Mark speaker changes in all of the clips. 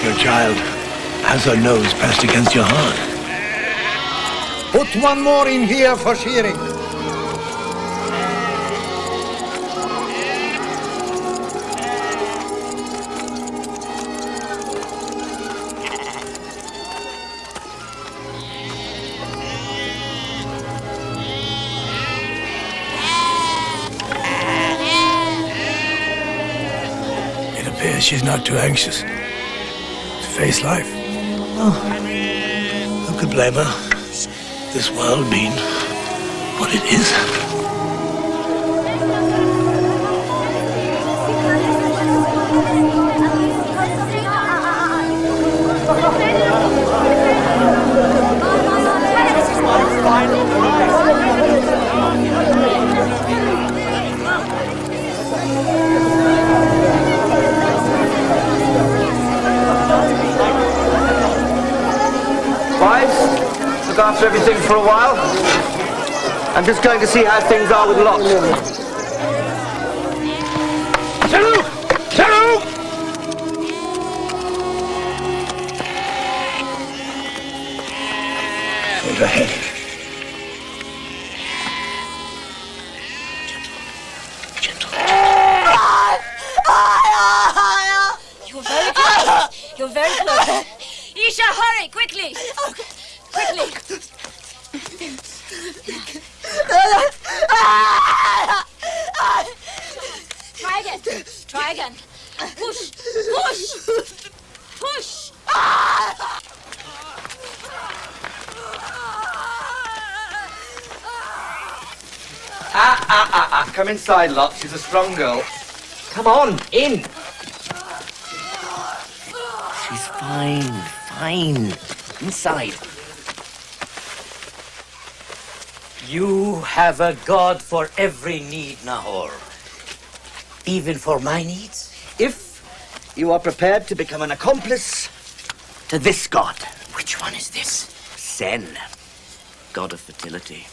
Speaker 1: Your child has her nose pressed against your heart.
Speaker 2: Put one more in here for shearing.
Speaker 1: It appears she's not too anxious to face life. Oh, who could blame her? This world being what it is.
Speaker 3: Look after everything for a while. I'm just going to see how things are with Lot.
Speaker 1: Saru! Saru! Hold her head. Gentle.
Speaker 4: You're very close. You're very close. Isha, hurry, quickly. Quickly. Try again. Try again. Push. Push. Push.
Speaker 3: Come inside, Lot. She's a strong girl. Come on, in. She's fine. Inside.
Speaker 5: You have a God for every need, Nahor. Even for my needs?
Speaker 3: If you are prepared to become an accomplice to this god.
Speaker 5: Which one is this?
Speaker 3: Sen, god of fertility.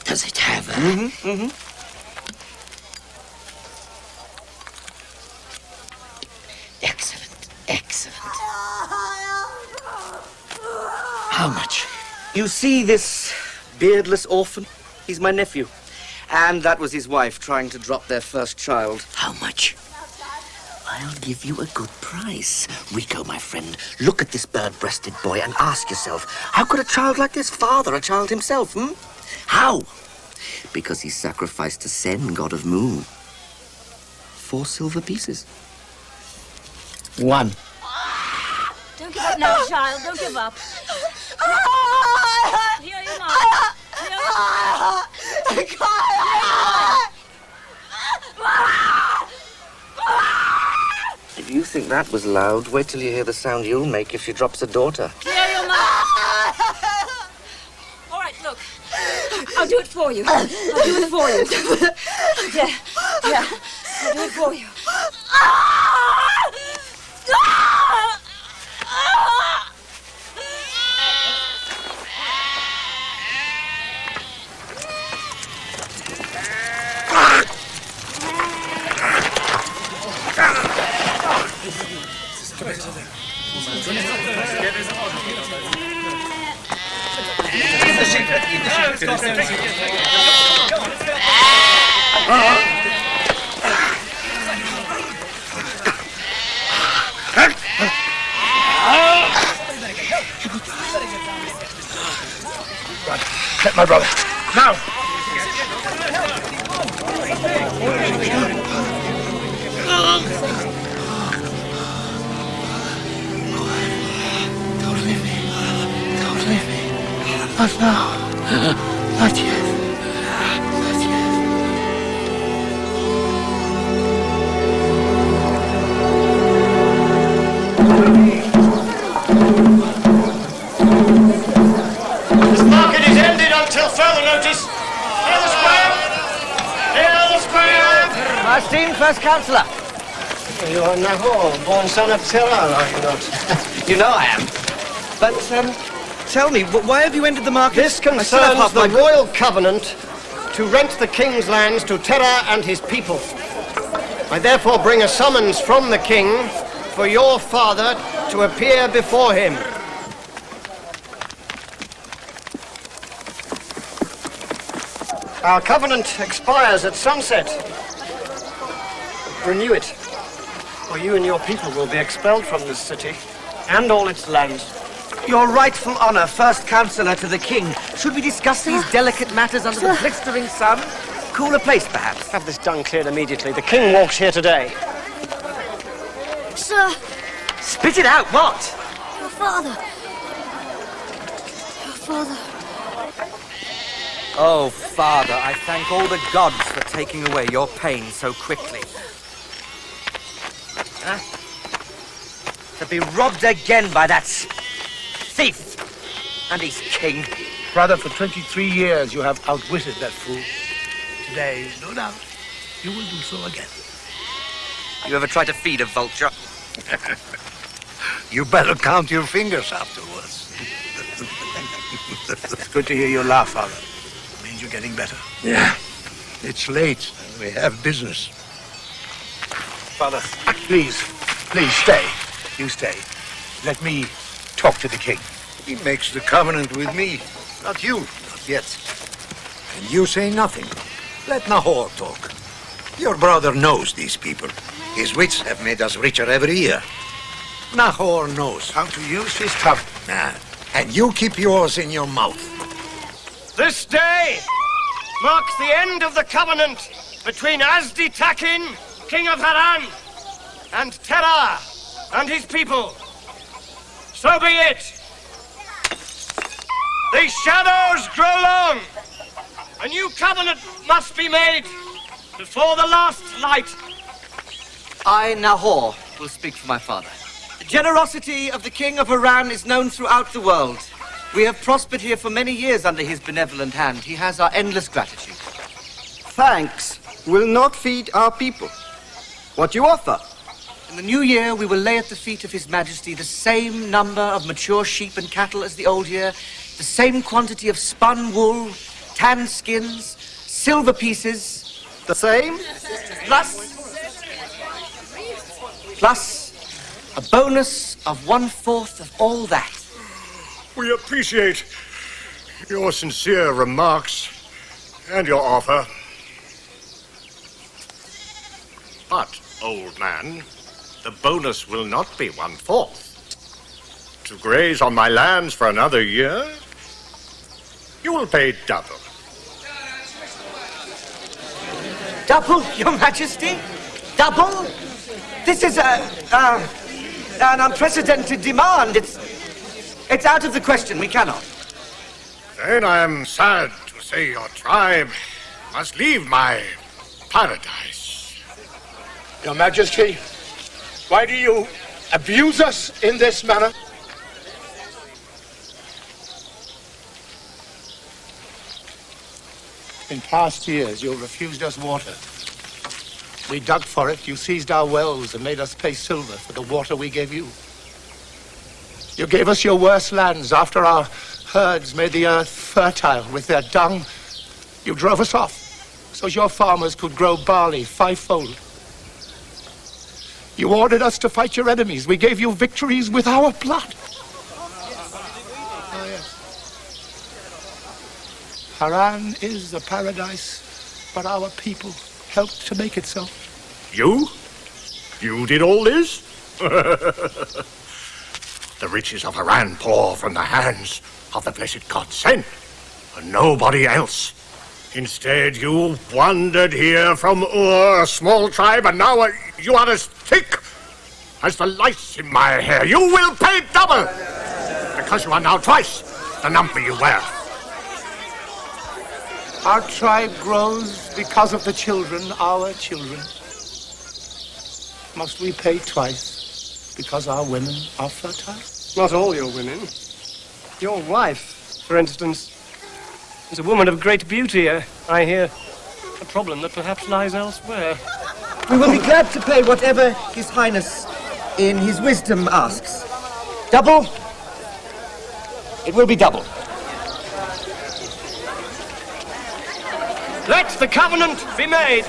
Speaker 5: Does it have a... Excellent. How much?
Speaker 3: You see this beardless orphan? He's my nephew. And that was his wife trying to drop their first child.
Speaker 5: How much? I'll give you a good price. Rico, my friend, look at this bird-breasted boy and ask yourself, how could a child like this father a child himself, How? Because he sacrificed to Sen, god of moon. 4 silver pieces. 1.
Speaker 4: Don't give up now, child. Don't give up. Here you are.
Speaker 5: If you think that was loud, wait till you hear the sound you'll make if she drops a daughter.
Speaker 4: Here you are. All right, look. I'll do it for you. Yeah. I'll do it for you.
Speaker 1: Get my brother. Now! Don't leave me. Not now. Not yet.
Speaker 6: This market is ended until further notice. Hear the square!
Speaker 3: My esteemed first councillor.
Speaker 2: You are Nahor, born son of Terah, are you not?
Speaker 3: You know I am. But, tell me, why have you ended the market?
Speaker 2: This concerns the royal covenant to rent the king's lands to Terah and his people. I therefore bring a summons from the king for your father to appear before him. Our covenant expires at sunset. Renew it, or you and your people will be expelled from this city and all its lands.
Speaker 3: Your rightful honor, first counselor to the king. Should we discuss these delicate matters under the blistering sun? Cooler place, perhaps.
Speaker 2: Have this done cleared immediately. The king walks here today.
Speaker 4: Sir,
Speaker 3: Spit it out, what?
Speaker 4: your father. Your father.
Speaker 7: Oh, Father, I thank all the gods for taking away your pain so quickly.
Speaker 3: To be robbed again by that thief. And he's king.
Speaker 1: Brother, for 23 years you have outwitted that fool. Today, no doubt, you will do so again.
Speaker 7: You ever try to feed a vulture?
Speaker 1: You better count your fingers afterwards. It's good to hear you laugh, Father. It means you're getting better. Yeah, it's late and we have business. Father, please stay. You stay. Let me talk to the king.
Speaker 8: He makes the covenant with me, not you, not yet. And you say nothing. Let Nahor talk. Your brother knows these people. His wits have made us richer every year. Nahor knows
Speaker 1: How to use his tongue.
Speaker 8: and you keep yours in your mouth.
Speaker 2: This day marks the end of the covenant between Azdi Takin, king of Haran, and Terah and his people. So be it. The shadows grow long. A new covenant must be made before the last light.
Speaker 3: I, Nahor, will speak for my father. The generosity of the king of Haran is known throughout the world. We have prospered here for many years under his benevolent hand. He has our endless gratitude.
Speaker 2: Thanks will not feed our people. What you offer?
Speaker 3: In the new year, we will lay at the feet of His Majesty the same number of mature sheep and cattle as the old year, the same quantity of spun wool, tanned skins, silver pieces.
Speaker 2: The same?
Speaker 3: Plus a bonus of 1/4 of all that.
Speaker 6: We appreciate your sincere remarks and your offer. But, old man, the bonus will not be 1/4. To graze on my lands for another year, you will pay double.
Speaker 3: Double, Your Majesty? Double? This is an unprecedented demand. It's out of the question. We cannot.
Speaker 6: Then I am sad to say your tribe must leave my paradise.
Speaker 1: Your Majesty, why do you abuse us in this manner? In past years, you refused us water. We dug for it, you seized our wells and made us pay silver for the water we gave you. You gave us your worst lands after our herds made the earth fertile with their dung. You drove us off so your farmers could grow barley 5-fold. You ordered us to fight your enemies. We gave you victories with our blood. Oh, yes. Haran is a paradise, but our people helped to make it so.
Speaker 6: You? You did all this? The riches of Haran pour from the hands of the blessed God Sen, and nobody else. Instead, you wandered here from Ur, a small tribe, and now you are as thick as the lice in my hair. You will pay double, because you are now twice the number you were.
Speaker 1: Our tribe grows because of the children, our children. Must we pay twice because our women are fertile?
Speaker 2: Not all your women. Your wife, for instance, is a woman of great beauty, I hear. A problem that perhaps lies elsewhere.
Speaker 3: We will be glad to pay whatever His Highness in his wisdom asks. Double? It will be double.
Speaker 2: Let the covenant be made.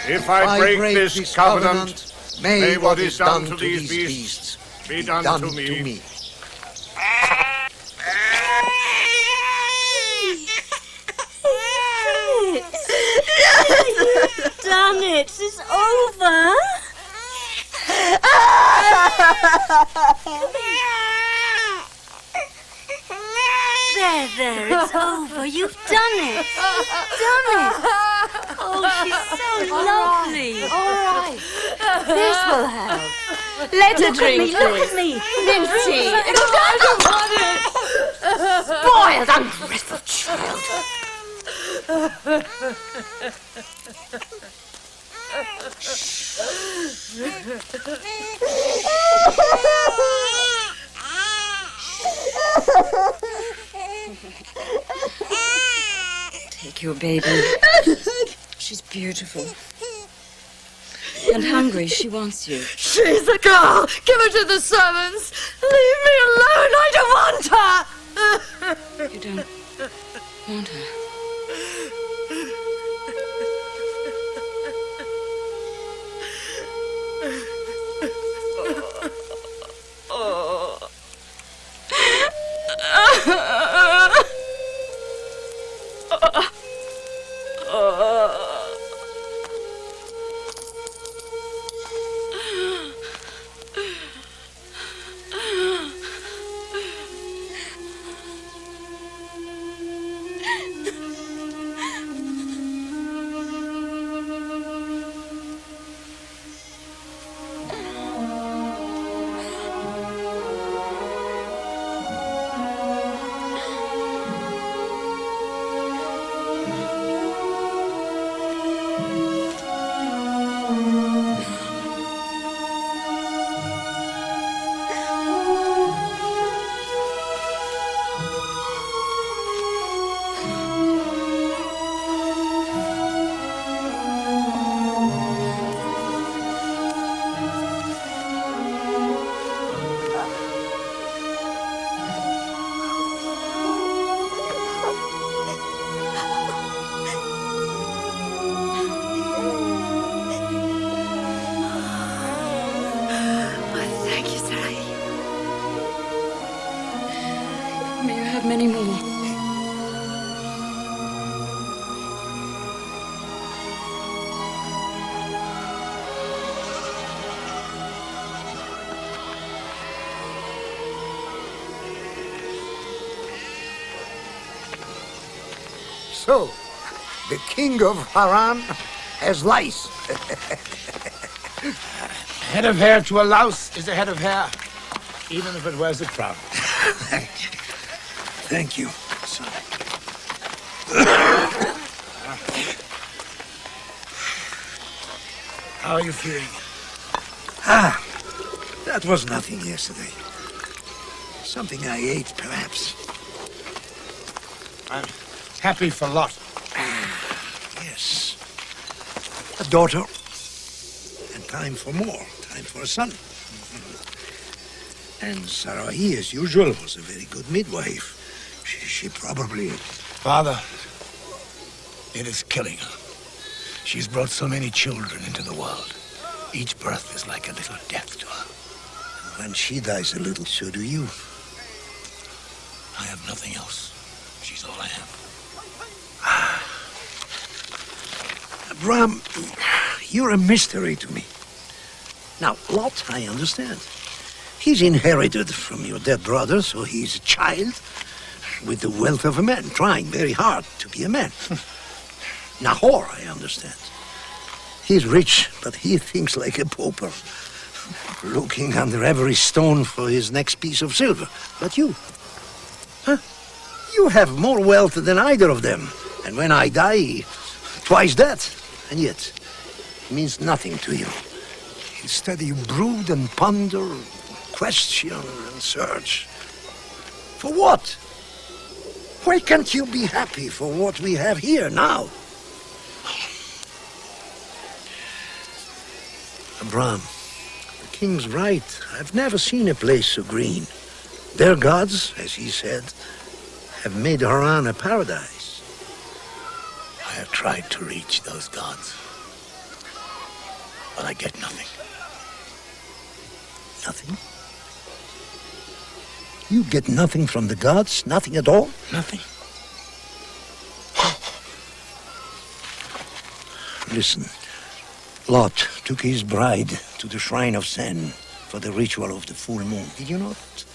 Speaker 6: If I break this covenant, may what is done to these beasts be done to me.
Speaker 4: You've done it. It's over. There, it's over. You've done it. Done it. Oh, she's so lovely.
Speaker 9: All right. This will help. Let her drink
Speaker 4: Look at me.
Speaker 9: Nifty. I don't want it. Spoiled, ungrateful child.
Speaker 4: Take your baby. She's beautiful. And hungry. She wants you.
Speaker 9: She's a girl. Give her to the servants. Leave me alone. I don't want her.
Speaker 4: You don't want her. Many more.
Speaker 8: So, the king of Haran has lice.
Speaker 1: Head of hair to a louse is a head of hair, even if it wears a crown.
Speaker 8: Thank you, son.
Speaker 1: How are you feeling?
Speaker 8: That was nothing yesterday. Something I ate, perhaps.
Speaker 1: I'm happy for Lot.
Speaker 8: Yes. A daughter. And time for more. Time for a son. And Sarai, as usual, was a very good midwife. She probably...
Speaker 1: Father, it is killing her. She's brought so many children into the world. Each birth is like a little death to her.
Speaker 8: When she dies a little, so do you.
Speaker 1: I have nothing else. She's all I have.
Speaker 8: Abraham, you're a mystery to me. Now, Lot, I understand. He's inherited from your dead brother, so he's a child with the wealth of a man, trying very hard to be a man. Nahor, I understand. He's rich, but he thinks like a pauper, looking under every stone for his next piece of silver. But you, you have more wealth than either of them. And when I die, twice that. And yet, it means nothing to you. Instead, you brood and ponder, question and search. For what? Why can't you be happy for what we have here now? Abraham, the king's right. I've never seen a place so green. Their gods, as he said, have made Haran a paradise.
Speaker 1: I have tried to reach those gods.
Speaker 8: but I get nothing. Nothing? You get nothing from the gods? Nothing at all?
Speaker 6: Nothing.
Speaker 8: Listen, Lot took his bride to the shrine of Sen for the ritual of the full moon. Did you know that?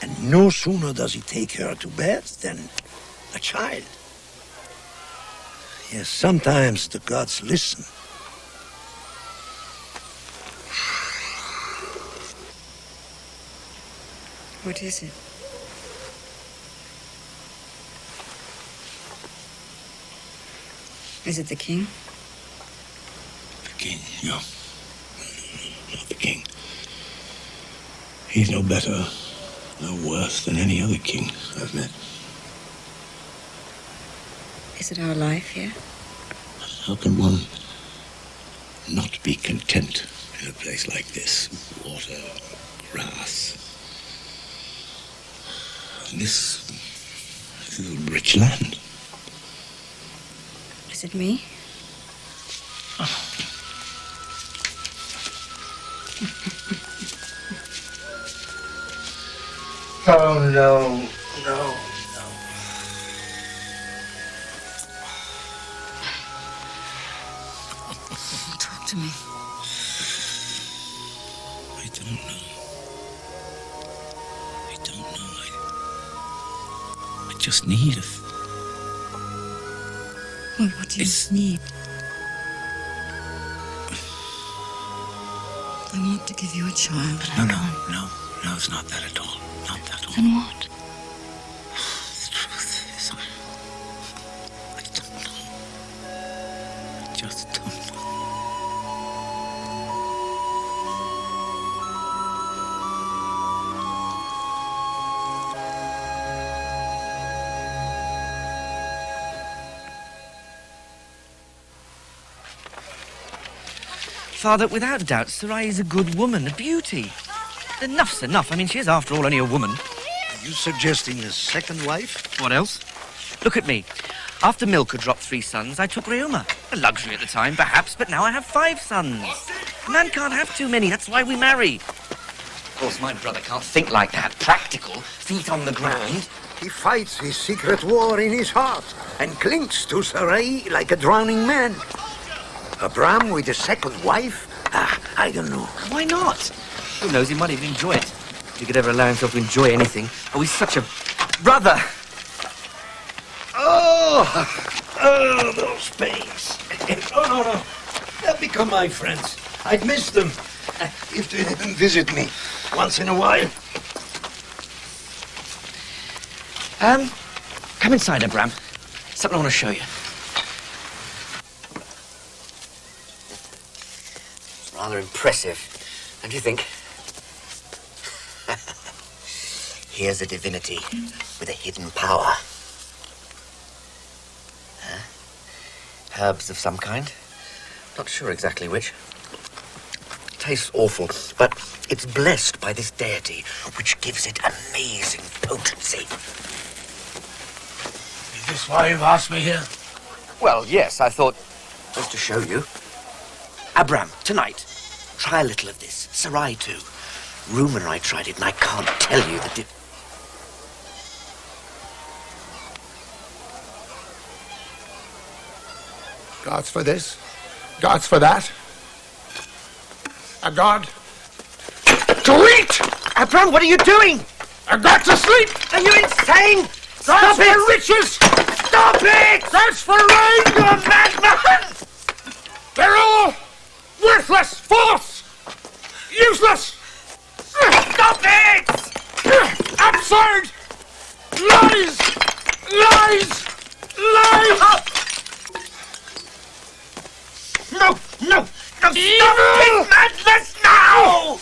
Speaker 8: And no sooner does he take her to bed than a child. Yes, sometimes the gods listen.
Speaker 4: What is it? Is it the king?
Speaker 8: The king, no. Not the king. He's no better, no worse than any other king I've met.
Speaker 4: Is it our life here?
Speaker 8: How can one not be content in a place like this? Water, grass. And this is a rich land.
Speaker 4: Is it me?
Speaker 1: Oh, no. No.
Speaker 4: Talk to me.
Speaker 8: I don't know. I don't know. I just need it.
Speaker 4: Well, what do you need? I want to give you a child.
Speaker 8: No, it's not that at all. Not that at all.
Speaker 4: Then what?
Speaker 8: The truth is, I don't know. I just don't know.
Speaker 5: Father, without doubt, Sarai is a good woman, a beauty. Enough's enough. I mean, she is, after all, only a woman.
Speaker 8: Are you suggesting a second wife?
Speaker 5: What else? Look at me. After Milka dropped 3 sons, I took Reuma. A luxury at the time, perhaps, but now I have 5 sons. A man can't have too many. That's why we marry. Of course, my brother can't think like that. Practical, feet on the ground.
Speaker 8: He fights his secret war in his heart and clings to Sarai like a drowning man. Abraham with a second wife? I don't know.
Speaker 5: Why not? Who knows, he might even enjoy it. If he could ever allow himself to enjoy anything. Oh, he's such a brother.
Speaker 8: Oh, those pains. No. They'll become my friends. I'd miss them if they didn't visit me once in a while.
Speaker 5: Come inside, Abraham. Something I want to show you. It's rather impressive, don't you think? Here's a divinity with a hidden power. Herbs of some kind. Not sure exactly which. Tastes awful, but it's blessed by this deity, which gives it amazing potency.
Speaker 1: Is this why you've asked me here?
Speaker 5: Well, yes, I thought just to show you. Abram, tonight, try a little of this. Sarai, too. Room and I tried it, and I can't tell you the
Speaker 1: Gods for this, gods for that. A god to eat!
Speaker 5: Abram, what are you doing?
Speaker 1: A god to sleep!
Speaker 5: Are you insane?
Speaker 1: That's for riches!
Speaker 5: Stop it!
Speaker 1: That's for rain!
Speaker 5: You're a madman!
Speaker 1: They're all worthless, false, useless!
Speaker 5: Stop it!
Speaker 1: Absurd! Lies! Lies! Lies!
Speaker 5: No! Stop it! Madness now!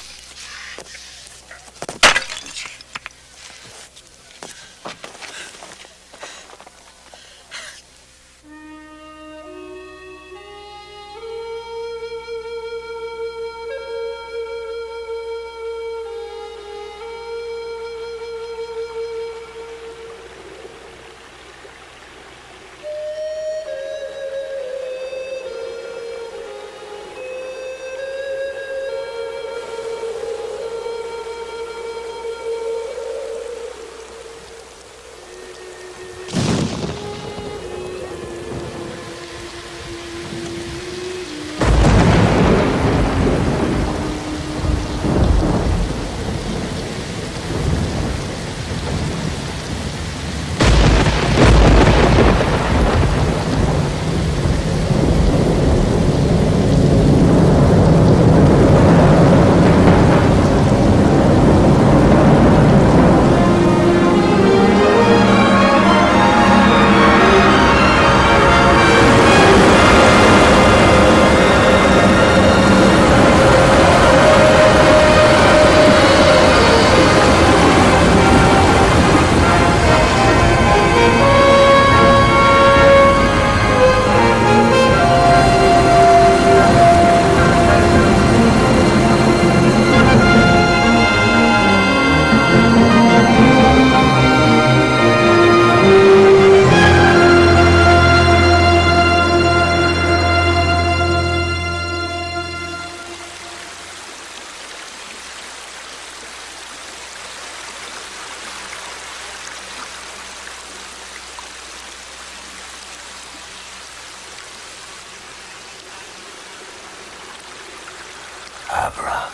Speaker 6: Abraham.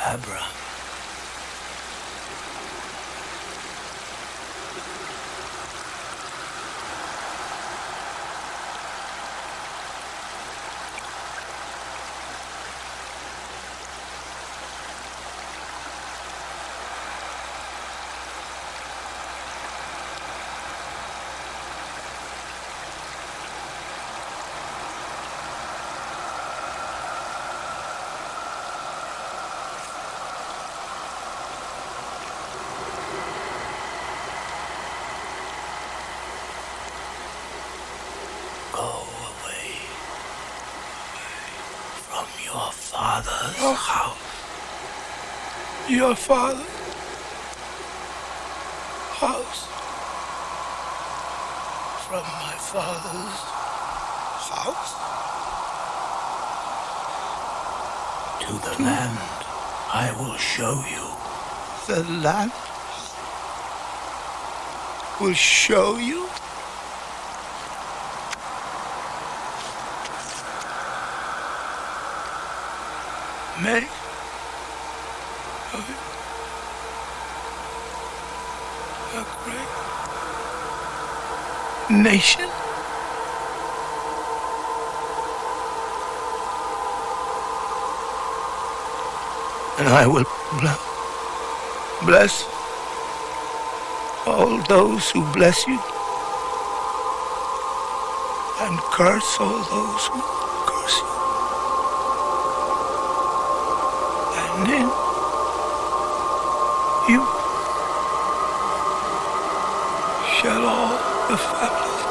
Speaker 6: Abraham. Your father's house. Your father's house. From my father's house to the land I will show you. The land will show you? Make a great nation. And I will bless all those who bless you, and curse all those who curse you. And then you shall all the families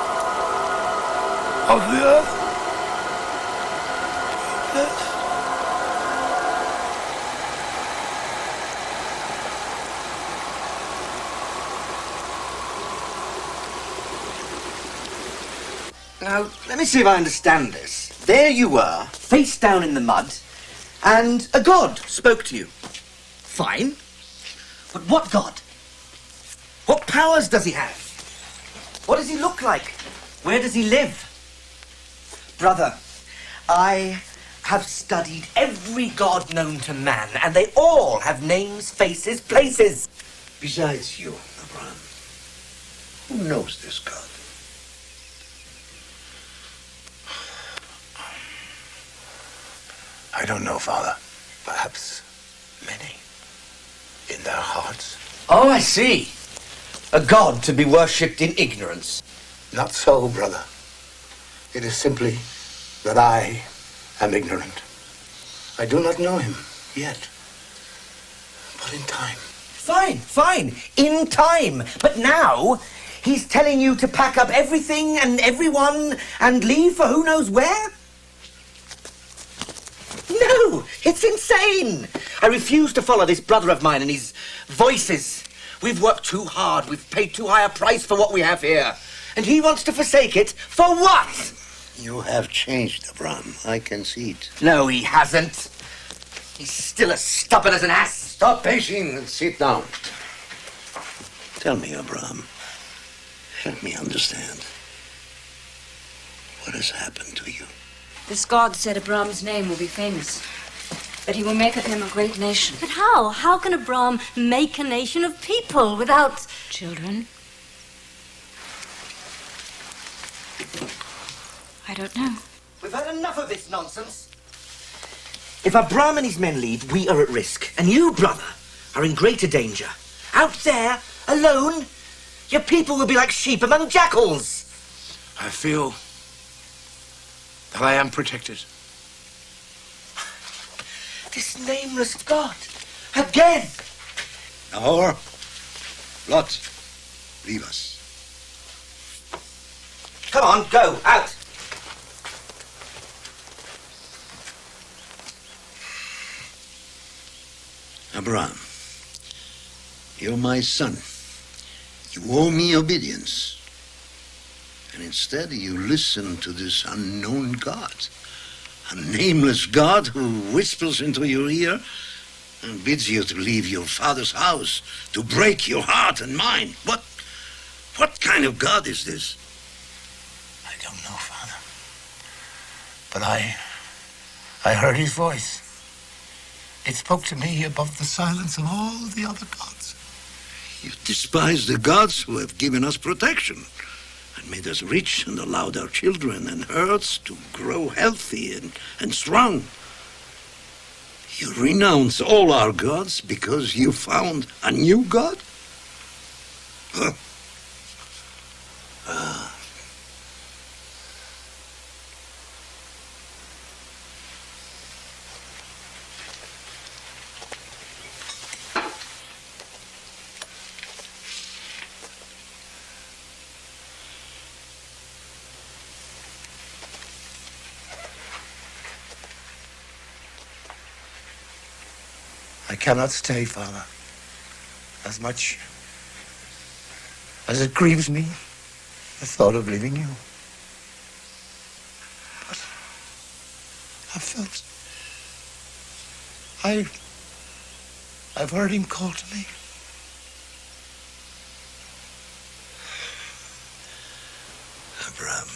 Speaker 6: of the earth be blessed.
Speaker 3: Now, let me see if I understand this. There you were, face down in the mud, and a god spoke to you. Fine. But what god? What powers does he have? What does he look like? Where does he live? Brother, I have studied every god known to man, and they all have names, faces, places.
Speaker 8: Besides you, Abraham, who knows this god?
Speaker 6: I don't know, Father. Perhaps many in their hearts.
Speaker 3: Oh, I see. A god to be worshipped in ignorance.
Speaker 6: Not so, brother. It is simply that I am ignorant. I do not know him yet. But in time.
Speaker 3: Fine, fine. In time. But now, he's telling you to pack up everything and everyone and leave for who knows where? No, it's insane. I refuse to follow this brother of mine and his voices. We've worked too hard. We've paid too high a price for what we have here. And he wants to forsake it for what?
Speaker 8: You have changed, Abraham. I can see it.
Speaker 3: No, he hasn't. He's still as stubborn as an ass.
Speaker 8: Stop pacing and sit down. Tell me, Abraham. Help me understand. What has happened to you?
Speaker 4: This god said Abraham's name will be famous, that he will make of him a great nation.
Speaker 9: But how? How can Abraham make a nation of people without
Speaker 4: Children? I don't know.
Speaker 3: We've had enough of this nonsense. If Abraham and his men leave, we are at risk. And you, brother, are in greater danger. Out there, alone, your people will be like sheep among jackals.
Speaker 1: I feel that I am protected.
Speaker 3: This nameless god. Again.
Speaker 8: Nahor, Lot, leave us.
Speaker 3: Come on, go, out.
Speaker 8: Abraham, you're my son. You owe me obedience. And instead you listen to this unknown God. A nameless God who whispers into your ear and bids you to leave your father's house, to break your heart and mine. What kind of God is this?
Speaker 6: I don't know, Father. But I
Speaker 1: I heard his voice. It spoke to me above the silence of all the other gods.
Speaker 8: You despise the gods who have given us protection and made us rich and allowed our children and herds to grow healthy and strong. You renounce all our gods because you found a new god? Huh.
Speaker 1: I cannot stay, Father. As much as it grieves me, the thought of leaving you. But I've heard him call to me.
Speaker 8: Abraham,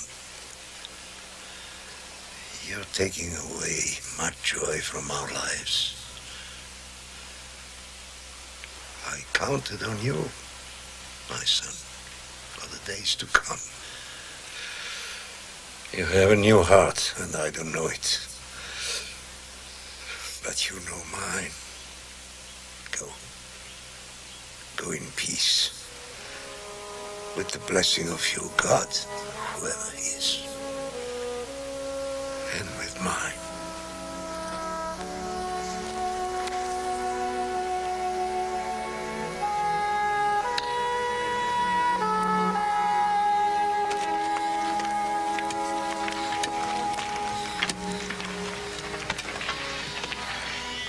Speaker 8: you're taking away much joy from our lives. I counted on you, my son, for the days to come. You have a new heart, and I don't know it. But you know mine. Go in peace. With the blessing of your God, whoever he is. And with mine.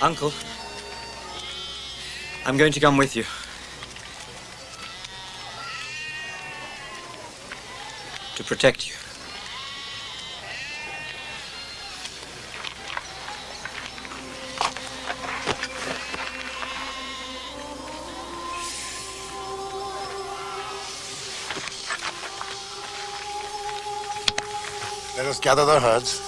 Speaker 7: Uncle, I'm going to come with you. To protect you.
Speaker 1: Let us gather the herds.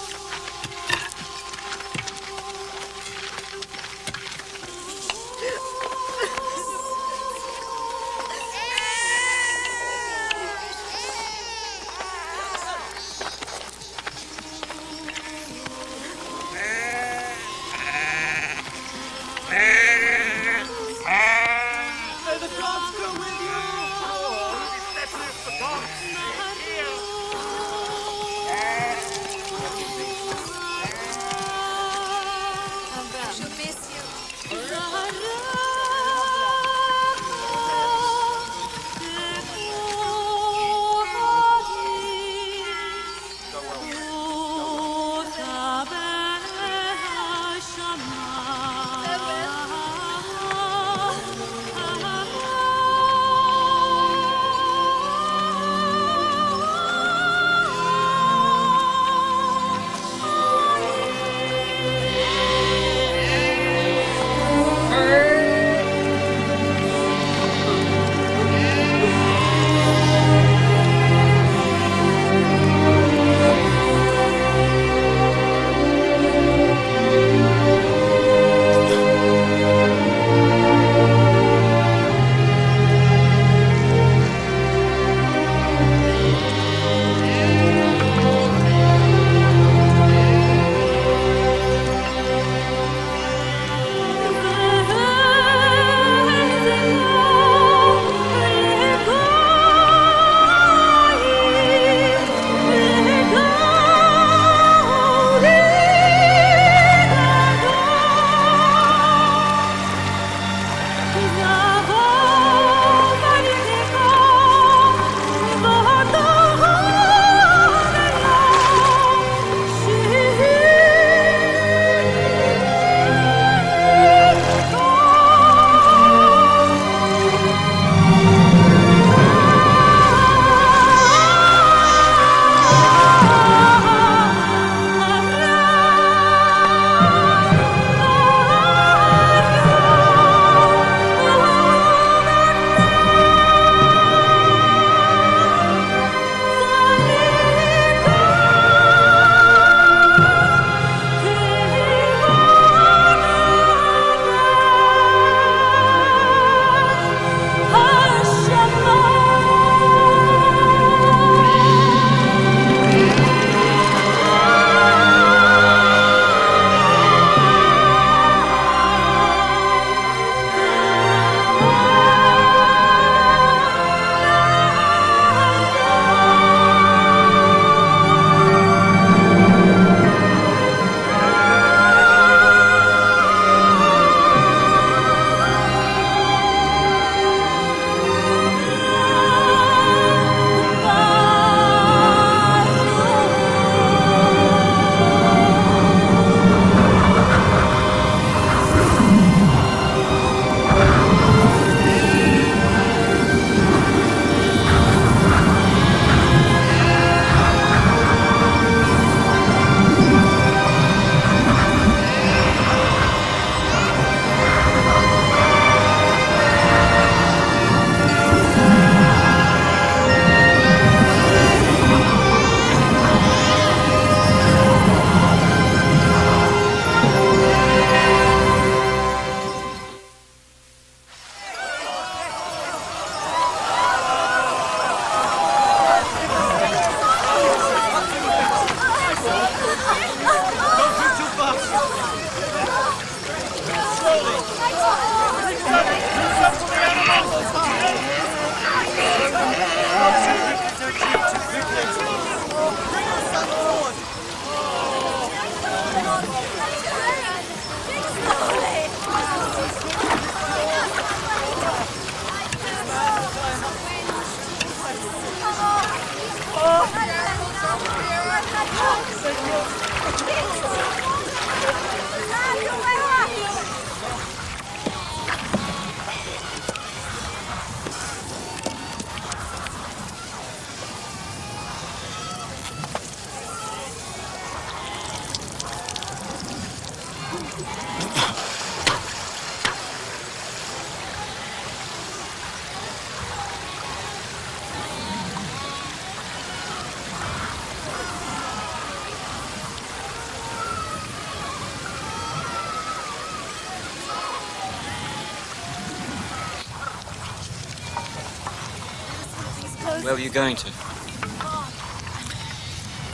Speaker 7: Where were you going to?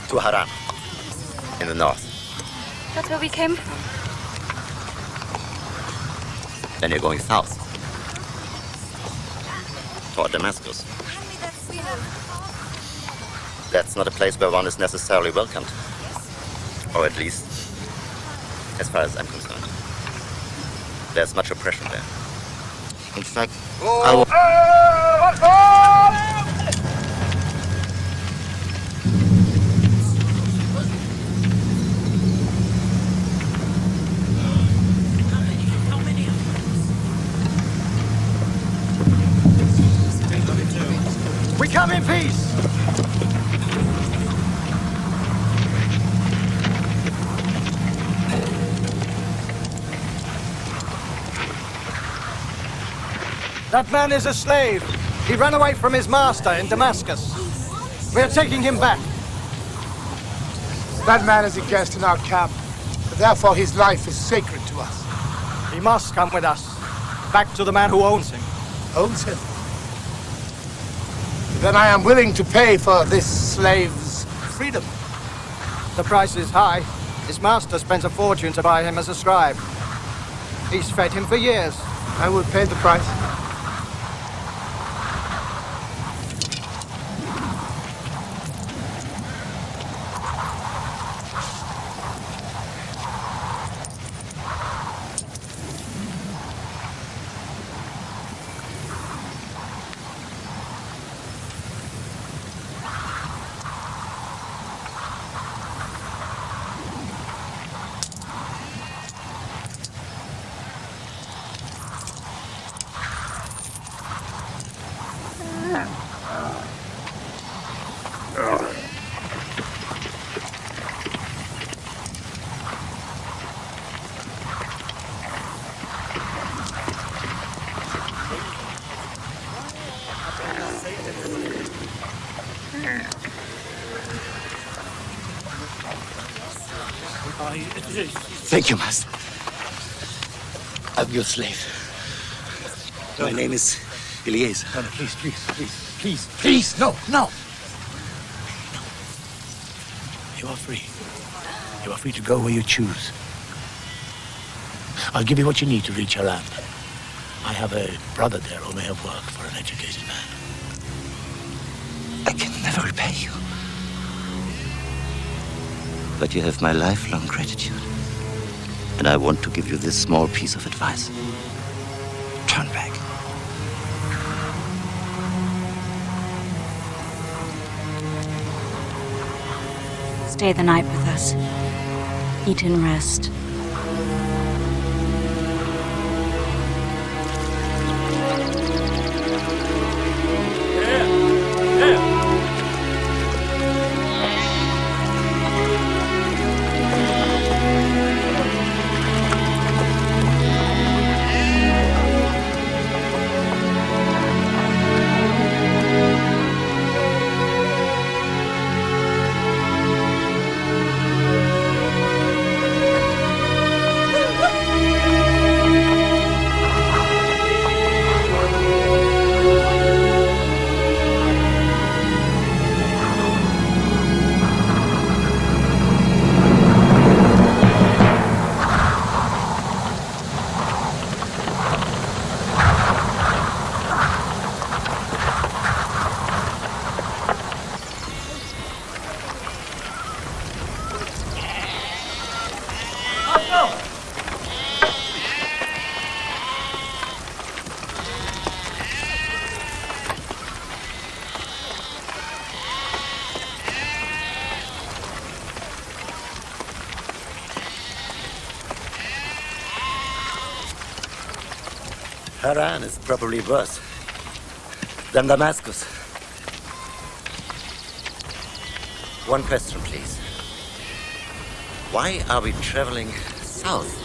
Speaker 5: To Haran, in the north.
Speaker 10: That's where we came from.
Speaker 5: Then you're going south. Toward Damascus. That's not a place where one is necessarily welcomed. Or at least, as far as I'm concerned. There's much oppression there. In fact,
Speaker 2: We come in peace. That man is a slave. He ran away from his master in Damascus. We are taking him back.
Speaker 1: That man is a guest in our camp. Therefore, his life is sacred to us.
Speaker 2: He must come with us. Back to the man who owns him.
Speaker 1: Owns him? Then I am willing to pay for this slave's freedom.
Speaker 2: The price is high. His master spends a fortune to buy him as a scribe. He's fed him for years.
Speaker 1: I will pay the price.
Speaker 5: Thank you, Master. I'm your slave. My name is Eliezer.
Speaker 1: No, please, no. You are free. You are free to go where you choose. I'll give you what you need to reach Haran. I have a brother there who may have work for an educated man.
Speaker 5: I can never repay you. But you have my lifelong gratitude. And I want to give you this small piece of advice. Turn back.
Speaker 10: Stay the night with us. Eat and rest.
Speaker 5: Haran is probably worse than Damascus. One question, please. Why are we traveling south?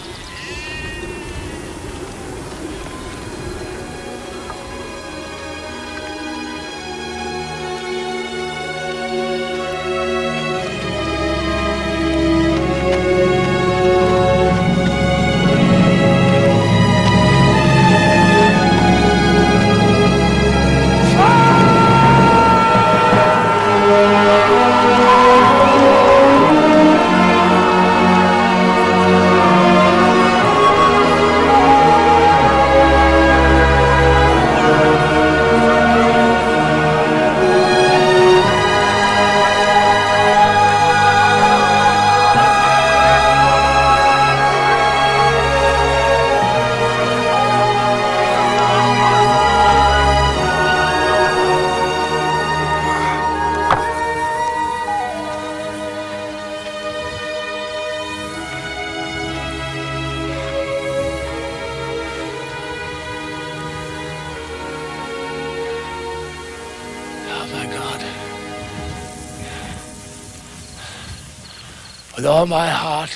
Speaker 1: With all my heart,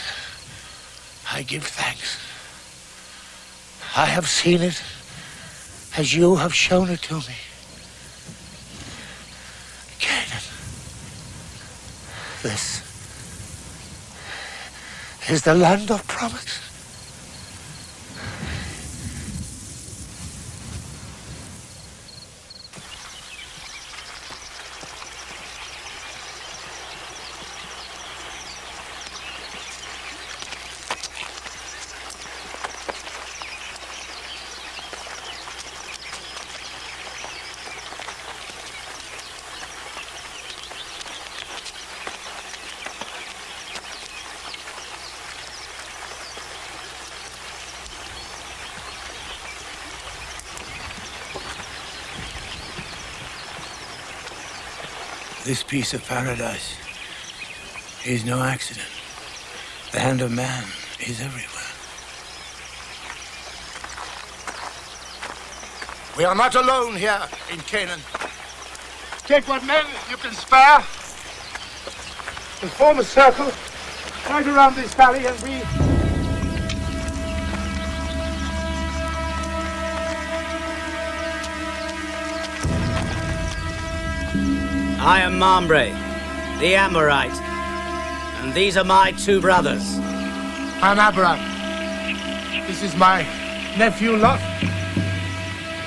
Speaker 1: I give thanks. I have seen it as you have shown it to me. Canaan, this is the land of promise. This piece of paradise is no accident. The hand of man is everywhere. We are not alone here in Canaan. Take what men you can spare and form a circle right around this valley and we...
Speaker 11: I am Mamre, the Amorite, and these are my two brothers.
Speaker 1: I'm Abraham. This is my nephew Lot.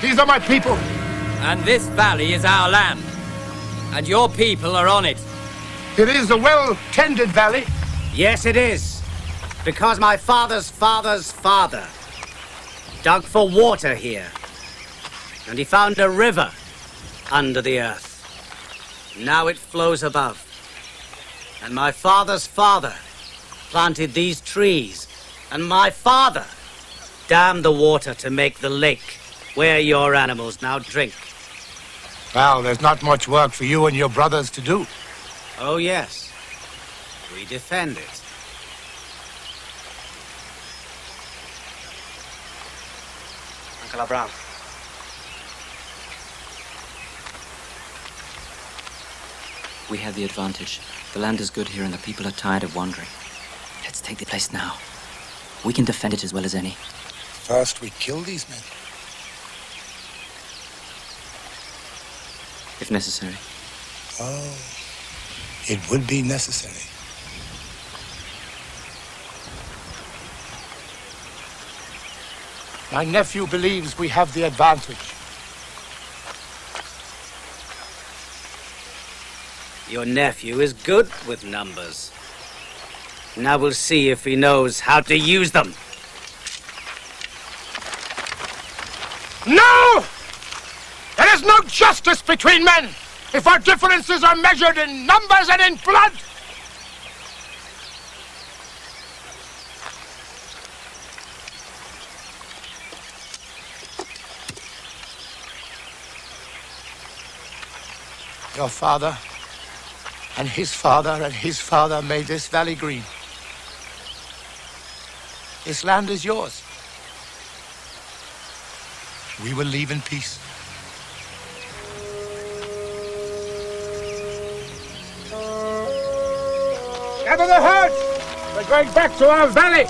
Speaker 1: These are my people.
Speaker 11: And this valley is our land, and your people are on it.
Speaker 1: It is a well-tended valley.
Speaker 11: Yes, it is, because my father's father's father dug for water here, and he found a river under the earth. Now it flows above. And my father's father planted these trees, and my father dammed the water to make the lake where your animals now drink.
Speaker 1: Well, there's not much work for you and your brothers to do.
Speaker 11: Oh, yes. We defend it.
Speaker 3: Uncle Abraham.
Speaker 12: We have the advantage. The land is good here and the people are tired of wandering. Let's take the place now. We can defend it as well as any.
Speaker 1: First, we kill these men.
Speaker 12: If necessary.
Speaker 1: Oh, it would be necessary. My nephew believes we have the advantage.
Speaker 11: Your nephew is good with numbers. Now we'll see if he knows how to use them.
Speaker 1: No! There is no justice between men if our differences are measured in numbers and in blood. Your father and his father made this valley green. This land is yours. We will leave in peace. Gather the herds! We're going back to our valley!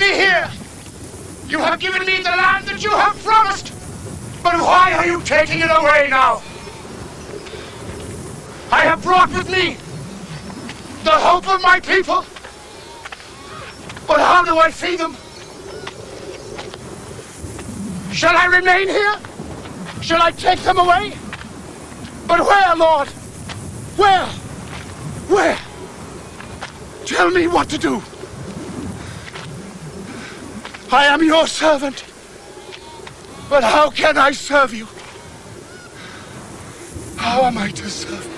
Speaker 1: me here. You have given me the land that you have promised. But why are you taking it away now? I have brought with me the hope of my people. But how do I feed them? Shall I remain here? Shall I take them away? But where, Lord? Where? Where? Tell me what to do. I am your servant. But how can I serve you? How am I to serve you?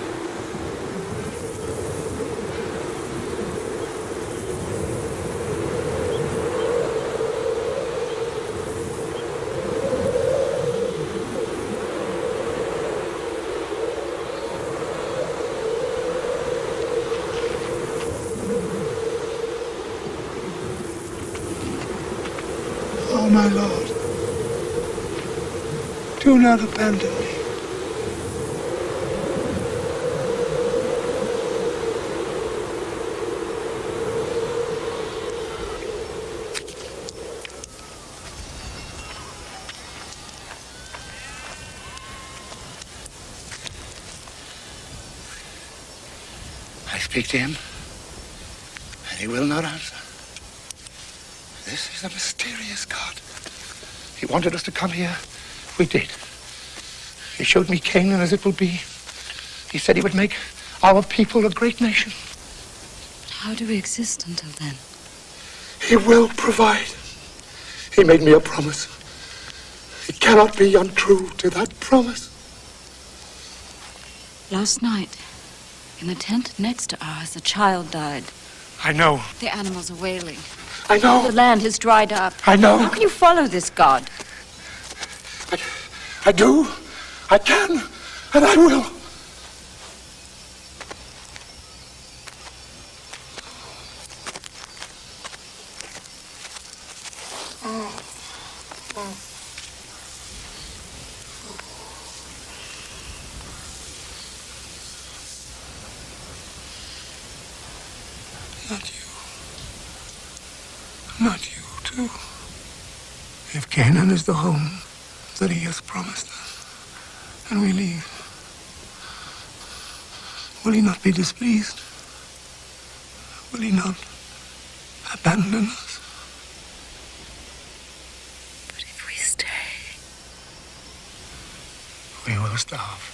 Speaker 1: Oh, my Lord, do not abandon me. I speak to him, and he will not answer. This is a mysterious God. He wanted us to come here. We did. He showed me Canaan as it will be. He said he would make our people a great nation.
Speaker 4: How do we exist until then?
Speaker 1: He will provide. He made me a promise. He cannot be untrue to that promise.
Speaker 4: Last night, in the tent next to ours, a child died.
Speaker 1: I know.
Speaker 4: The animals are wailing.
Speaker 1: I know.
Speaker 4: The land has dried up.
Speaker 1: I know.
Speaker 4: How can you follow this God?
Speaker 1: I do. I can. And I will. Not you. Not you, too. If Canaan is the home that he has promised us, and we leave, will he not be displeased? Will he not abandon us?
Speaker 4: But if we stay,
Speaker 1: we will starve.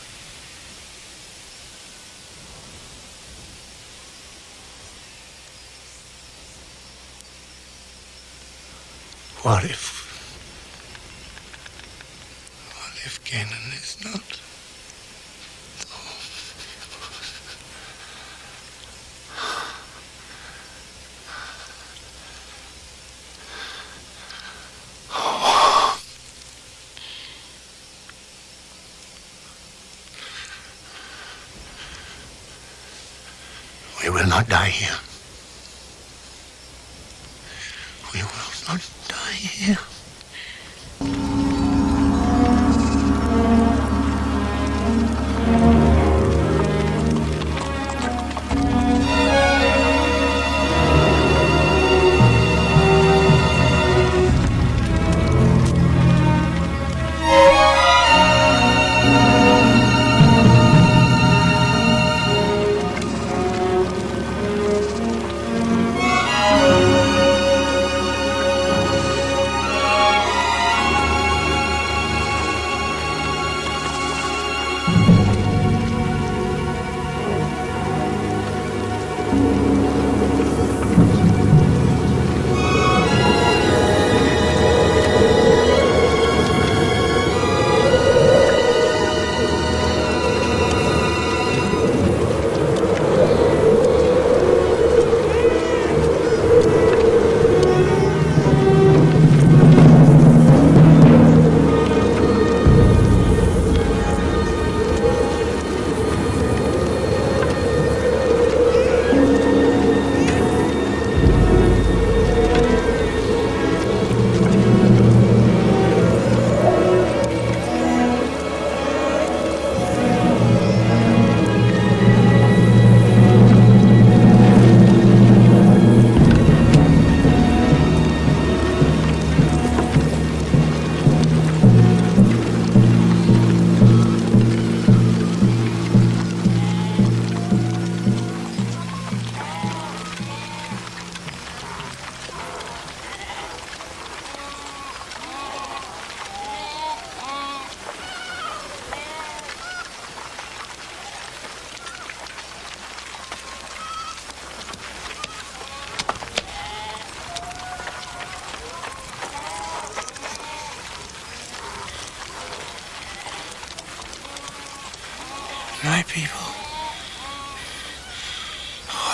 Speaker 1: What if Canaan is not the home? We will not die here. We will not die here.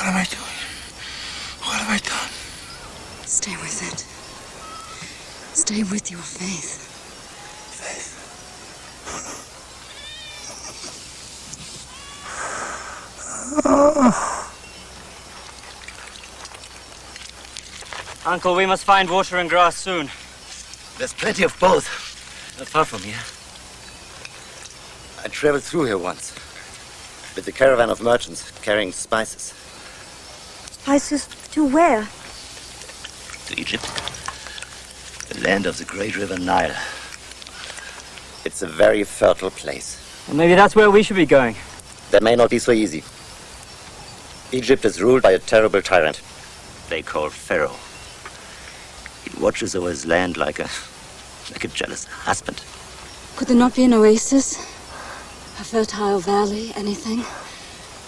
Speaker 1: What am I doing? What have I done?
Speaker 4: Stay with it. Stay with your faith.
Speaker 12: Uncle, we must find water and grass soon.
Speaker 5: There's plenty of both. Not far from here. I traveled through here once with a caravan of merchants carrying spices.
Speaker 10: Spices to where?
Speaker 5: To Egypt. The land of the great river Nile. It's a very fertile place.
Speaker 12: Well, maybe that's where we should be going.
Speaker 5: That may not be so easy. Egypt is ruled by a terrible tyrant they call Pharaoh. He watches over his land like a jealous husband.
Speaker 4: Could there not be an oasis? A fertile valley, anything?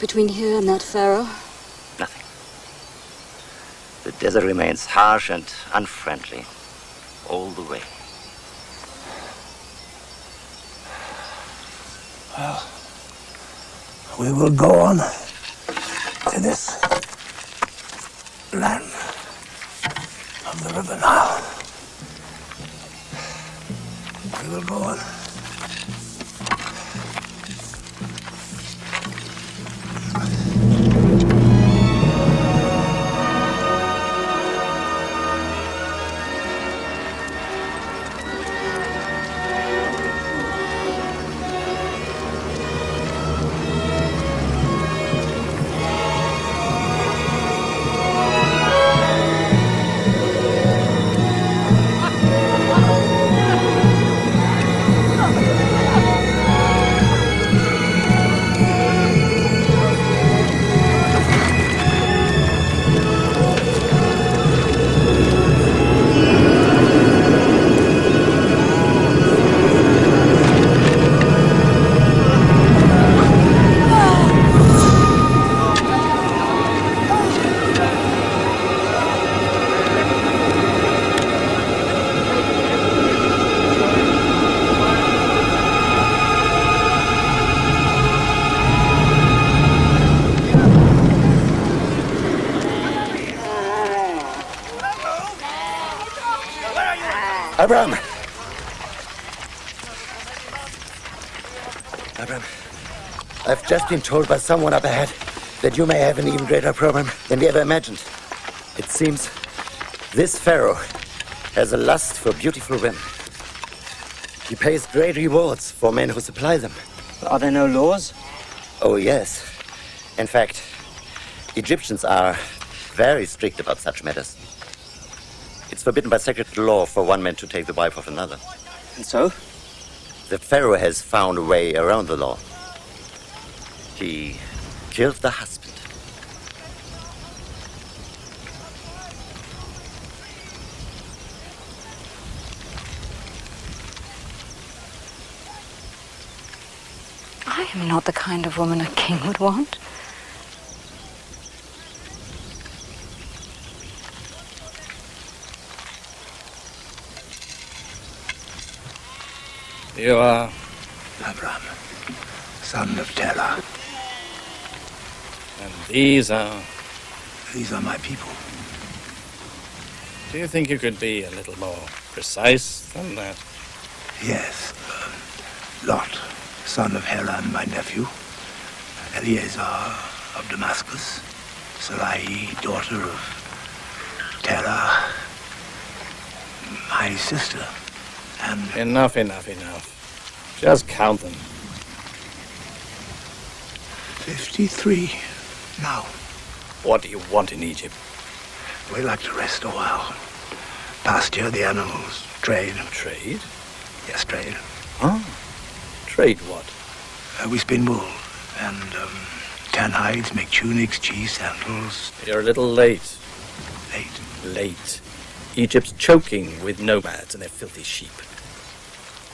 Speaker 4: Between here and that pharaoh?
Speaker 5: Nothing. The desert remains harsh and unfriendly all the way.
Speaker 1: Well, we will go on to this land of the river Nile. We will go on.
Speaker 5: Abraham! Abraham, I've just been told by someone up ahead that you may have an even greater problem than we ever imagined. It seems this pharaoh has a lust for beautiful women. He pays great rewards for men who supply them.
Speaker 12: Are there no laws?
Speaker 5: Oh, yes. In fact, Egyptians are very strict about such matters. It's forbidden by sacred law for one man to take the wife of another.
Speaker 12: And so?
Speaker 5: The pharaoh has found a way around the law. He killed the husband.
Speaker 10: I am not the kind of woman a king would want.
Speaker 1: You are Abraham, son of Terah.
Speaker 13: And these are...
Speaker 1: These are my people.
Speaker 13: Do you think you could be a little more precise than that?
Speaker 1: Yes. Lot, son of Haran, my nephew. Eleazar of Damascus. Sarai, daughter of Terah, my sister. And...
Speaker 13: Enough. Just count them.
Speaker 1: 53 now.
Speaker 13: What do you want in Egypt?
Speaker 1: We like to rest a while. Pasture the animals. Trade.
Speaker 13: Trade?
Speaker 1: Yes, trade.
Speaker 13: Oh. Trade what?
Speaker 1: We spin wool and tan hides, make tunics, cheese, sandals.
Speaker 13: You're a little late.
Speaker 1: Late?
Speaker 13: Egypt's choking with nomads and their filthy sheep.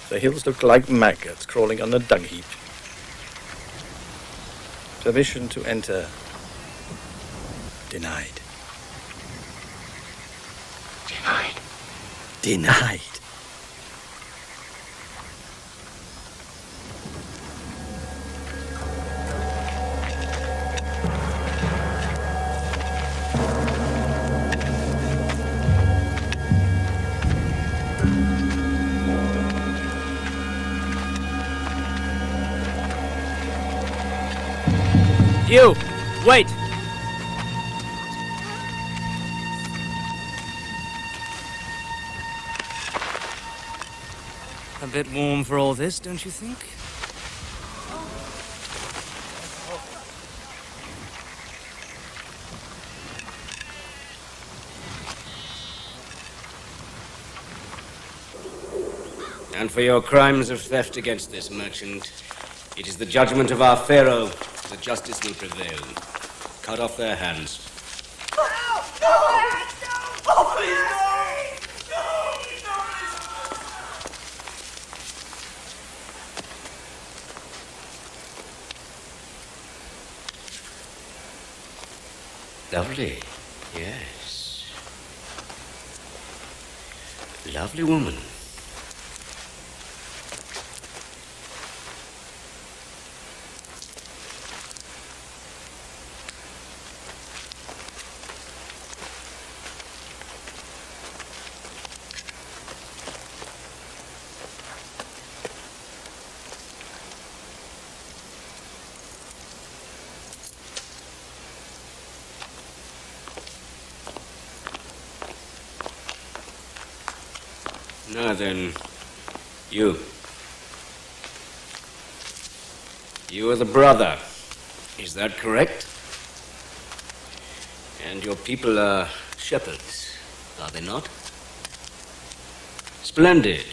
Speaker 13: The hills look like maggots crawling on a dung heap. Permission to enter denied. Denied.
Speaker 11: You, wait! A bit warm for all this, don't you think? And for your crimes of theft against this merchant, it is the judgment of our Pharaoh that justice will prevail. Cut off their hands. Lovely, yes. Lovely woman. Now then, you. You are the brother. Is that correct? And your people are shepherds, are they not? Splendid.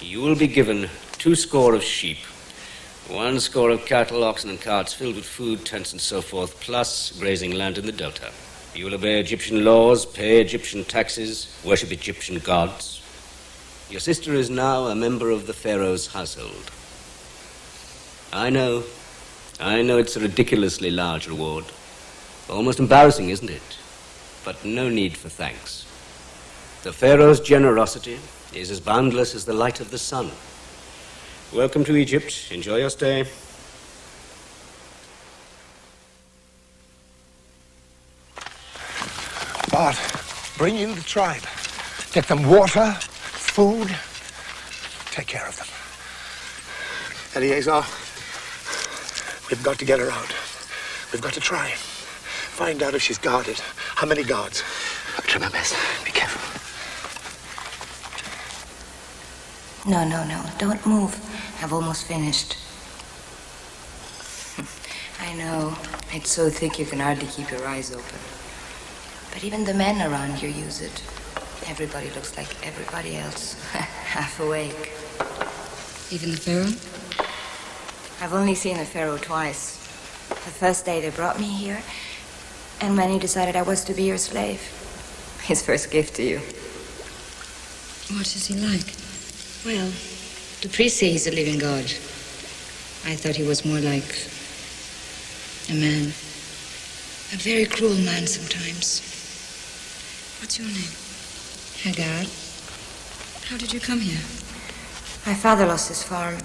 Speaker 11: You will be given 200 of sheep, 100 of cattle, oxen, and carts filled with food, tents, and so forth, plus grazing land in the delta. You will obey Egyptian laws, pay Egyptian taxes, worship Egyptian gods. Your sister is now a member of the Pharaoh's household. I know it's a ridiculously large reward. Almost embarrassing, isn't it? But no need for thanks. The Pharaoh's generosity is as boundless as the light of the sun. Welcome to Egypt. Enjoy your stay.
Speaker 1: Bart, bring in the tribe. Get them water, food. Take care of them. Eleazar, we've got to get her out. We've got to try. Find out if she's guarded. How many guards?
Speaker 5: I'll try my best. Be careful.
Speaker 14: No. Don't move. I've almost finished. I know. It's so thick you can hardly keep your eyes open. But even the men around you use it. Everybody looks like everybody else. Half awake.
Speaker 4: Even the Pharaoh?
Speaker 14: I've only seen the Pharaoh twice. The first day they brought me here, and when he decided I was to be your slave. His first gift to you.
Speaker 4: What is he like? Well, the priests say he's a living god. I thought he was more like a man. A very cruel man sometimes. What's your name? Hagar. How did you come here?
Speaker 14: My father lost his farm.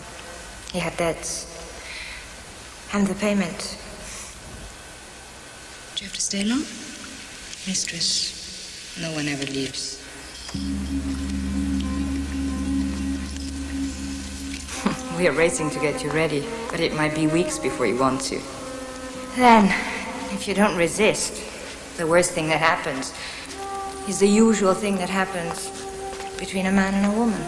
Speaker 14: He had debts. And the payment.
Speaker 4: Do you have to stay long? Mistress, no one ever leaves.
Speaker 14: We are racing to get you ready, but it might be weeks before you want to. Then, if you don't resist, the worst thing that happens is the usual thing that happens between a man and a woman.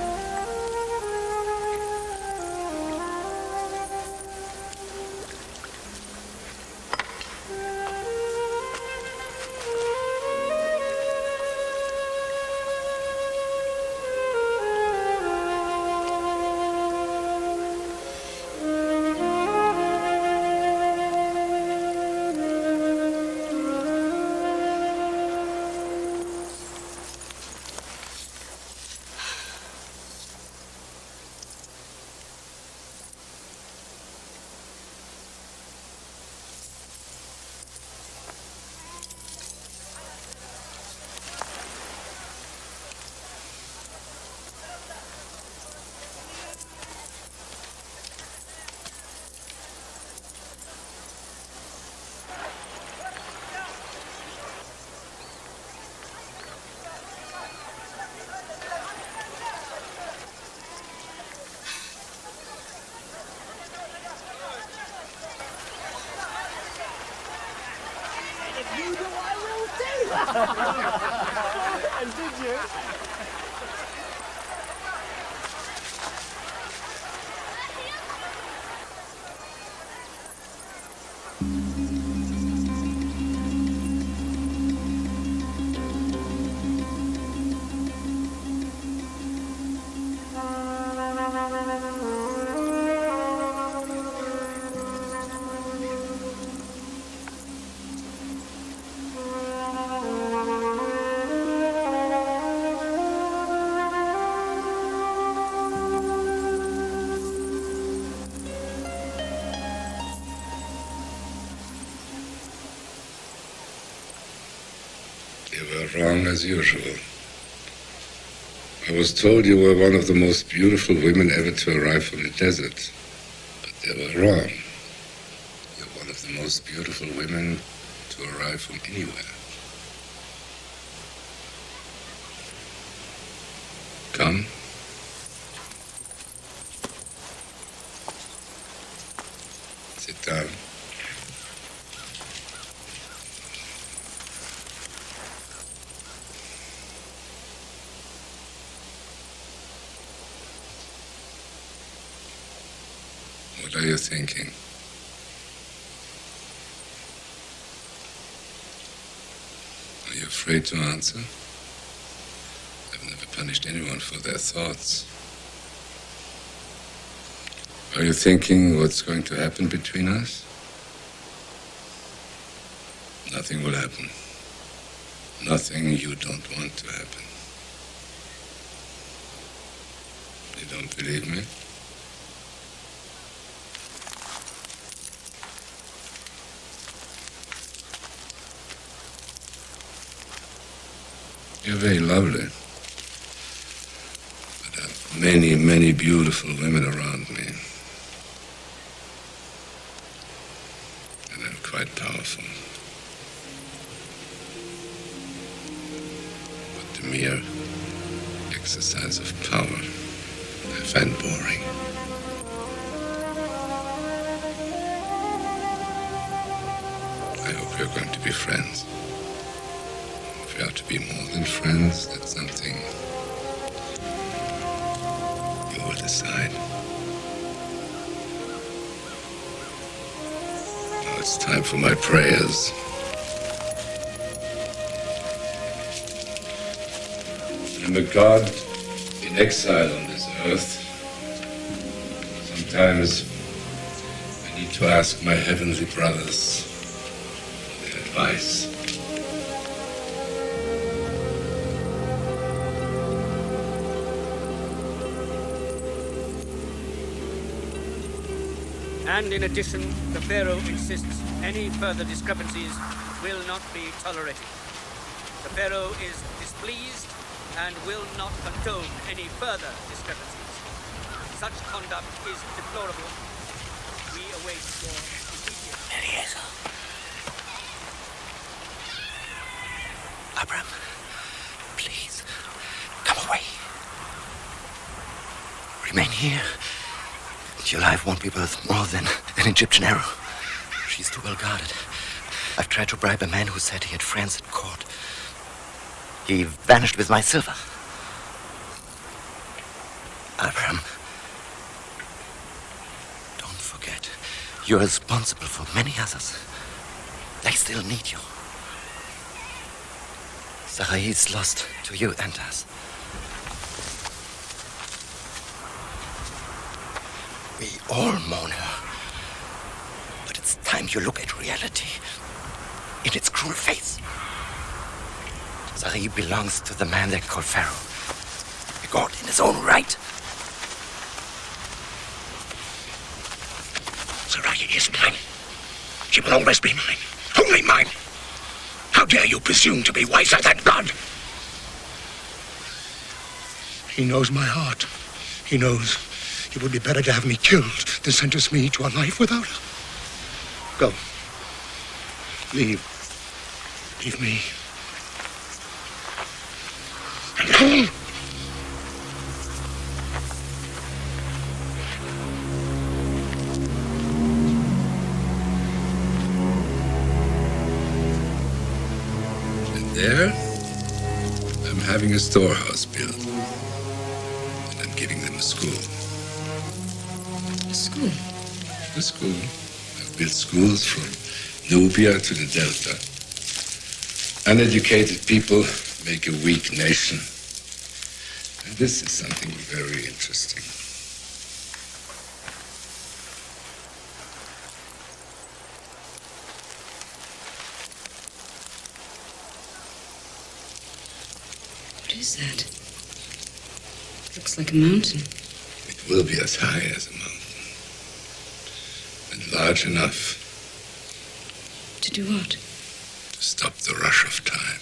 Speaker 2: You know I will too. And did you?
Speaker 15: You were wrong as usual. I was told you were one of the most beautiful women ever to arrive from the desert. But they were wrong. You're one of the most beautiful women to arrive from anywhere. Come. Sit down. What are you thinking? Are you afraid to answer? I've never punished anyone for their thoughts. Are you thinking what's going to happen between us? Nothing will happen. Nothing you don't want to happen. You don't believe me? You're very lovely. But there are many, many beautiful women around me. And I'm quite powerful. But the mere exercise of power I find boring. I hope we're going to be friends. If we are to be more than friends, that's something you will decide. Now it's time for my prayers. I'm a god in exile on this earth. Sometimes I need to ask my heavenly brothers for their advice.
Speaker 11: And in addition, the Pharaoh insists any further discrepancies will not be tolerated. The Pharaoh is displeased and will not condone any further discrepancies. Such conduct is deplorable. We await your immediate...
Speaker 5: Eliezer. Abraham, please, come away. Remain here. Your life won't be worth more than an Egyptian arrow. She's too well guarded. I've tried to bribe a man who said he had friends at court. He vanished with my silver. Abraham, don't forget, you're responsible for many others. They still need you. Sarai is lost to you and us. We all mourn her. But it's time you look at reality in its cruel face. Sarai belongs to the man they call Pharaoh. A god in his own right.
Speaker 6: Sarai is mine. She will always be mine. Only mine. How dare you presume to be wiser than God?
Speaker 1: He knows my heart. He knows it would be better to have me killed than sentence me to a life without her. Go. Leave. Leave me. Alone.
Speaker 15: There, I'm having a storehouse built. And I'm giving them a school.
Speaker 4: A school?
Speaker 15: A school. I've built schools from Nubia to the Delta. Uneducated people make a weak nation. And this is something very interesting.
Speaker 4: What is that? Looks like a mountain.
Speaker 15: It will be as high as a mountain. And large enough
Speaker 4: To do what?
Speaker 15: to stop the rush of time.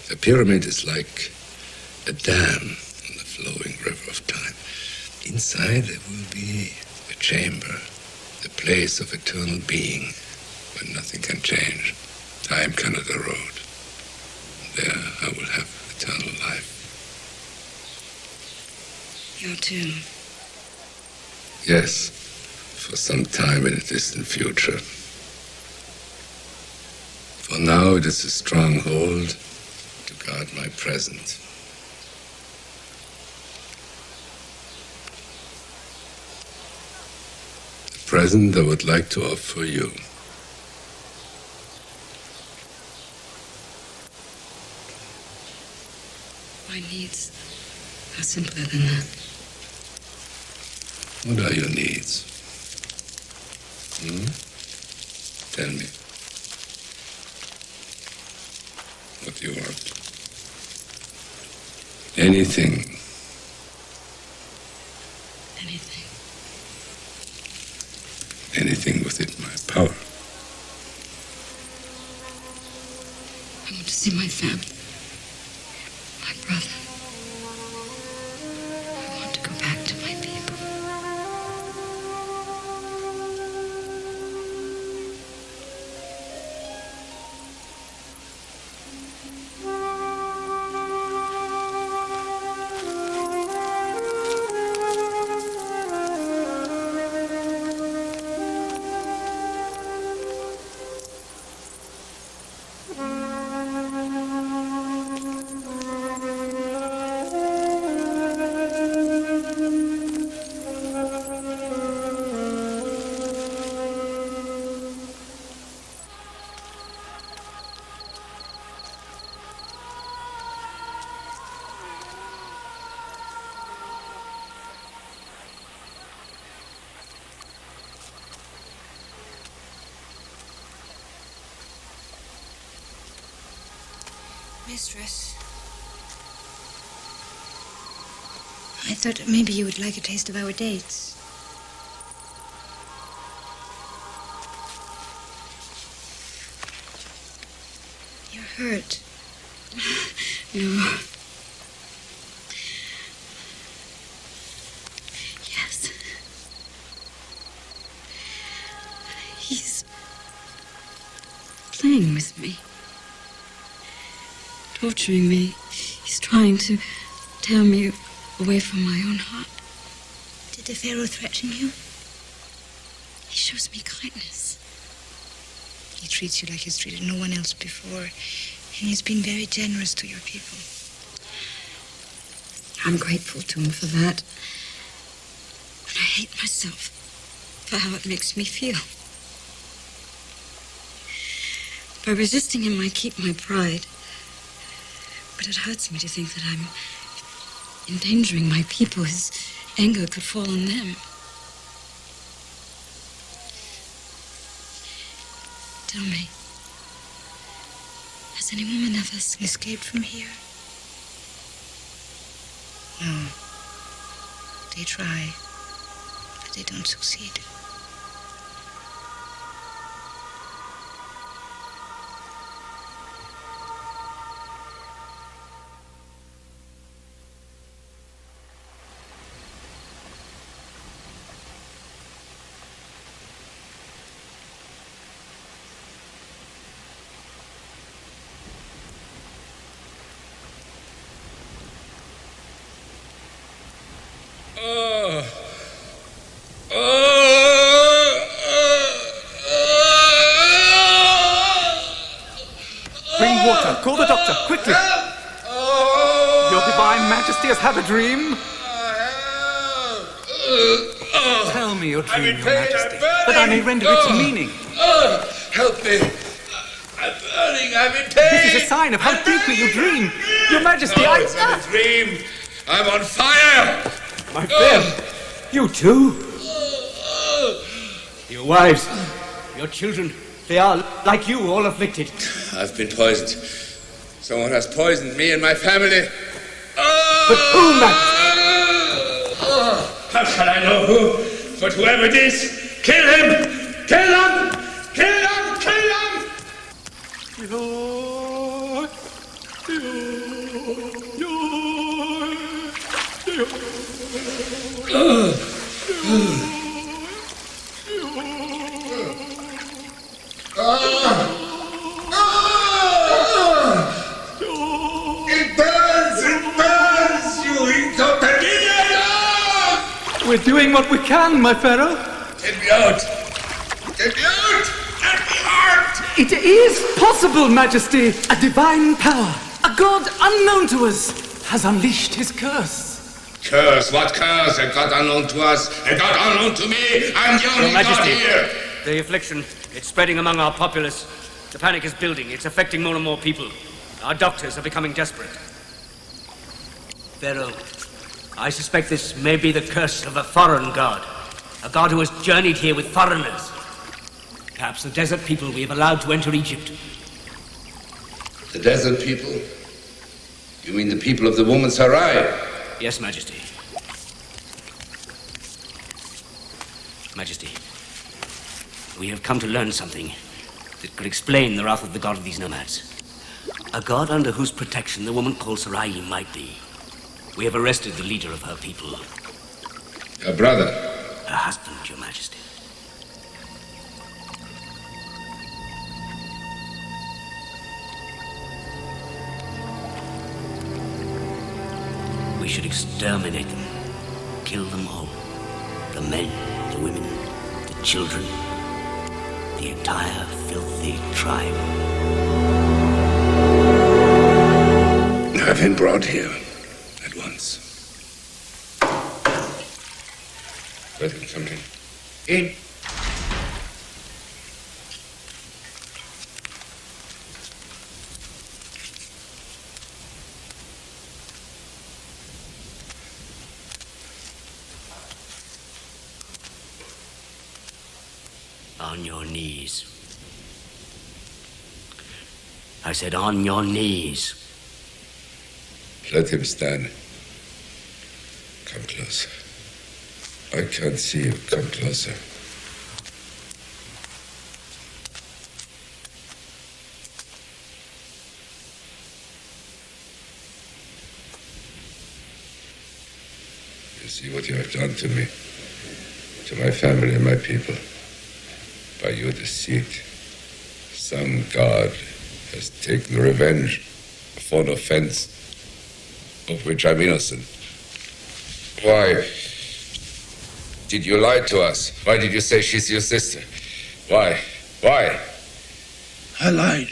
Speaker 15: The pyramid is like a dam on the flowing river of time. Inside there will be a chamber, the place of eternal being, where nothing can change. Time cannot erode. There I will have eternal life.
Speaker 4: Your tomb.
Speaker 15: Yes, for some time in a distant future. For now it is a stronghold to guard my present. The present I would like to offer you.
Speaker 4: My needs are simpler than that.
Speaker 15: What are your needs? Tell me. What do you want? Anything.
Speaker 4: Anything.
Speaker 15: Anything within my power.
Speaker 4: I want to see my family. My brother. I want to go back to my people. Mistress, I thought maybe you would like a taste of our dates. You're hurt. No. Yes. He's playing with me. Torturing me. He's trying to tear me away from my own heart. Did the Pharaoh threaten you? He shows me kindness. He treats you like he's treated no one else before, and he's been very generous to your people. I'm grateful to him for that. And I hate myself for how it makes me feel. By resisting him, I keep my pride. But it hurts me to think that I'm endangering my people. His anger could fall on them. Tell me, has any woman ever escaped from here? No. They try, but they don't succeed.
Speaker 15: Oh!
Speaker 16: water. Call the doctor, quickly. Your Divine Majesty has had a dream. Tell me your dream, Your Majesty, that I may render its meaning.
Speaker 15: Help me. I'm burning. I'm in pain.
Speaker 16: This is a sign of how deeply you dream. Your Majesty,
Speaker 15: It's not a dream. I'm on fire.
Speaker 11: My friend, you too? Your wives, your children, they are, like you, all afflicted.
Speaker 15: I've been poisoned. Someone has poisoned me and my family.
Speaker 11: But who, Majesty?
Speaker 15: How shall I know who? But whoever it is, kill him! Kill him! Kill him! Kill him! It burns! It burns! You inconvenient!
Speaker 16: We're doing what we can, my Pharaoh.
Speaker 15: Get me out! Get me out! Get me out!
Speaker 16: It is possible, Majesty. A divine power, a god unknown to us, has unleashed his curse.
Speaker 15: Curse? What curse? A god unknown to us, a god unknown to me. I'm the only
Speaker 11: Your Majesty,
Speaker 15: god here.
Speaker 11: the affliction, it's spreading among our populace. The panic is building. It's affecting more and more people. Our doctors are becoming desperate. Pharaoh, I suspect this may be the curse of a foreign god. A god who has journeyed here with foreigners. Perhaps the desert people we have allowed to enter Egypt.
Speaker 15: The desert people? You mean the people of the woman Sarai?
Speaker 11: Yes, Majesty. Majesty, we have come to learn something that could explain the wrath of the god of these nomads. A god under whose protection the woman called Sarai might be. We have arrested the leader of her people.
Speaker 15: Her brother?
Speaker 11: Her husband, Your Majesty. We should exterminate them. Kill them all. The men, the women, the children. The entire filthy tribe.
Speaker 15: I've been brought here at once. Welcome, something. In.
Speaker 11: On your knees. I said on your knees.
Speaker 15: Let him stand. Come closer. I can't see you. Come closer. You see what you have done to me, to my family and my people. By your deceit, some god has taken revenge for an offense of which I'm innocent. Why did you lie to us? Why did you say she's your sister? Why? Why?
Speaker 1: I lied.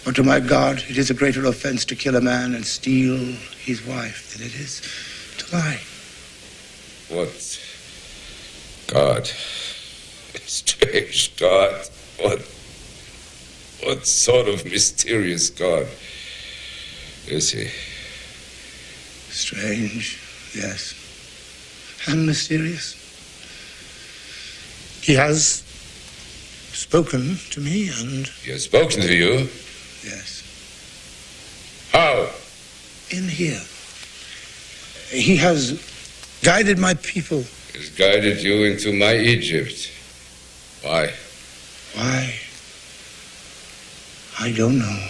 Speaker 1: But to my God, it is a greater offense to kill a man and steal his wife than it is to lie.
Speaker 15: What God? Strange God. What sort of mysterious God is he?
Speaker 1: Strange, yes. And mysterious. He has spoken to me and...
Speaker 15: He has spoken to you?
Speaker 1: Yes.
Speaker 15: How?
Speaker 1: In here. He has guided my people.
Speaker 15: He has guided you into my Egypt. Why?
Speaker 1: Why? I don't know.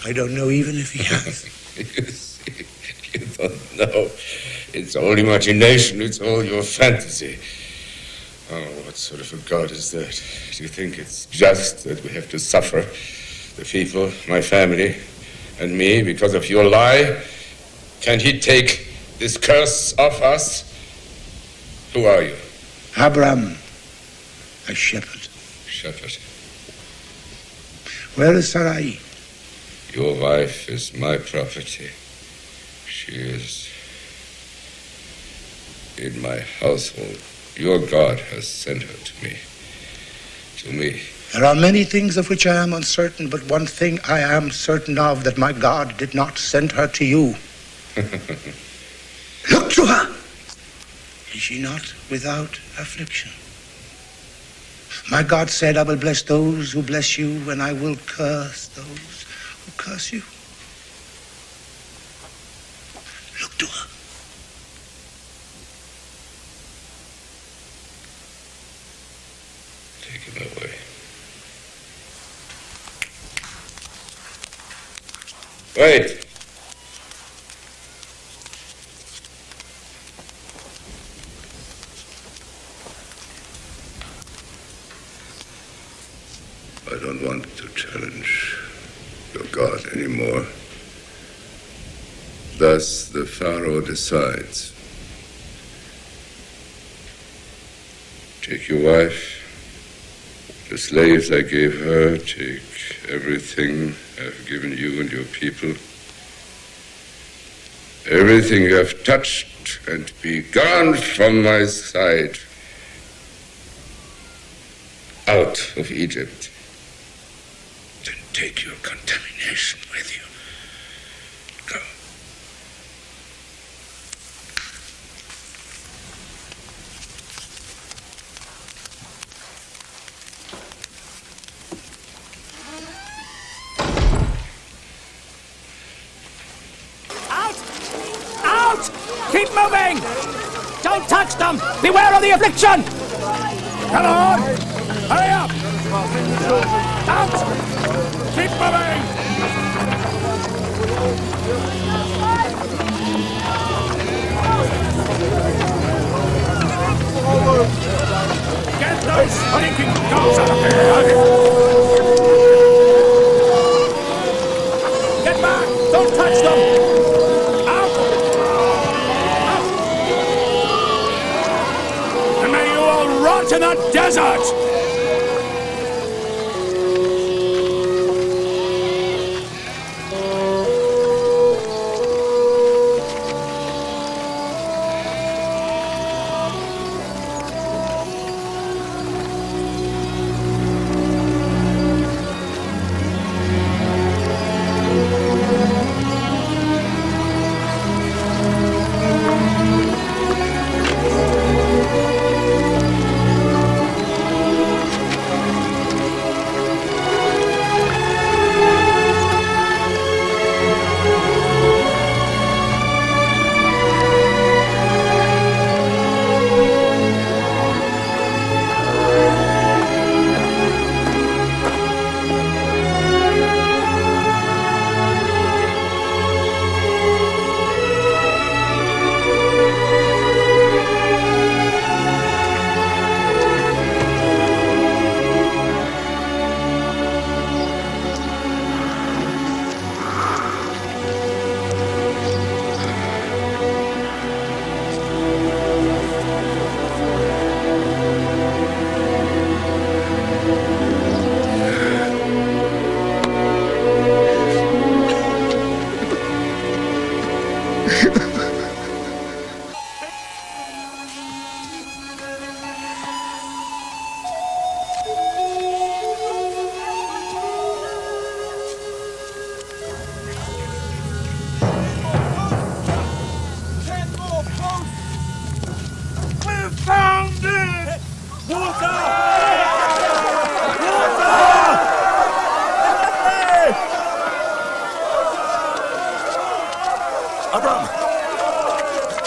Speaker 1: I don't know even if he has.
Speaker 15: You see, you don't know. It's all imagination. It's all your fantasy. Oh, what sort of a God is that? Do you think it's just that we have to suffer, the people, my family, and me, because of your lie? Can he take this curse off us? Who are you?
Speaker 1: Abraham, a shepherd.
Speaker 15: Shepherd. Where is Sarai? Your wife is my property. She is in my household. Your God has sent her to me. To me.
Speaker 1: There are many things of which I am uncertain, but one thing I am certain of, that my God did not send her to you. Look to her! Is she not without affliction? My God said, I will bless those who bless you, and I will curse those who curse you. Look to her.
Speaker 15: Take him away. Wait! I don't want to challenge your God anymore. Thus the Pharaoh decides. Take your wife, the slaves I gave her, take everything I've given you and your people, everything you have touched, and be gone from my sight, out of Egypt. Then take your contamination with you. Go.
Speaker 17: Out! Keep moving! Don't touch them! Beware of the affliction! Come on! Hurry up! Out! Keep moving! Get those stinking dogs out of here! Get back! Don't touch them! Rot in the desert!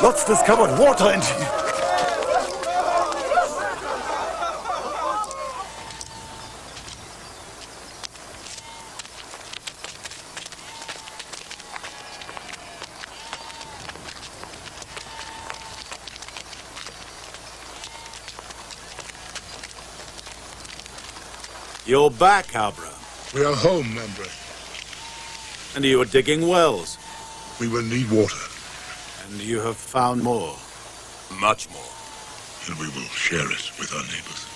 Speaker 18: Lots discovered water and...
Speaker 19: You're back, Abram.
Speaker 18: We are home, Membre.
Speaker 19: And you are digging wells.
Speaker 18: We will need water.
Speaker 19: And you have found more.
Speaker 18: Much more. And we will share it with our neighbors.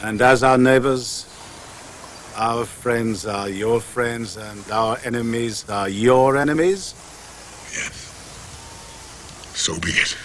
Speaker 19: And as our neighbors, our friends are your friends, and our enemies are your enemies?
Speaker 18: Yes. So be it.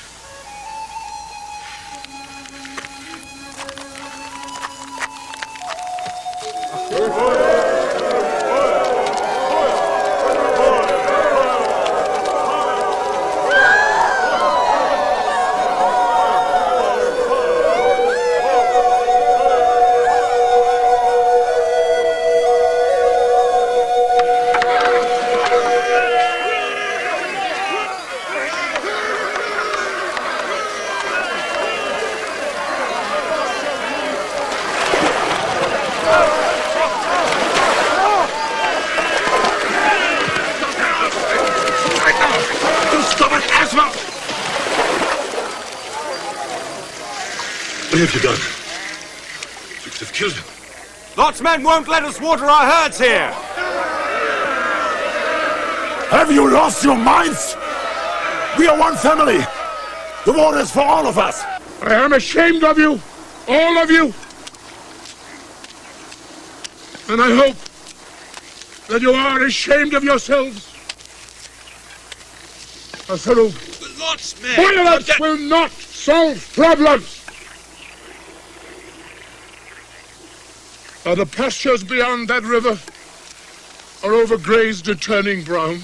Speaker 18: What have you done? You could have killed him.
Speaker 2: Lot's men won't let us water our herds here.
Speaker 18: Have you lost your minds? We are one family. The water is for all of us. I am ashamed of you, all of you. And I hope that you are ashamed of yourselves. Asaru,
Speaker 2: Lot's men.
Speaker 18: violence will not solve problems. Are the pastures beyond that river are overgrazed and turning brown?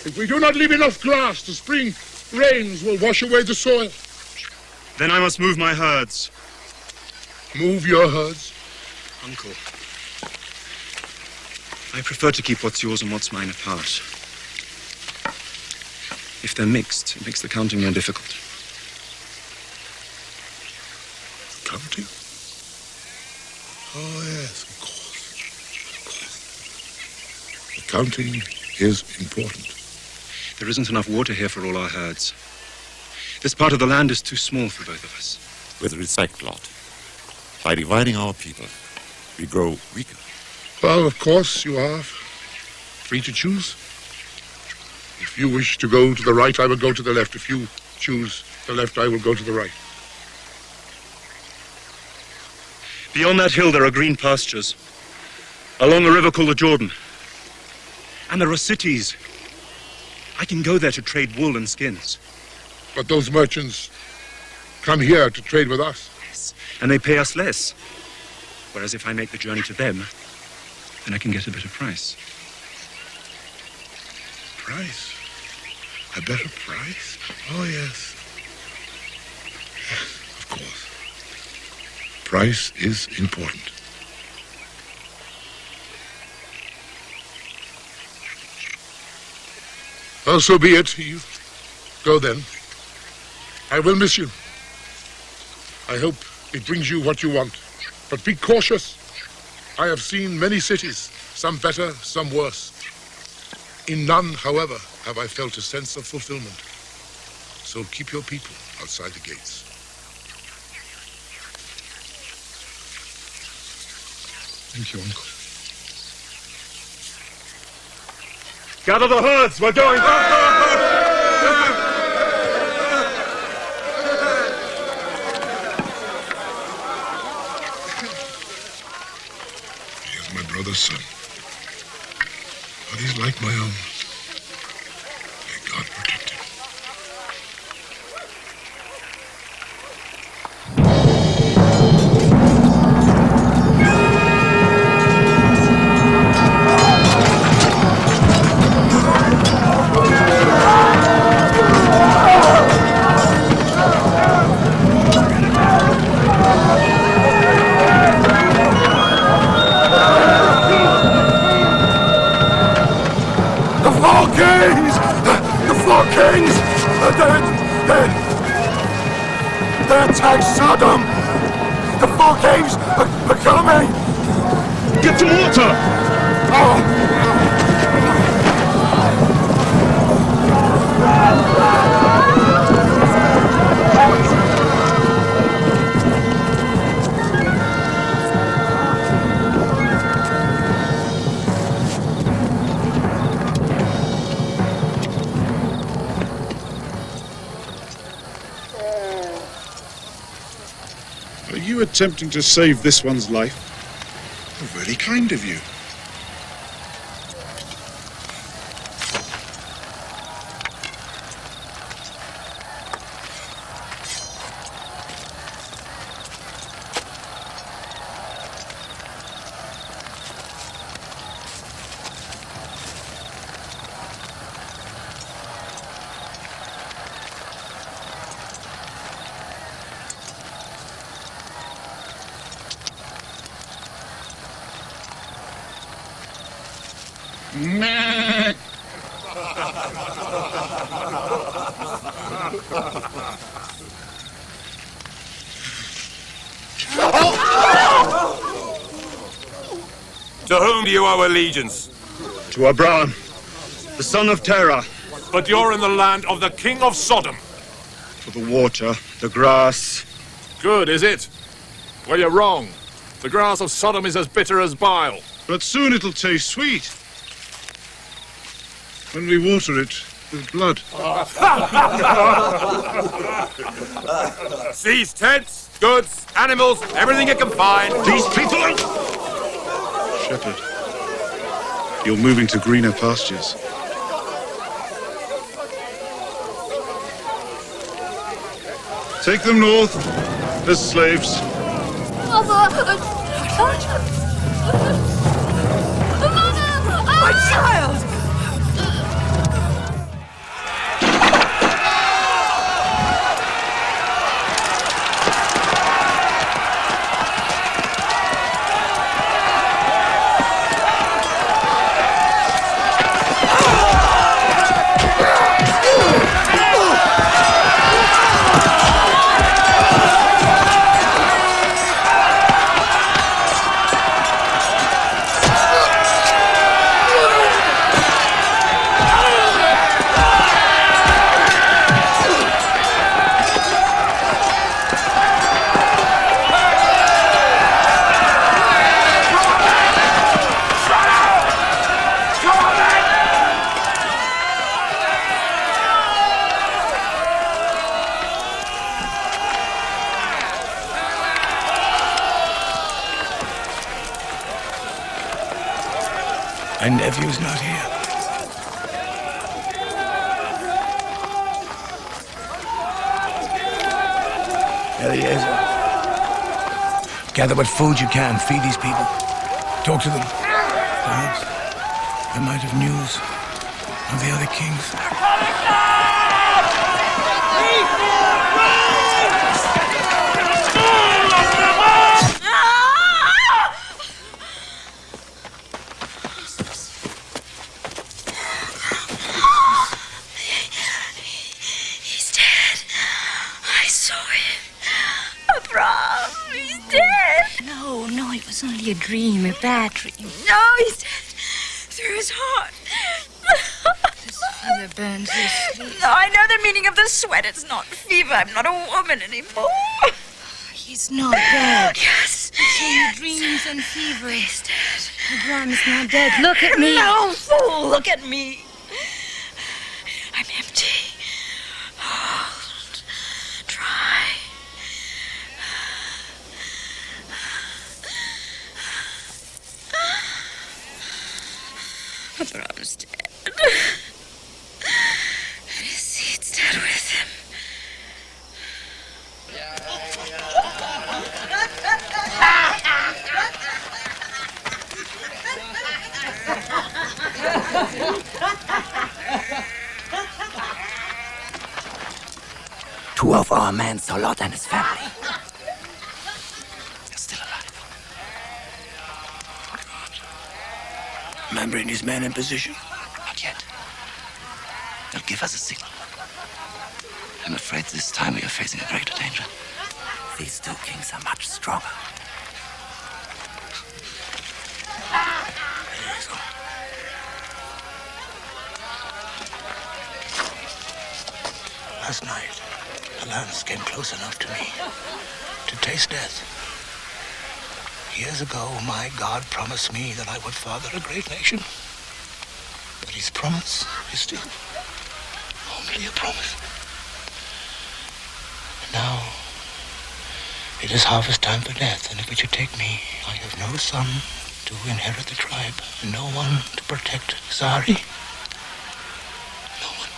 Speaker 18: If we do not leave enough grass, the spring rains will wash away the soil.
Speaker 20: Then I must move my herds.
Speaker 18: Move your herds?
Speaker 20: Uncle, I prefer to keep what's yours and what's mine apart. If they're mixed, it makes the counting more difficult.
Speaker 18: Counting? Oh, yes, of course. The counting is important.
Speaker 20: There isn't enough water here for all our herds. This part of the land is too small for both of us.
Speaker 21: With respect, Lot, by dividing our people, we grow weaker.
Speaker 18: Well, of course, you are free to choose. If you wish to go to the right, I will go to the left. If you choose the left, I will go to the right.
Speaker 20: Beyond that hill, there are green pastures. Along a river called the Jordan. And there are cities. I can go there to trade wool and skins.
Speaker 18: But those merchants come here to trade with us.
Speaker 20: Yes, and they pay us less. Whereas if I make the journey to them, then I can get a better price.
Speaker 18: Price? A better price? Oh, yes. Yes, of course. Price is important. Well, so be it. You go then. I will miss you. I hope it brings you what you want. But be cautious. I have seen many cities, some better, some worse. In none, however, have I felt a sense of fulfillment. So keep your people outside the gates. Thank you, Uncle.
Speaker 20: Gather the herds, we're going.
Speaker 18: He is my brother's son. But he's like my own. May God protect him. Kings! They attacked Sodom! The four kings are coming!
Speaker 20: Get to water!
Speaker 18: Oh!
Speaker 19: Are you attempting to save this one's life?
Speaker 9: Oh, very kind of you.
Speaker 22: To whom do you owe allegiance?
Speaker 20: To Abraham, the son of Terah.
Speaker 22: But you're in the land of the king of Sodom.
Speaker 20: For the water, the grass.
Speaker 9: Good, is it? Well, you're wrong. The grass of Sodom is as bitter as bile.
Speaker 19: But soon it'll taste sweet. When we water it with blood.
Speaker 22: Seize tents, goods, animals, everything you can find.
Speaker 20: These people are...
Speaker 19: Shepherd, you're moving to greener pastures. Take them north as slaves.
Speaker 23: My child!
Speaker 1: My nephew's not here. There he is. Gather what food you can. Feed these people. Talk to them. Perhaps they might have news of the other kings.
Speaker 23: He's dead. I saw him. Abraham, he's dead.
Speaker 14: No, it was only a dream, a bad dream.
Speaker 23: No, he's dead. Through his heart.
Speaker 14: This fever burns his sleep.
Speaker 23: No, I know the meaning of the sweat. It's not fever. I'm not a woman anymore.
Speaker 14: He's not dead.
Speaker 23: Yes.
Speaker 14: It's only dreams and fever. He's dead. Abraham's not dead. Look at me.
Speaker 23: No, fool, look at me. I'm empty. Cold. Dry. Abraham's dead. And his seed's dead with him.
Speaker 5: Two of our men saw Lot and his family. They're still alive.
Speaker 1: Remembering his men in position?
Speaker 5: Not yet. They'll give us a signal. I'm afraid this time we are facing a greater danger. These two kings are much stronger.
Speaker 1: Last night, the lance came close enough to me to taste death. Years ago, my God promised me that I would father a great nation. But his promise is still only a promise. Now, It is harvest time for death, and if it should take me, I have no son to inherit the tribe, and no one to protect Zari. No one.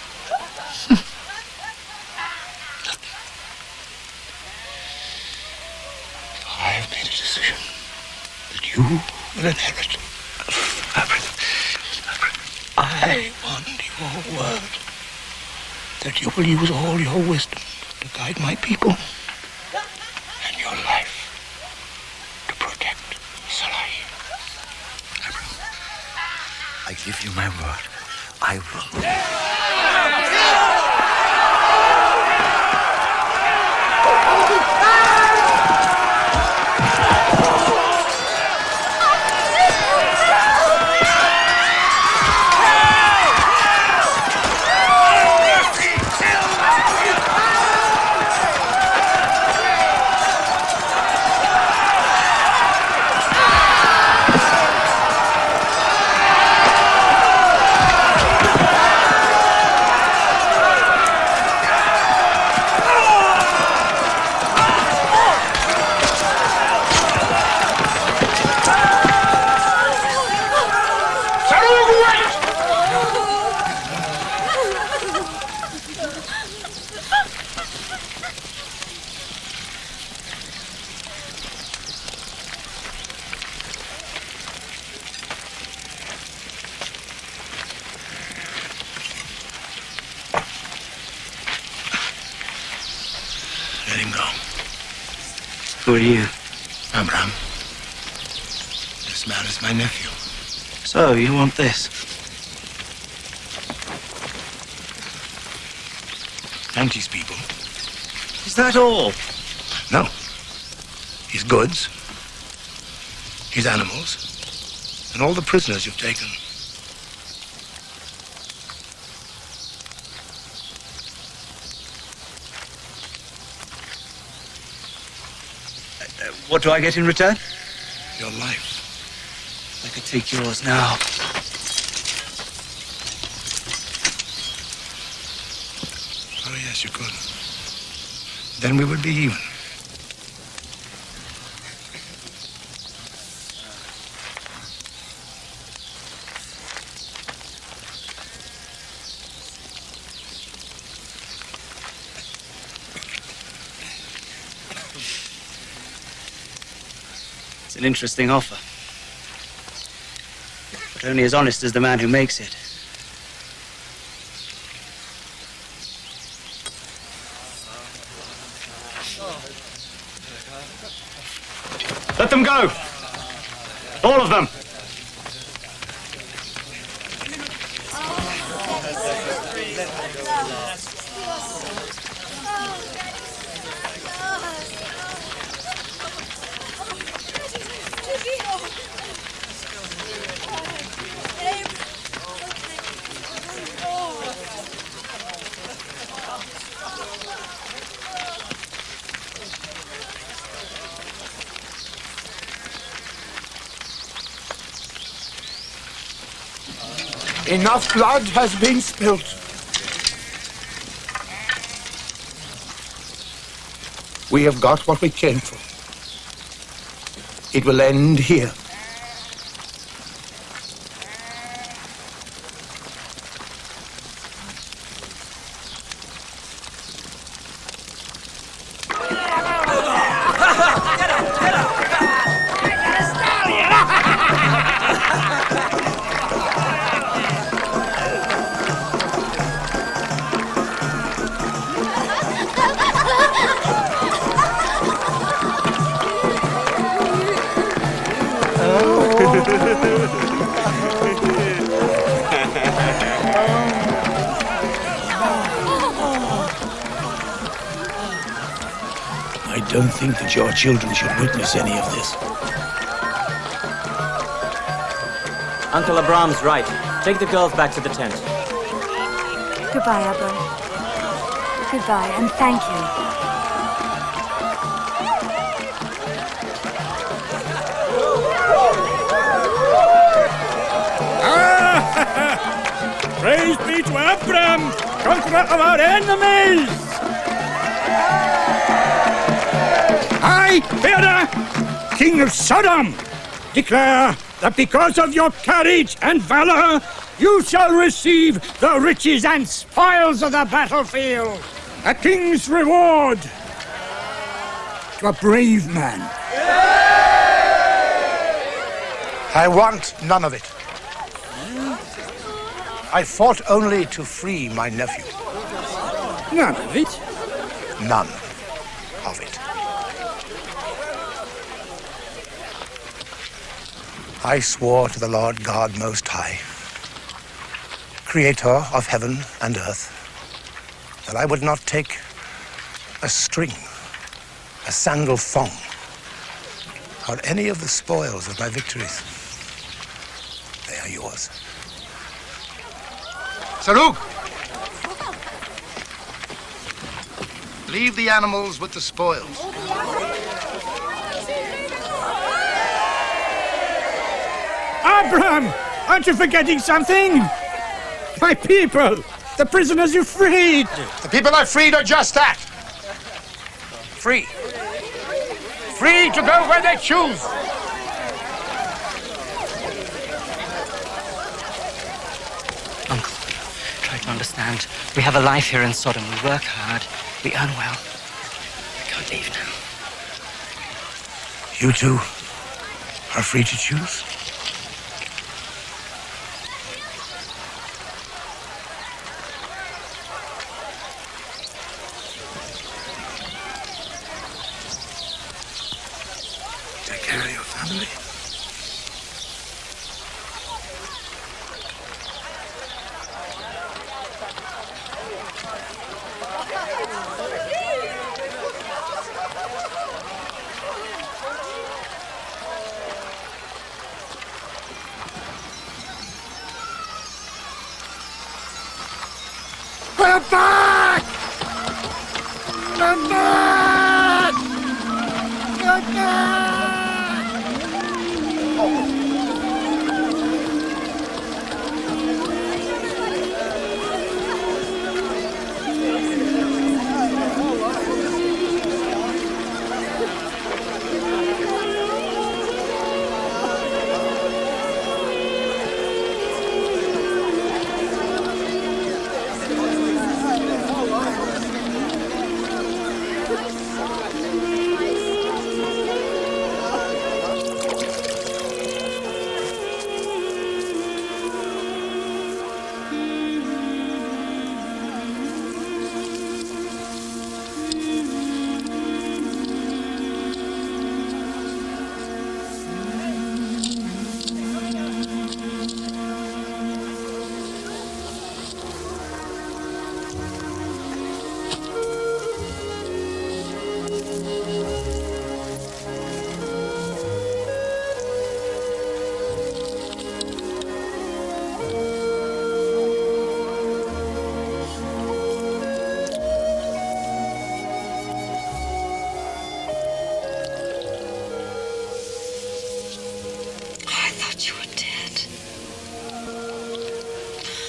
Speaker 1: Nothing. So I have made a decision that you will inherit. I want your word that you will use all your wisdom to guide my people and your life to protect Sarai.
Speaker 5: I give you my word. I will.
Speaker 1: Let him go.
Speaker 5: Who are you?
Speaker 1: Abraham. This man is my nephew.
Speaker 5: So, you want this?
Speaker 1: And his people.
Speaker 5: Is that all?
Speaker 1: No. His goods, his animals, and all the prisoners you've taken.
Speaker 5: What do I get in return?
Speaker 1: Your life.
Speaker 5: I could take yours now.
Speaker 1: Oh, yes, you could. Then we would be even.
Speaker 5: It's an interesting offer. But only as honest as the man who makes it.
Speaker 2: Let them go! All of them!
Speaker 1: Enough blood has been spilt. We have got what we came for. It will end here. I don't think that your children should witness any of this.
Speaker 12: Uncle Abram's right. Take the girls back to the tent.
Speaker 10: Goodbye, Abram. Goodbye, and thank you.
Speaker 17: Praise be to Abram, conqueror of our enemies!
Speaker 1: Aye,
Speaker 17: I, Theodore, King of Sodom, declare that because of your courage and valor, you shall receive the riches and spoils of the battlefield. A king's reward to a brave man.
Speaker 1: I want none of it. I fought only to free my nephew.
Speaker 17: None of it?
Speaker 1: None of it. I swore to the Lord God Most High, Creator of heaven and earth, that I would not take a string, a sandal thong, or any of the spoils of my victories. They are yours. Saruk! Leave the animals with the spoils.
Speaker 17: Abraham, aren't you forgetting something? My people, the prisoners you freed.
Speaker 1: The people I freed are just that. Free. Free to go where they choose.
Speaker 12: Uncle, try to understand. We have a life here in Sodom. We work hard. We earn well. We can't leave now.
Speaker 1: You too are free to choose. Take care of your family.
Speaker 17: We're back! We're back! We're back!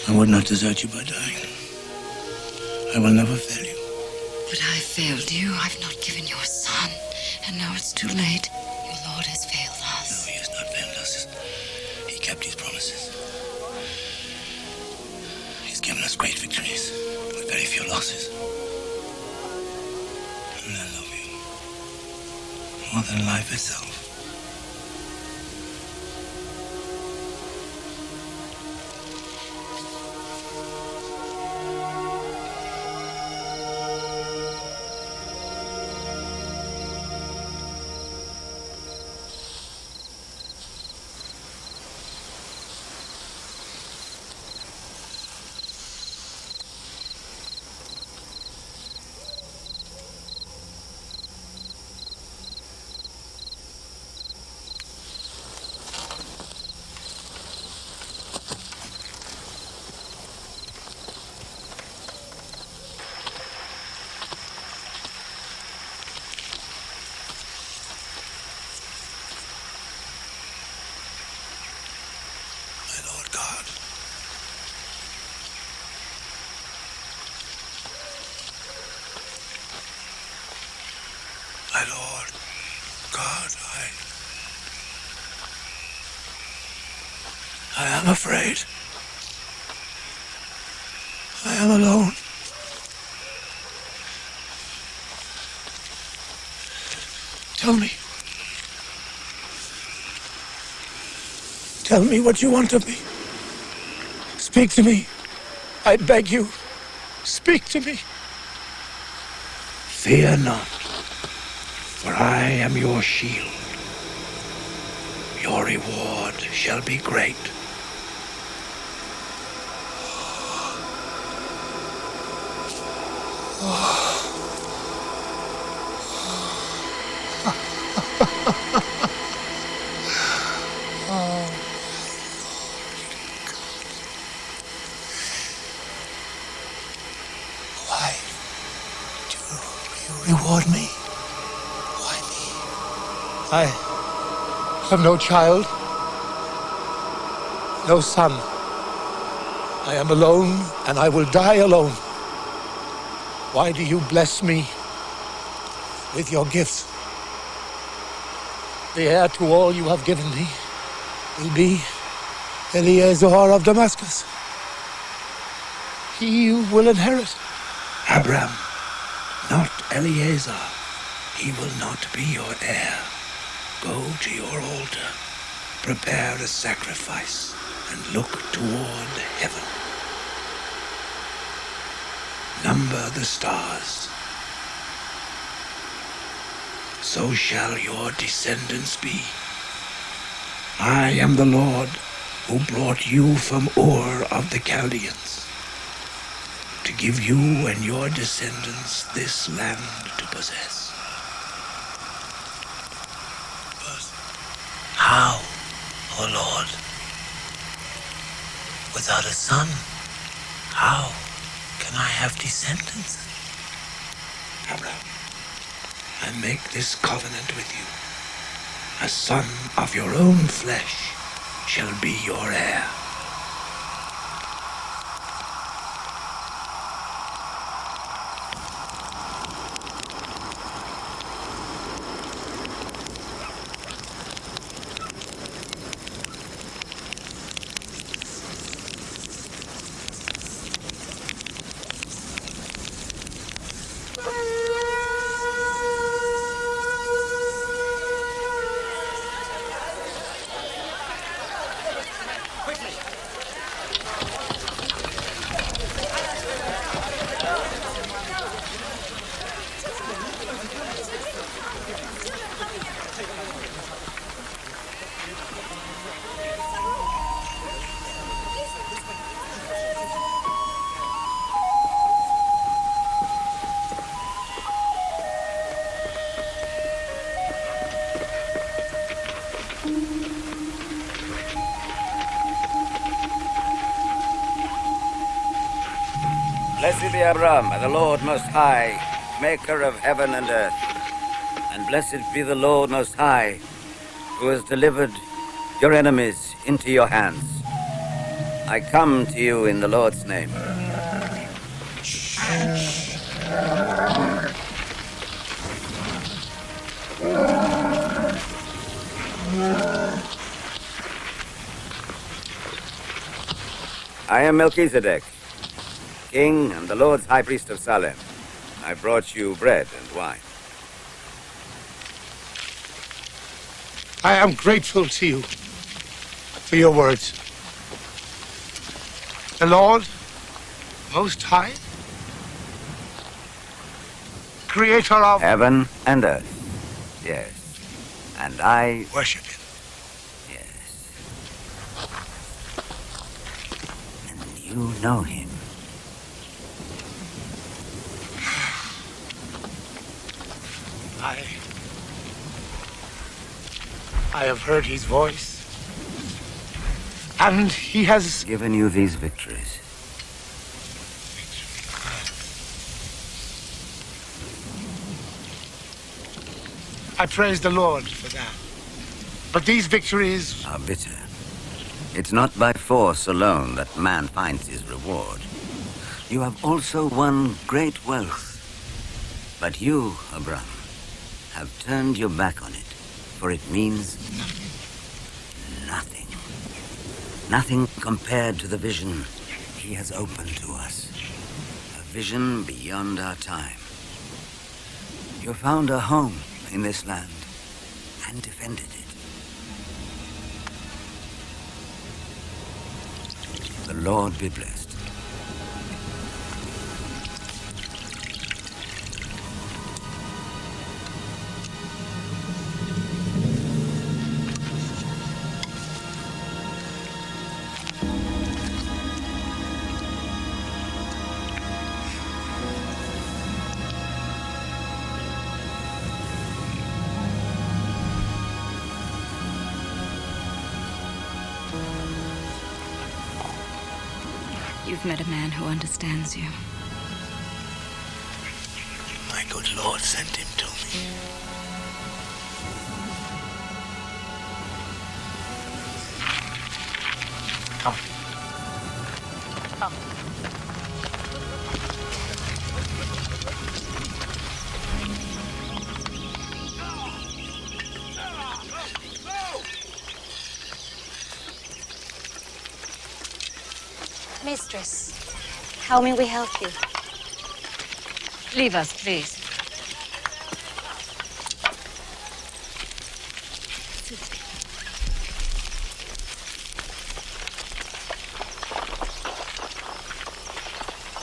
Speaker 1: I would not desert you by dying. I will never fail you.
Speaker 4: But I failed you. I've not given your son. And now it's too late. Your Lord has failed us.
Speaker 1: No, he has not failed us. He kept his promises. He's given us great victories with very few losses. And I love you more than life itself.
Speaker 17: God, I am afraid. I am alone. Tell me. Tell me what you want of me. Speak to me. I beg you. Speak to me. Fear not, for I am your shield. Your reward shall be great. Why do you reward me? Why me? I have no child, no son. I am alone, and I will die alone. Why do you bless me with your gifts? The heir to all you have given me will be Eliezer of Damascus. He will inherit. Abraham, not Eliezer. He will not be your heir. Go to your altar, prepare a sacrifice, and look toward heaven. Number the stars. So shall your descendants be. I am the Lord who brought you from Ur of the Chaldeans to give you and your descendants this land to possess. But how, O Lord? Without a son, how can I have descendants? Abraham, I make this covenant with you. A son of your own flesh shall be your heir.
Speaker 11: Blessed be Abraham, the Lord Most High, maker of heaven and earth. And blessed be the Lord Most High, who has delivered your enemies into your hands. I come to you in the Lord's name. I am Melchizedek, King and the Lord's High Priest of Salem. I brought you bread and wine.
Speaker 1: I am grateful to you for your words. The Lord Most High, creator of
Speaker 11: heaven and earth, yes. And I
Speaker 1: worship him.
Speaker 11: Yes. And you know him.
Speaker 1: I have heard his voice, and he has
Speaker 11: given you these victories.
Speaker 1: I praise the Lord for that. But these victories
Speaker 11: are bitter. It's not by force alone that man finds his reward. You have also won great wealth. But you, Abraham, have turned your back on it.
Speaker 3: for it means nothing. Nothing compared to the vision he has opened to us. A vision beyond our time. You found a home in this land and defended it. The Lord be blessed.
Speaker 10: You've met a man who understands you.
Speaker 3: My good Lord sent him to me.
Speaker 1: Come. Come.
Speaker 10: Mistress, how may we help you?
Speaker 4: Leave us, please.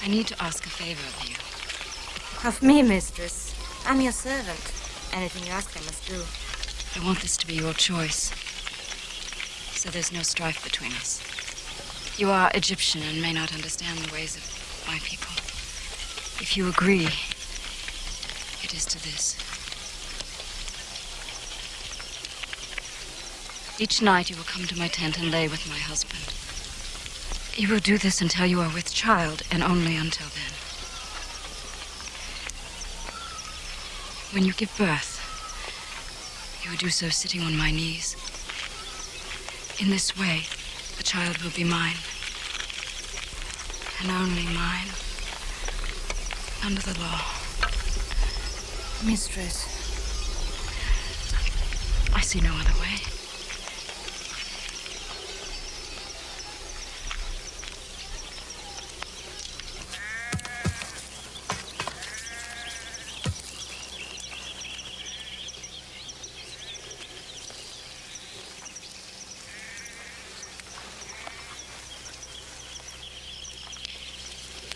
Speaker 4: I need to ask a favor of you.
Speaker 14: Of me, mistress. I'm your servant. Anything you ask, I must do.
Speaker 4: I want this to be your choice, so there's no strife between us. You are Egyptian and may not understand the ways of my people. If you agree, it is to this. Each night you will come to my tent and lay with my husband. You will do this until you are with child, and only until then. When you give birth, you will do so sitting on my knees. In this way, the child will be mine, and only mine, under the law.
Speaker 14: Mistress.
Speaker 4: I see no other way.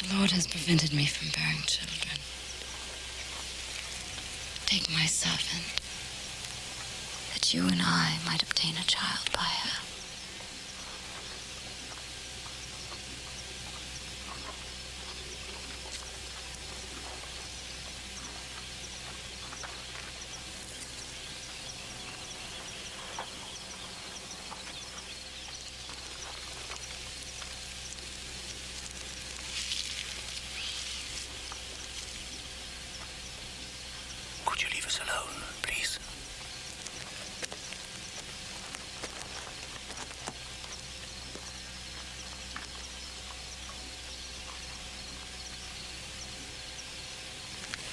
Speaker 4: The Lord has prevented me from bearing children. Take my servant, that you and I might obtain a child by her.
Speaker 3: Could you leave us alone, please?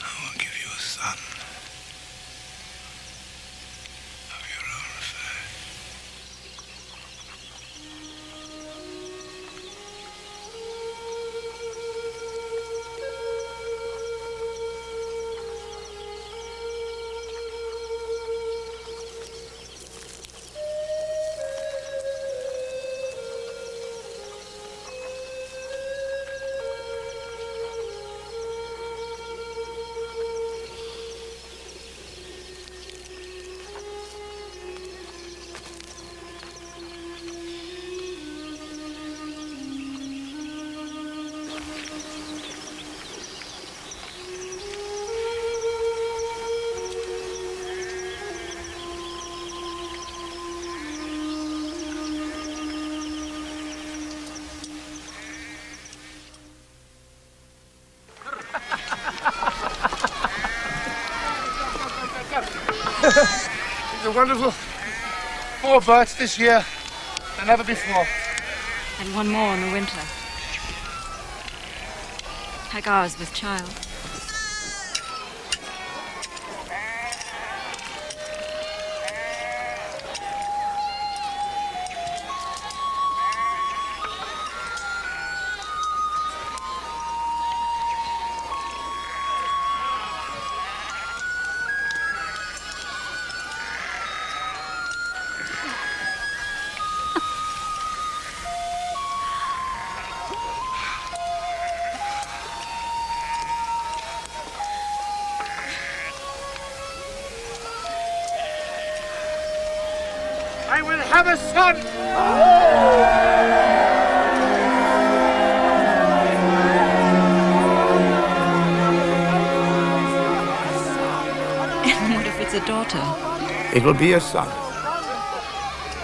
Speaker 3: I will give you a son of your own affair.
Speaker 1: These are wonderful. 4 births this year than ever before.
Speaker 10: And one more in the winter. Hagar is with child.
Speaker 2: I will have a son!
Speaker 4: And what if it's a daughter?
Speaker 1: It will be a son,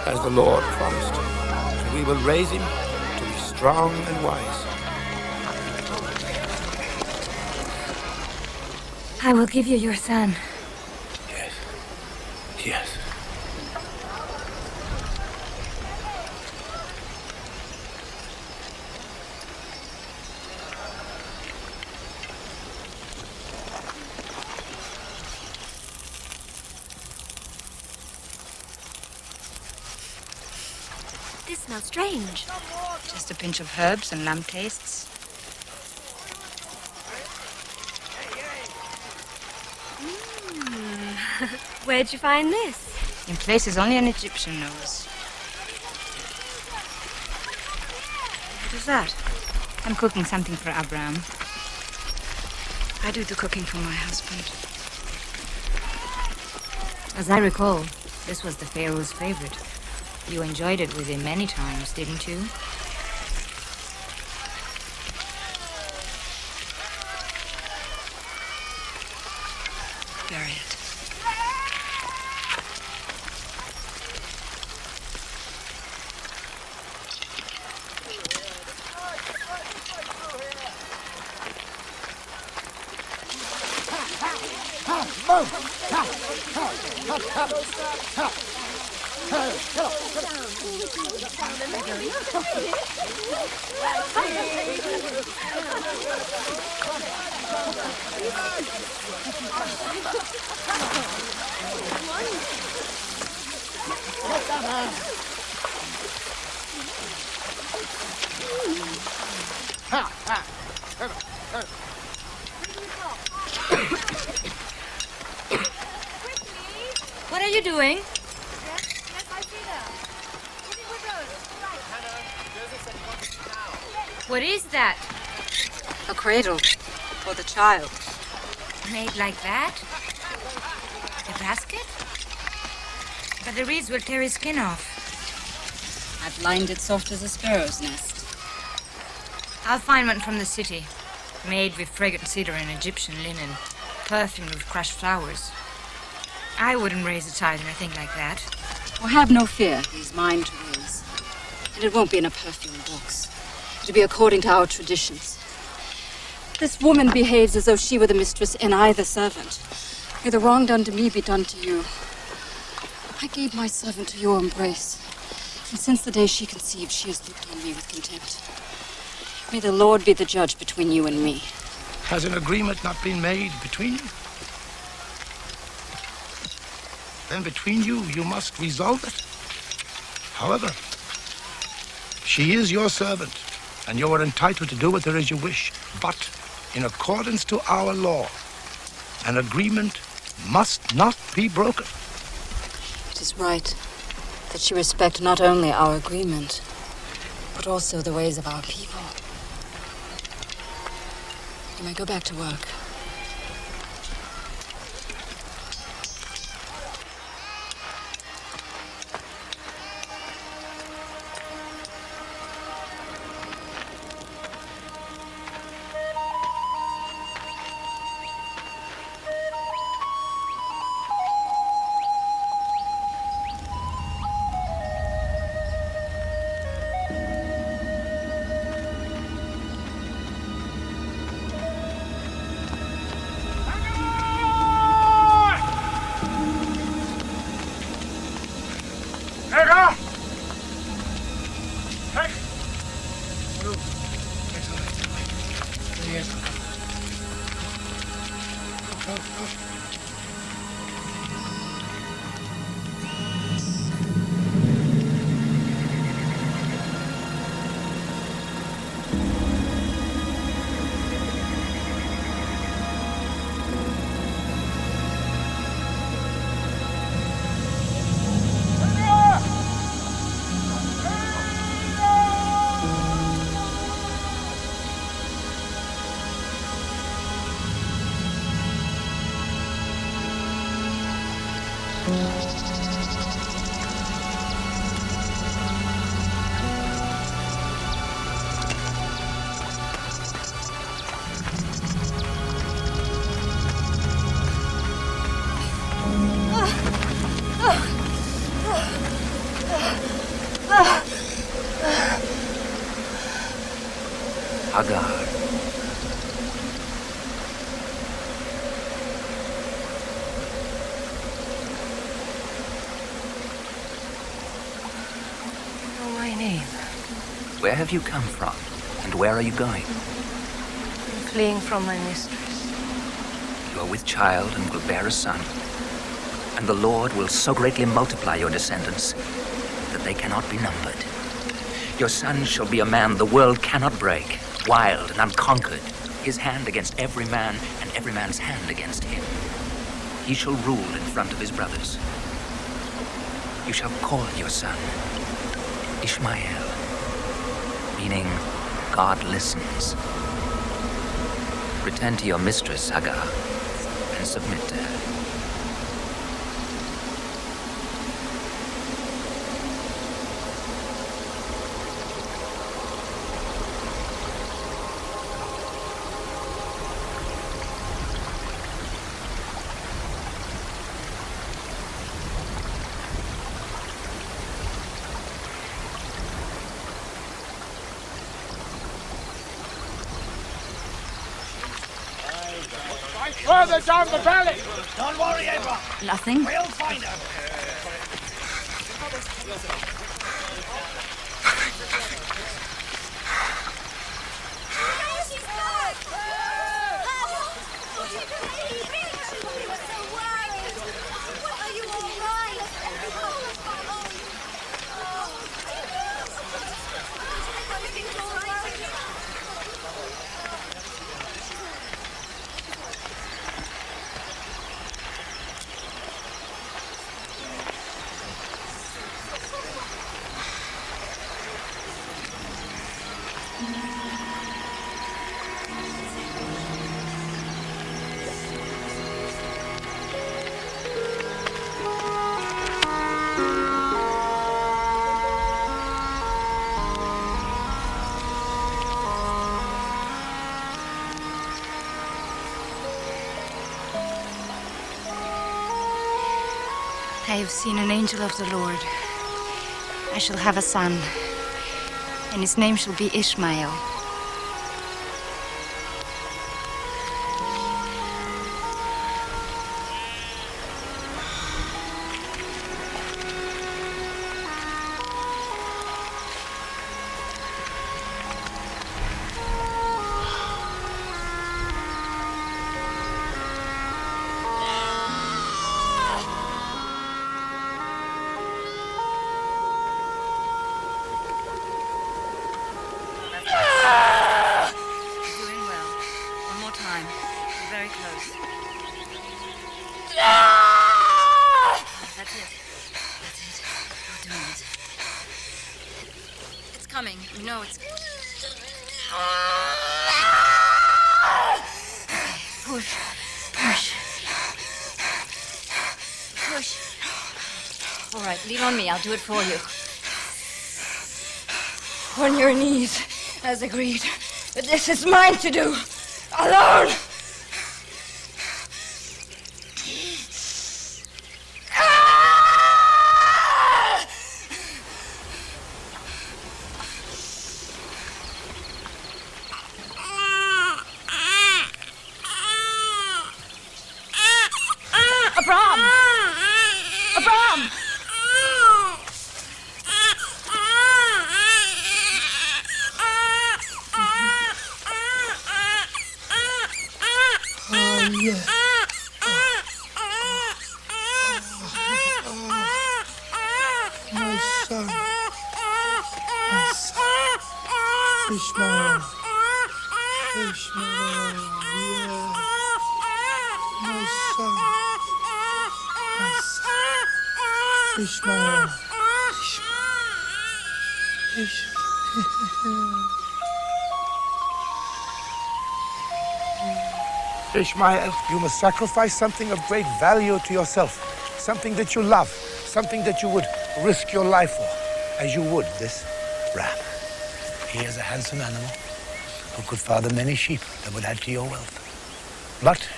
Speaker 1: as the Lord promised. And we will raise him to be strong and wise.
Speaker 14: I will give you your son.
Speaker 1: Yes.
Speaker 7: This smells strange.
Speaker 4: Just a pinch of herbs and lamb tastes.
Speaker 7: Where'd you find this?
Speaker 4: In places only an Egyptian knows. What is that? I'm cooking something for Abraham. I do the cooking for my husband. As I recall, this was the Pharaoh's favorite. You enjoyed it with him many times, didn't you? Bury it.
Speaker 14: What are you doing? What is that?
Speaker 4: A cradle for the child.
Speaker 14: Made like that? A basket? But the reeds will tear his skin off.
Speaker 4: I've lined it soft as a sparrow's nest.
Speaker 14: I'll find one from the city. Made with fragrant cedar and Egyptian linen. Perfumed with crushed flowers. I wouldn't raise a child in a thing like that.
Speaker 4: Well, have no fear. He's mine to raise. And it won't be in a perfume box. It'll be according to our traditions. This woman behaves as though she were the mistress and I the servant. May the wrong done to me be done to you. I gave my servant to your embrace. And since the day she conceived, she has looked on me with contempt. May the Lord be the judge between you and me.
Speaker 1: Has an agreement not been made between you? Then between you, you must resolve it. However, she is your servant, and you are entitled to do with her as you wish. But in accordance to our law, an agreement must not be broken.
Speaker 4: It is right that she respect not only our agreement, but also the ways of our people. You may go back to work.
Speaker 3: Hagar.
Speaker 6: You know my name.
Speaker 3: Where have you come from? And where are you going?
Speaker 6: I'm fleeing from my mistress.
Speaker 3: You are with child and will bear a son. And the Lord will so greatly multiply your descendants that they cannot be numbered. Your son shall be a man the world cannot break, wild and unconquered, his hand against every man and every man's hand against him. He shall rule in front of his brothers. You shall call your son Ishmael, meaning God listens. Return to your mistress, Hagar, and submit to her.
Speaker 17: Further down the valley!
Speaker 10: Don't worry, Abraham. Nothing?
Speaker 17: We'll find her.
Speaker 10: I have seen an angel of the Lord. I shall have a son, and his name shall be Ishmael.
Speaker 14: I'll do it for you. On your knees, as agreed. But this is mine to do. Alone!
Speaker 1: Ishmael, you must sacrifice something of great value to yourself, something that you love, something that you would risk your life for, as you would this ram. He is a handsome animal who could father many sheep that would add to your wealth. But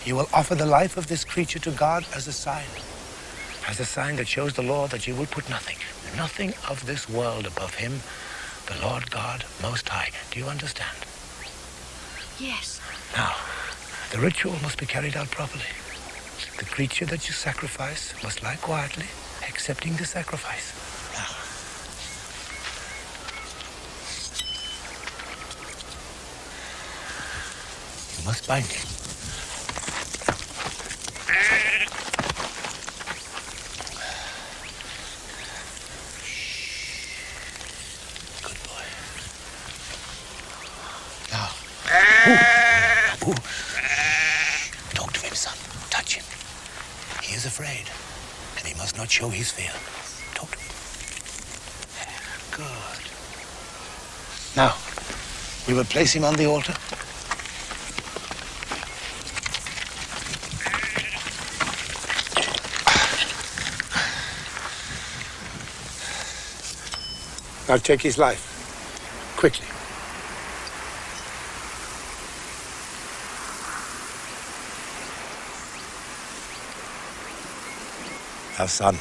Speaker 1: you will offer the life of this creature to God as a sign. as a sign that shows the Lord that you will put nothing of this world above him, the Lord God Most High. Do you understand?
Speaker 7: Yes.
Speaker 1: Now, the ritual must be carried out properly. The creature that you sacrifice must lie quietly, accepting the sacrifice. Now, you must bind him. Good boy. Now. Ooh. Talk to him, son. Touch him. He is afraid, and he must not show his fear. Talk to him. Good. Now, we will place him on the altar. Now take his life. Quickly. Our son,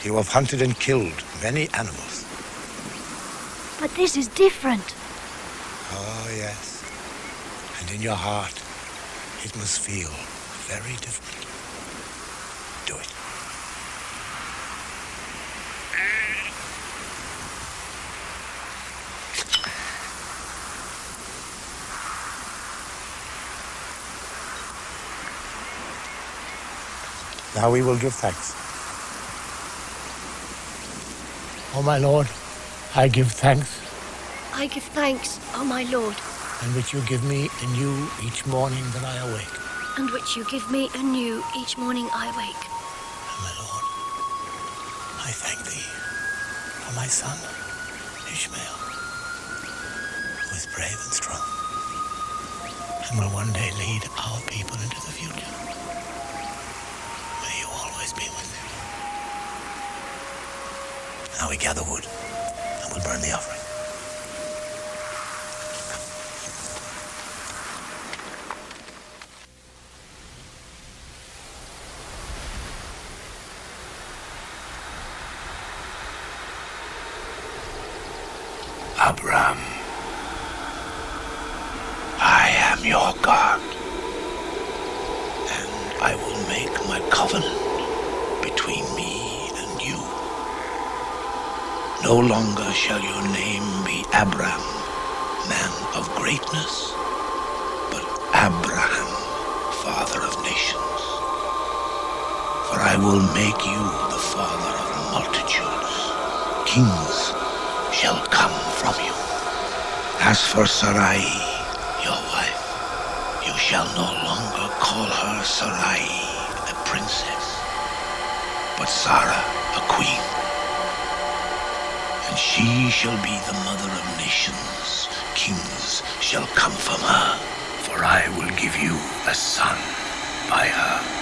Speaker 1: you have hunted and killed many animals.
Speaker 7: But this is different.
Speaker 1: Oh, yes. And in your heart, it must feel very different. Do it. Now we will give thanks. Oh, my Lord, I give thanks,
Speaker 7: I give thanks, O my Lord,
Speaker 1: and which you give me anew each morning that I awake.
Speaker 7: and which you give me anew each morning I wake.
Speaker 1: My Lord, I thank thee for my son, Ishmael, who is brave and strong, and will one day lead our people into the future. May you always be with him. Now we gather wood, and we'll burn the offering. Abraham, I am your God, and I will make my covenant between me and you. No longer shall your name be Abram, man of greatness, but Abraham, father of nations. For I will make you the father of multitudes. Kings shall come from you. As for Sarai, your wife, you shall no longer call her Sarai, a princess, but Sarah, a queen. And she shall be the mother of nations. Kings shall come from her, for I will give you a son by her.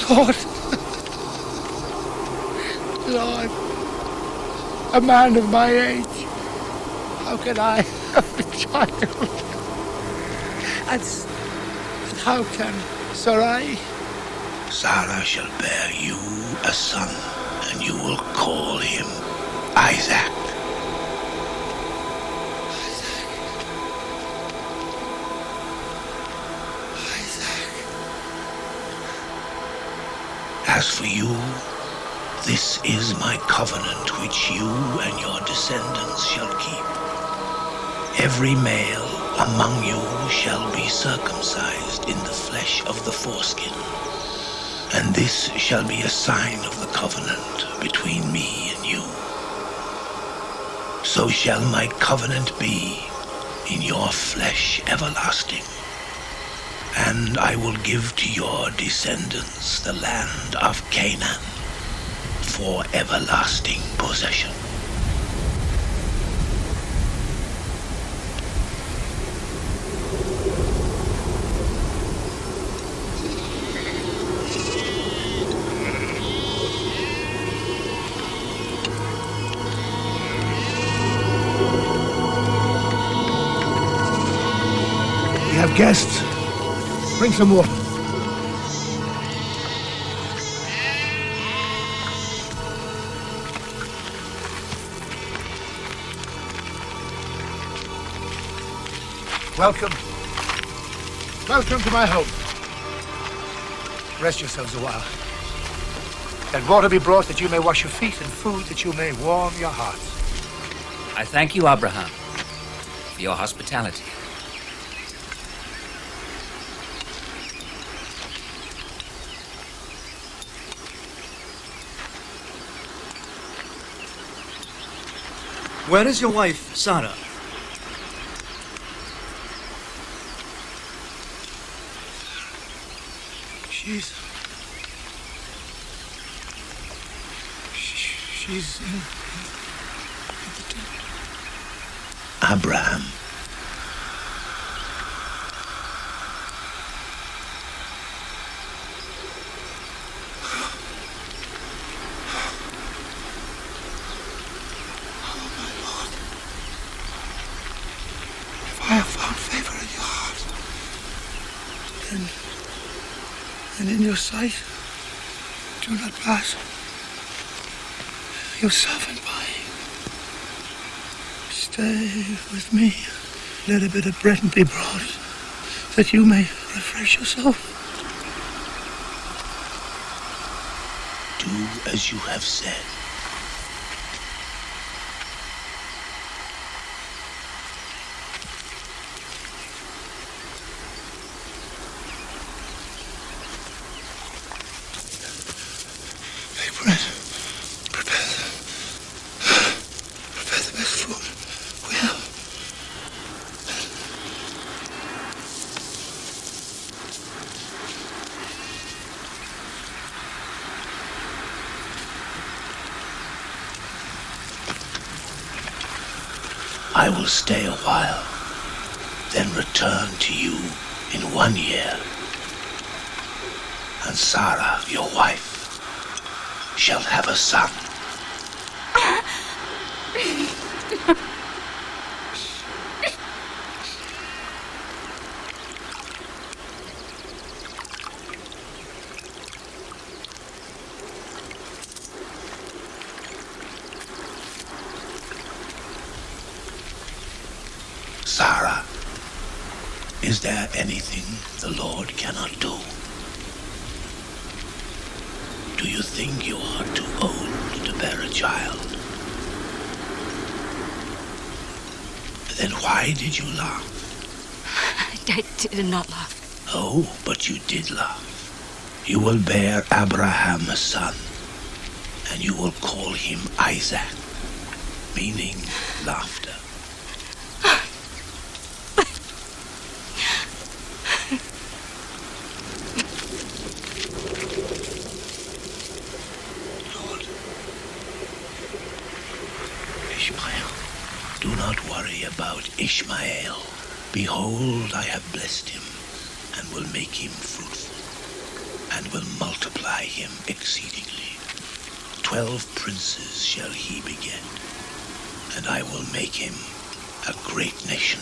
Speaker 1: Lord, Lord, a man of my age, how can I have a child? And how can Sarai? Sarah shall bear you a son, and you will call him Isaac. As for you, this is my covenant which you and your descendants shall keep. Every male among you shall be circumcised in the flesh of the foreskin, and this shall be a sign of the covenant between me and you. So shall my covenant be in your flesh everlasting. And I will give to your descendants the land of Canaan for everlasting possession. have guests. Bring some water. Welcome. Welcome to my home. Rest yourselves a while. Let water be brought that you may wash your feet, and food that you may warm your hearts.
Speaker 12: I thank you, Abraham, for your hospitality.
Speaker 8: Where is your wife, Sarah?
Speaker 1: She's in the tent.
Speaker 5: Abraham.
Speaker 1: If I have found favor in your heart, then in your sight, do not pass your sovereign by. Stay with me. Let a bit of bread be brought, that you may refresh yourself.
Speaker 5: Do as you have said.
Speaker 1: Take bread. Prepare the best food we have.
Speaker 5: I will stay a while, then return to you in 1 year. And Sarah, your wife, shall have a son. Sarah, is there anything the Lord cannot do? Do you think you are too old to bear a child? Then why did you laugh?
Speaker 10: I did not laugh.
Speaker 5: Oh, but you did laugh. You will bear Abraham a son, and you will call him Isaac, meaning laughter. Do not worry about Ishmael. Behold, I have blessed him, and will make him fruitful, and will multiply him exceedingly. 12 princes shall he beget, and I will make him a great nation.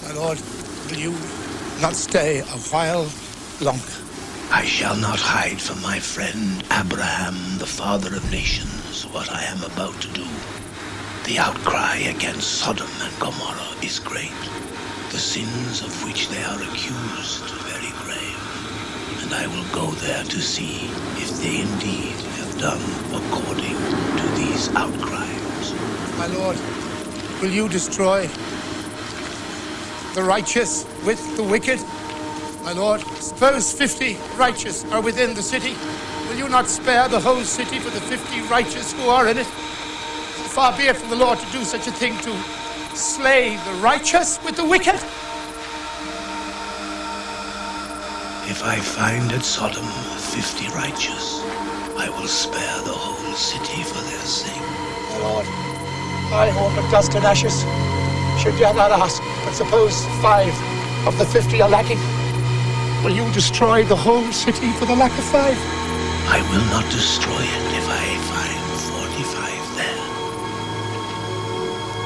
Speaker 1: My lord, will you not stay a while longer?
Speaker 5: I shall not hide from my friend Abraham, the father of nations, what I am about to do. The outcry against Sodom and Gomorrah is great, the sins of which they are accused very grave, and I will go there to see if they indeed have done according to these outcries.
Speaker 1: My lord, will you destroy the righteous with the wicked? My lord, suppose 50 righteous are within the city. Will you not spare the whole city for the 50 righteous who are in it? Far be it from the Lord to do such a thing, to slay the righteous with the wicked.
Speaker 5: If I find at Sodom 50 righteous, I will spare the whole city for their sake.
Speaker 1: My lord, I hope but dust and ashes. Should dare not ask, but suppose 5 of the 50 are lacking. Will you destroy the whole city for the lack of 5?
Speaker 5: I will not destroy it if I find 45 there.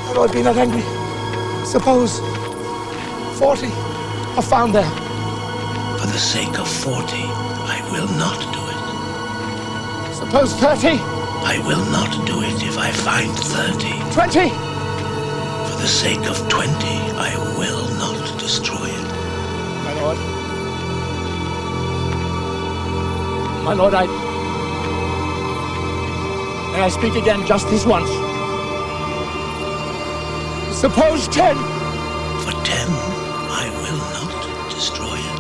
Speaker 1: My lord, be not angry. Suppose 40 are found there.
Speaker 13: For the sake of 40, I will not do it.
Speaker 1: Suppose 30.
Speaker 13: I will not do it if I find 30.
Speaker 1: 20.
Speaker 13: For the sake of 20, I will not destroy it.
Speaker 1: My lord. My lord, May I speak again just this once? Suppose 10.
Speaker 13: For 10, I will not destroy it.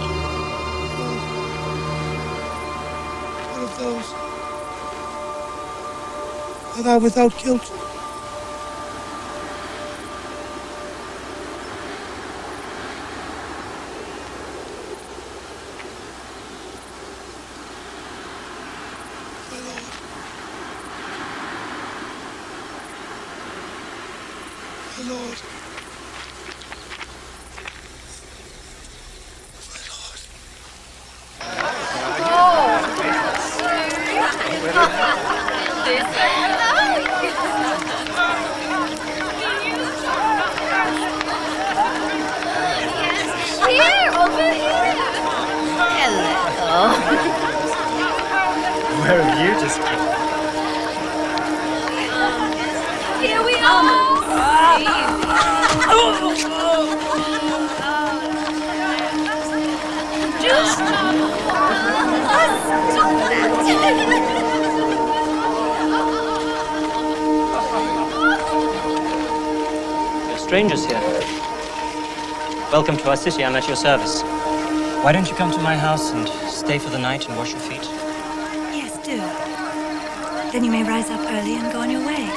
Speaker 1: What of those? Are thou without guilt? My lord.
Speaker 23: Here, over here. Hello.
Speaker 2: Where have you just come?
Speaker 23: Here we are. Just
Speaker 12: You're strangers here. Welcome to our city. I'm at your service. Why don't you come to my house and stay for the night and wash your feet?
Speaker 7: Yes, do. Then you may rise up early and go on your way.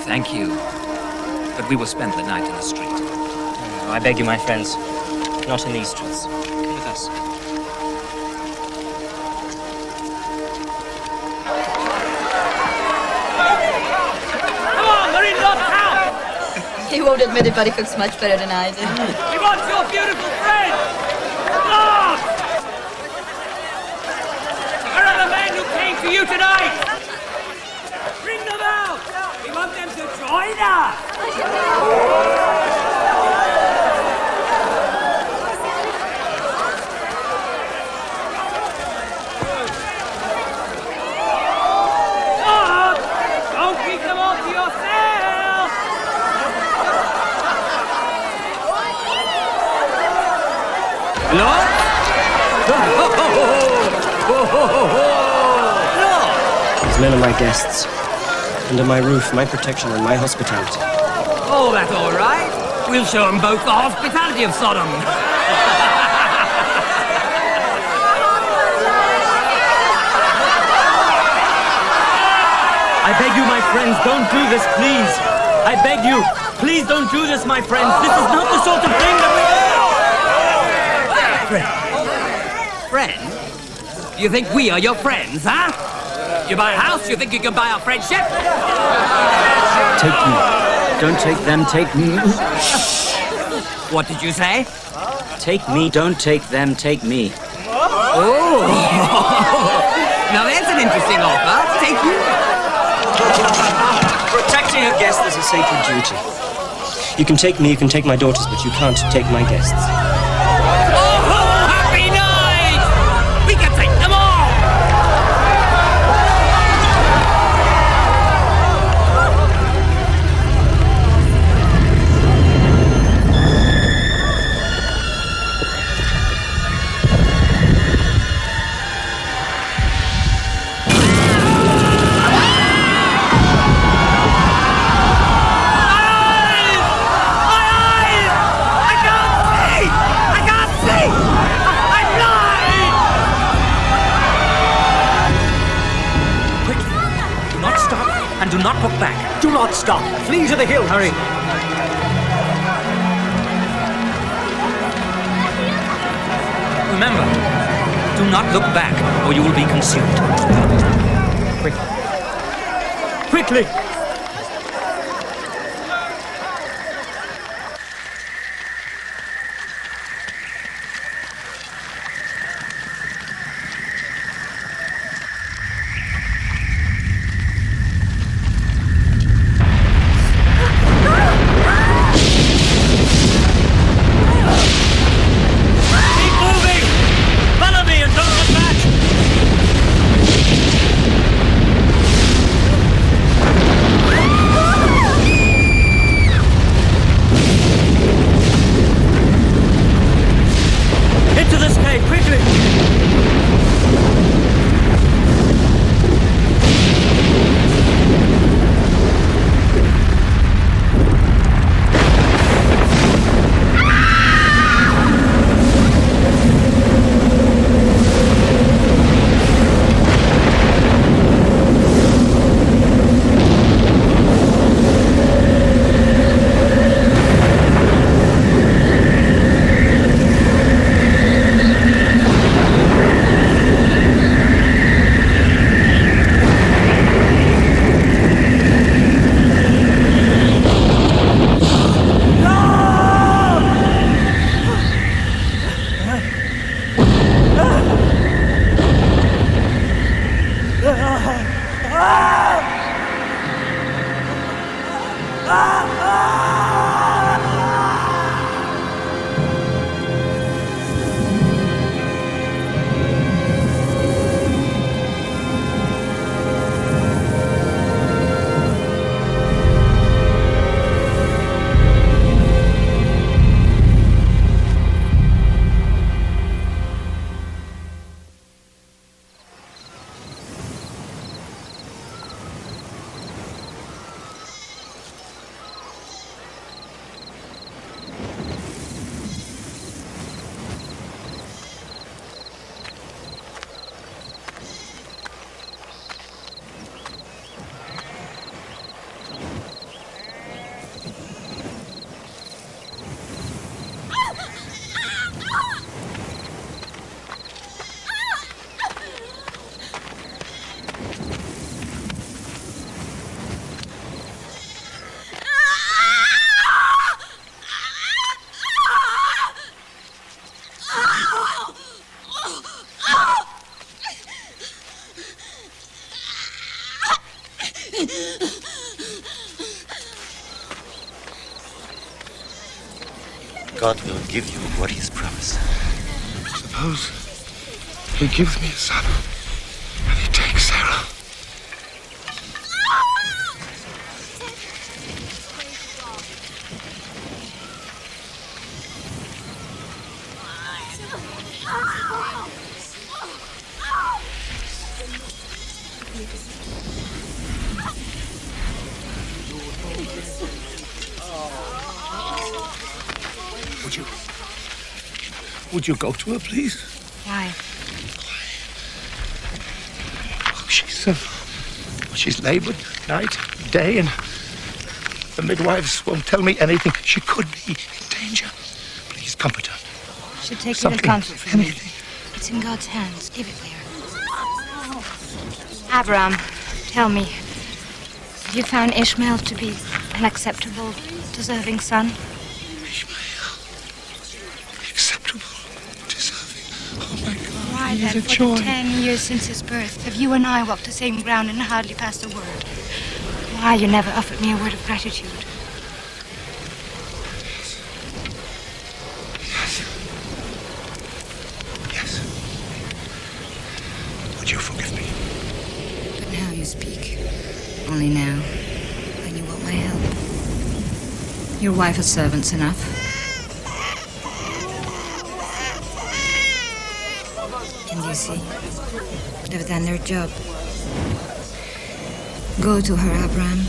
Speaker 15: Thank you. But we will spend the night in the street.
Speaker 12: Oh, I beg you, my friends. Not in these streets. Come with us.
Speaker 16: Come on, we're in Lord's house!
Speaker 23: He won't admit it, but he cooks much better than I do.
Speaker 16: We want your beautiful friend! Lord! Where are the men who came to you tonight? Bring them out! We want them to join us! Lord! Don't keep them all to yourself! Lord?
Speaker 12: These men are my guests. Under my roof, my protection, and my hospitality.
Speaker 16: Oh, that's all right. We'll show them both the hospitality of Sodom.
Speaker 12: I beg you, my friends, don't do this, please. I beg you, please don't do this, my friends. This is not the sort of thing that
Speaker 16: Friend? Friend? You think we are your friends, huh? You buy a house, you think you can buy our friendship?
Speaker 12: Take me. Don't take them, take me.
Speaker 16: What did you say?
Speaker 12: Take me, don't take them, take me.
Speaker 16: Oh! Now that's an interesting offer. Take you.
Speaker 12: Protecting a guest is a sacred duty. You can take me, you can take my daughters, but you can't take my guests.
Speaker 16: Oh, happy night! We can take them all!
Speaker 12: And do not look back. Do not stop. Flee to the hill. Hurry.
Speaker 15: Remember, do not look back, or you will be consumed.
Speaker 12: Quickly.
Speaker 5: God will give you what He's promised.
Speaker 1: Suppose He gives me a son and He takes Sarah. Would you go to her, please?
Speaker 10: Why?
Speaker 1: Oh, she's labored night, day, and the midwives won't tell me anything. She could be in danger. Please comfort her.
Speaker 10: Should take
Speaker 1: Something,
Speaker 10: little comfort from me.
Speaker 1: anything.
Speaker 10: It's in God's hands. Give it there. Abraham, tell me, have you found Ishmael to be an acceptable, deserving son? Why then, for 10 years since his birth, have you and I walked the same ground and hardly passed a word? Why you never offered me a word of gratitude?
Speaker 1: Yes. Would you forgive me?
Speaker 4: But now you speak. Only now. When you want my help. Your wife has servants enough. And you see, they've done their job. Go to her, Abraham.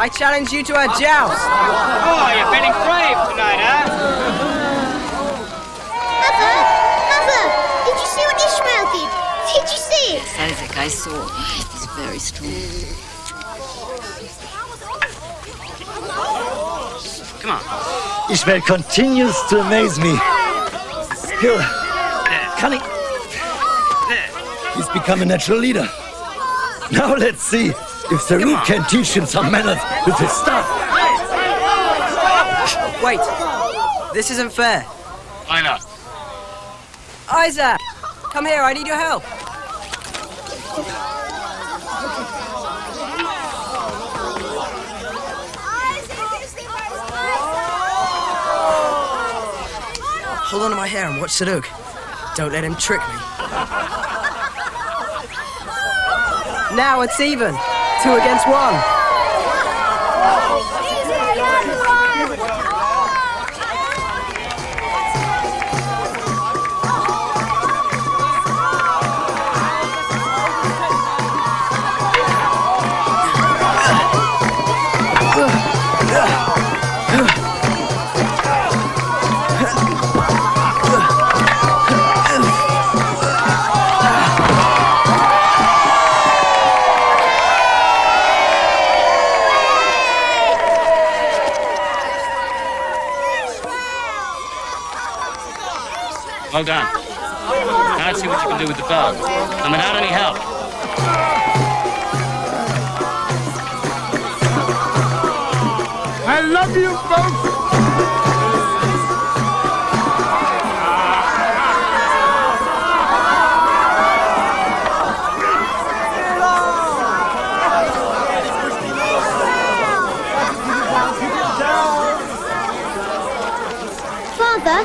Speaker 9: I challenge you to a joust.
Speaker 2: Oh, you're feeling brave tonight, huh?
Speaker 18: Mother! Did you see what Ishmael did?
Speaker 4: Isaac, I saw. He's very strong.
Speaker 11: Come on.
Speaker 18: Ishmael continues to amaze me. Skill, cunning. He's become a natural leader. Now let's see if Saru can teach him some manners with his staff.
Speaker 9: Wait. This isn't fair.
Speaker 20: Why not?
Speaker 9: Isaac! Come here, I need your help. Hold on to my hair and watch Saduk. Don't let him trick me. Now it's even. 2 against 1.
Speaker 12: Well done. Now let's see what you can do with the bow. I'm without any help.
Speaker 17: I love you both.
Speaker 21: Father,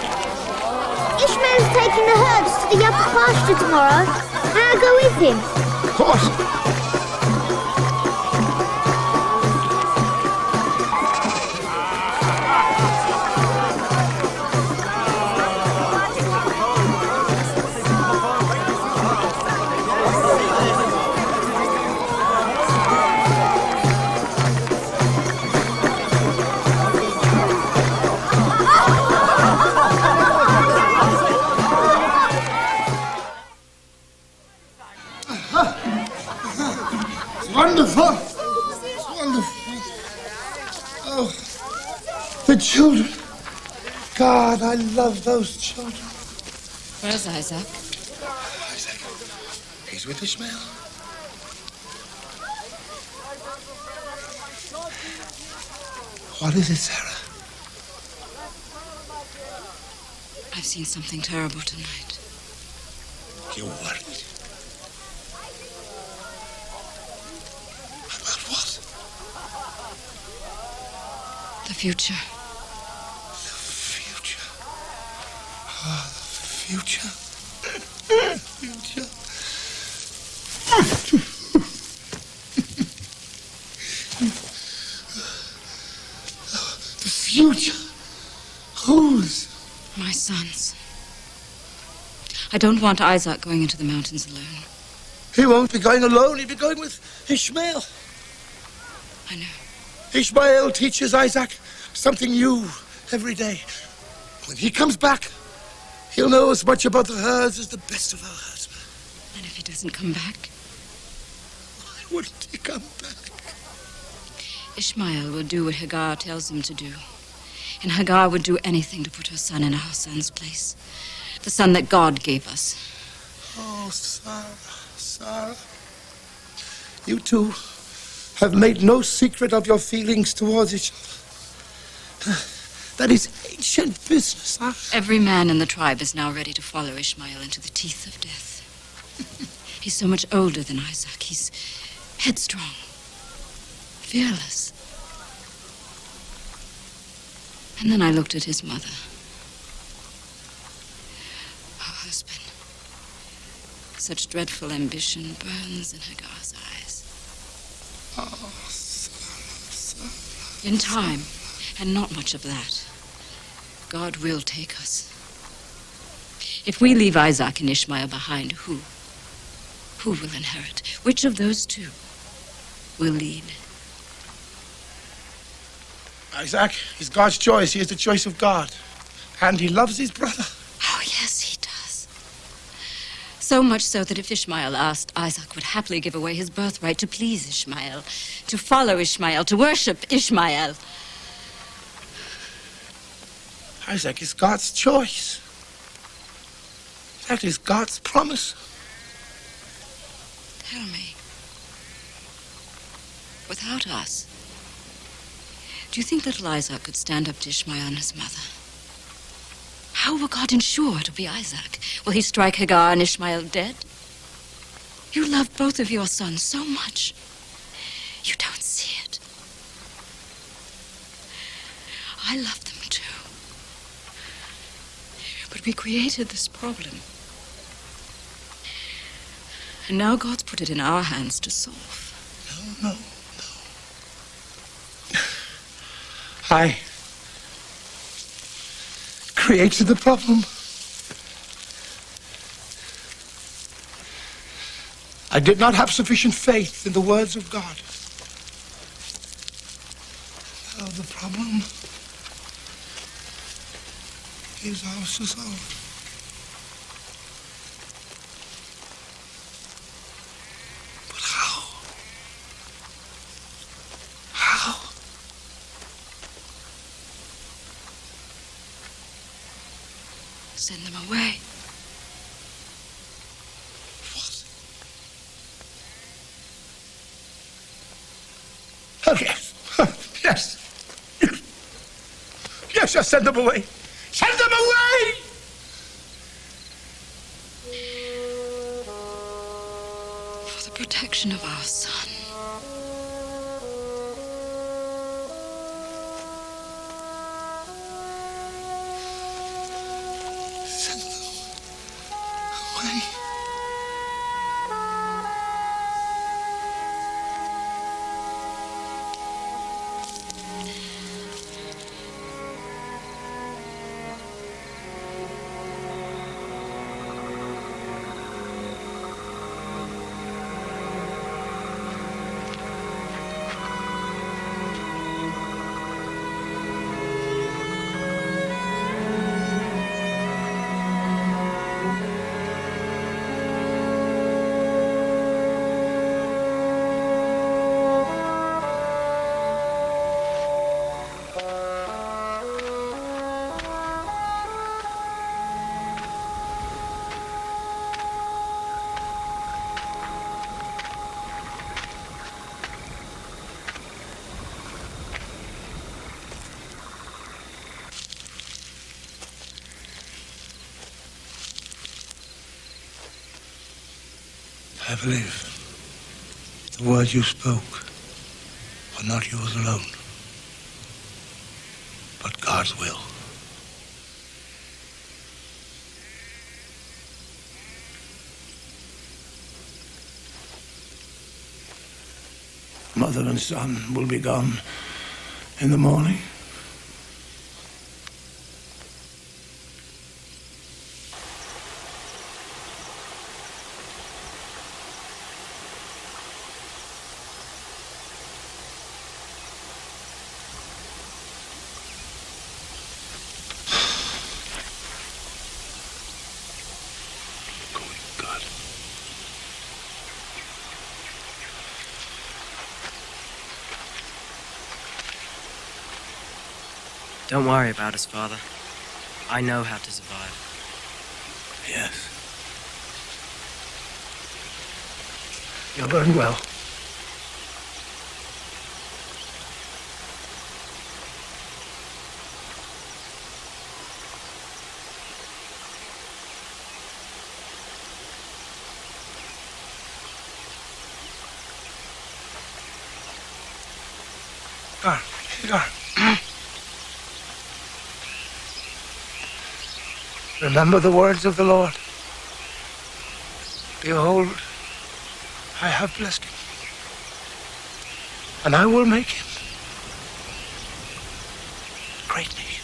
Speaker 21: Ishmael's taking the herds to the upper pasture tomorrow. May I go with him?
Speaker 1: Of course.
Speaker 22: Wonderful. It's wonderful. Oh, the children. God, I love those children.
Speaker 4: Where's Isaac?
Speaker 22: Isaac. He's with Ishmael. What is it, Sarah?
Speaker 4: I've seen something terrible tonight.
Speaker 22: You're worried. About what?
Speaker 4: The future.
Speaker 22: The future. Ah, the future. Future. The future. Whose?
Speaker 4: My son's. I don't want Isaac going into the mountains alone.
Speaker 22: He won't be going alone. He'll be going with Ishmael.
Speaker 4: I know.
Speaker 22: Ishmael teaches Isaac something new every day. When he comes back, he'll know as much about the herds as the best of our herdsmen.
Speaker 4: And if he doesn't come back?
Speaker 22: Why wouldn't he come back?
Speaker 4: Ishmael will do what Hagar tells him to do. And Hagar would do anything to put her son in our son's place. The son that God gave us.
Speaker 22: Oh, Sarah, Sarah. You two have made no secret of your feelings towards each other. That is ancient business, huh?
Speaker 4: Every man in the tribe is now ready to follow Ishmael into the teeth of death. He's so much older than Isaac. He's headstrong, fearless. And then I looked at his mother. Her husband. Such dreadful ambition burns in Hagar's eyes.
Speaker 22: Oh, Sarah.
Speaker 4: In time, and not much of that, God will take us. If we leave Isaac and Ishmael behind, who will inherit? Which of those two will lead?
Speaker 22: Isaac is God's choice. He is the choice of God. And he loves his brother.
Speaker 4: Oh, yes, he does.
Speaker 3: So much so that if Ishmael asked, Isaac would happily give away his birthright to please Ishmael, to follow Ishmael, to worship Ishmael.
Speaker 22: Isaac is God's choice. That is God's promise.
Speaker 3: Tell me, without us, do you think little Isaac could stand up to Ishmael and his mother? How will God ensure it'll be Isaac? Will he strike Hagar and Ishmael dead? You love both of your sons so much. You don't see it. I love them too. But we created this problem. And now God's put it in our hands to solve.
Speaker 22: No. I created the problem. I did not have sufficient faith in the words of God. Now the problem is ours to solve. But how? How?
Speaker 3: Send them away.
Speaker 22: Okay. Yes. Yes, send them away. Send them away!
Speaker 3: For the protection of our son.
Speaker 22: Send them away. I believe the words you spoke were not yours alone, but God's will. Mother and son will be gone in the morning.
Speaker 9: Don't worry about us, Father. I know how to survive.
Speaker 22: Yes. You're going well. Hagar. Remember the words of the Lord. Behold, I have blessed him, and I will make him a great nation.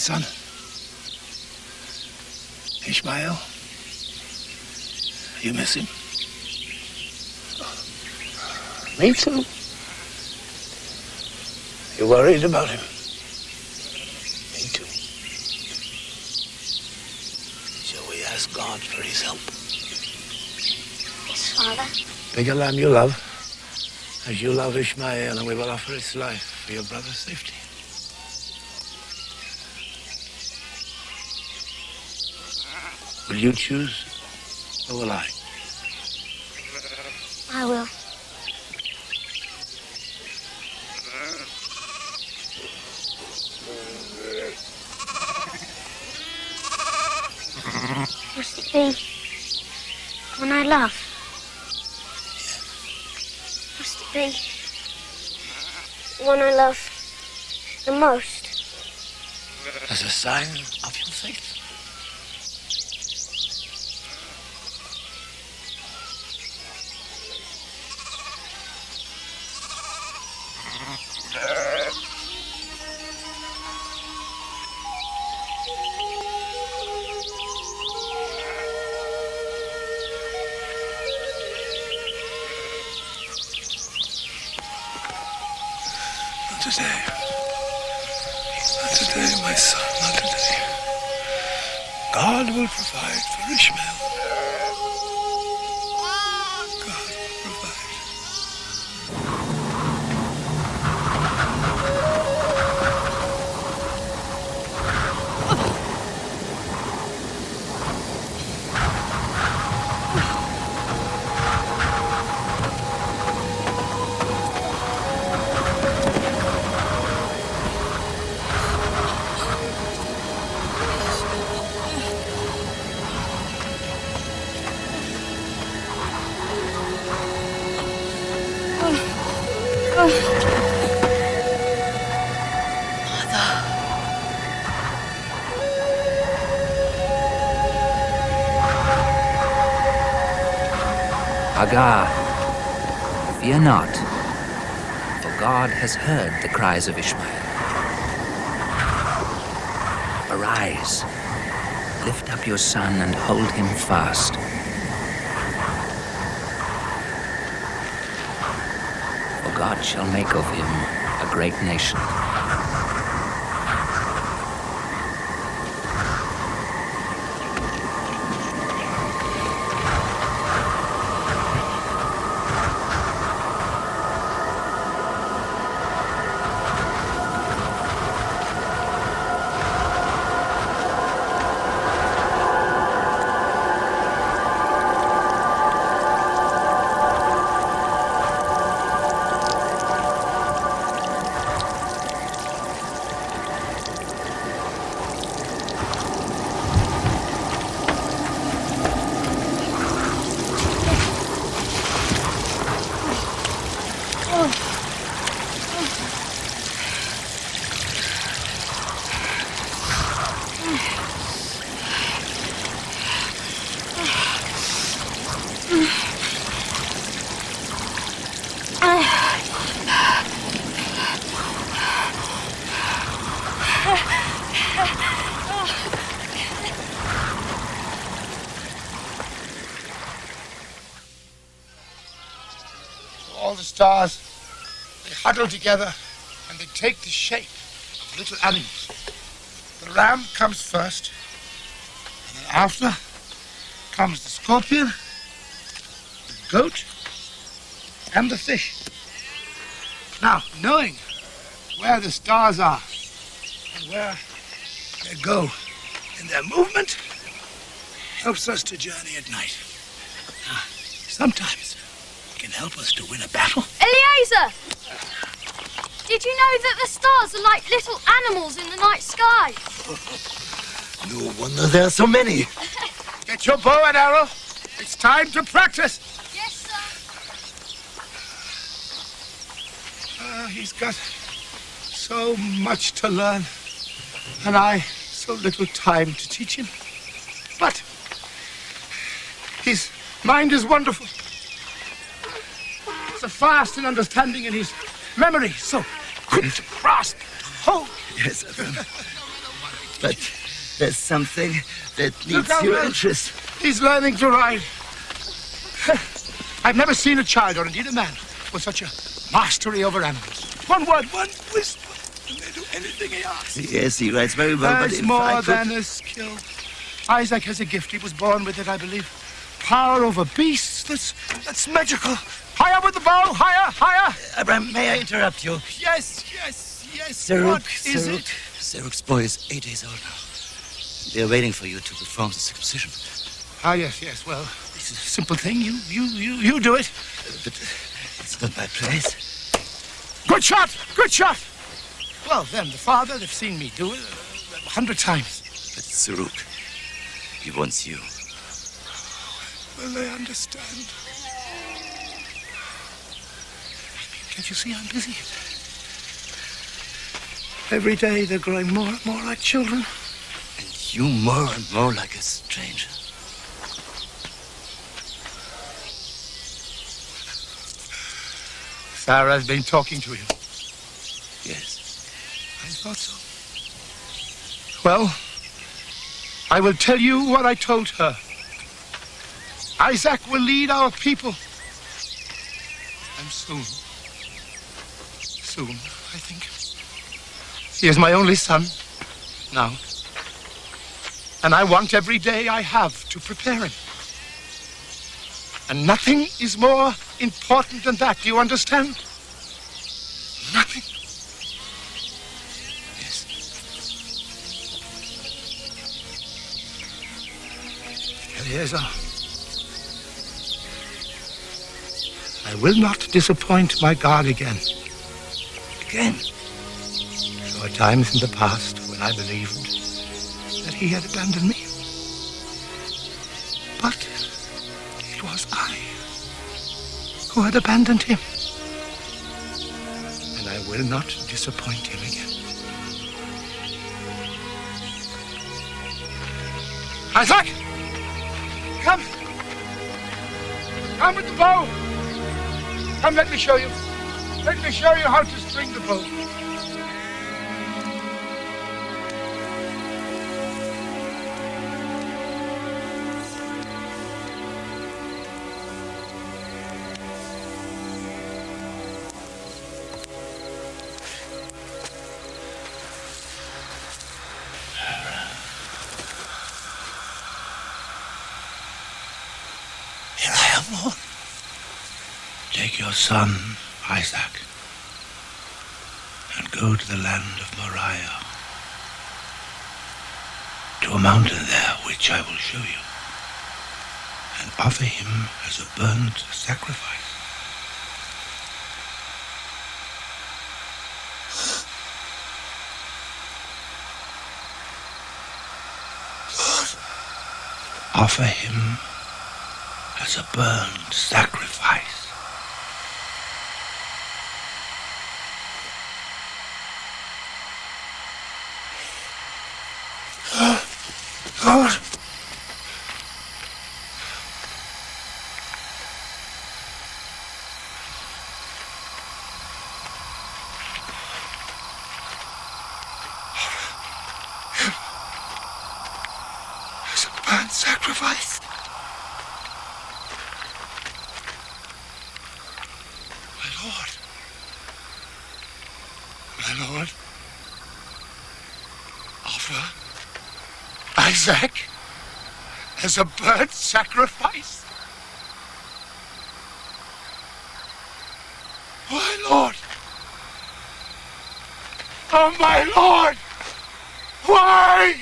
Speaker 22: son, Ishmael. You miss him? Me too. You're worried about him? Me too. Shall we ask God for his help?
Speaker 21: Yes, Father.
Speaker 22: Take a lamb you love, as you love Ishmael, and we will offer its life for your brother's safety. Will you choose, or will I?
Speaker 21: I will. Must it be one I love? Must it be one I love the most?
Speaker 22: As a sign of your faith. Not today. Not today, my son, not today. God will provide for Ishmael. God will provide.
Speaker 15: Hagar, fear not, for God has heard the cries of Ishmael. Arise, lift up your son and hold him fast. For God shall make of him a great nation.
Speaker 22: All the stars, they huddle together and they take the shape of little animals. The ram comes first, and then after comes the scorpion, the goat, and the fish. Now, knowing where the stars are and where they go in their movement helps us to journey at night. Sometimes it can help us to win a battle.
Speaker 21: Eliezer! Did you know that the stars are like little animals in the night sky?
Speaker 22: No wonder there are so many. Get your bow and arrow. It's time to practice.
Speaker 21: Yes, sir.
Speaker 22: He's got so much to learn, and I so little time to teach him. But his mind is wonderful. So fast in understanding, and his memory so quick to grasp, to hold.
Speaker 18: Yes, Evan. But there's something that
Speaker 1: Look
Speaker 18: needs
Speaker 1: out,
Speaker 18: your
Speaker 1: Will.
Speaker 18: interest.
Speaker 1: He's learning to ride. I've never seen a child, or indeed a man, with such a mastery over animals. One word, one whisper, and they do anything he asks.
Speaker 18: Yes, he rides very well, but
Speaker 1: That's
Speaker 18: if
Speaker 1: more
Speaker 18: I could...
Speaker 1: than a skill. Isaac has a gift. He was born with it, I believe. Power over beasts. That's magical. Higher with the bow. Higher, higher.
Speaker 18: Abraham, may I interrupt you?
Speaker 1: Yes. What is it?
Speaker 18: Saruk's boy is 8 days old now. They're waiting for you to perform the circumcision.
Speaker 1: Ah, yes. Well, it's a simple thing. You do it.
Speaker 18: But it's not my place.
Speaker 1: Good shot. Well, then, the father, they've seen me do it 100 times.
Speaker 18: But Saruk, he wants you.
Speaker 1: Well, I understand. Can't you see I'm busy? Every day they're growing more and more like children.
Speaker 18: And you more and more like a stranger.
Speaker 1: Sarah's been talking to you.
Speaker 18: Yes.
Speaker 1: I thought so. Well, I will tell you what I told her. Isaac will lead our people. And soon, I think. He is my only son now. And I want every day I have to prepare him. And nothing is more important than that. Do you understand? Nothing.
Speaker 18: Yes.
Speaker 1: Eliezer, I will not disappoint my God again.
Speaker 18: Again?
Speaker 1: There were times in the past when I believed that he had abandoned me. But it was I who had abandoned him. And I will not disappoint him again. Isaac! Come! Come with the bow! Come, let me show you. Let me show you how to string the bow.
Speaker 13: Here I am, Lord. Take your son, Isaac, and go to the land of Moriah, to a mountain there which I will show you, and offer him as a burnt sacrifice. Offer him as a burnt sacrifice.
Speaker 1: Lord. As a burnt sacrifice. My Lord. Offer Isaac as a burnt sacrifice. My Lord. Oh, my Lord. Why?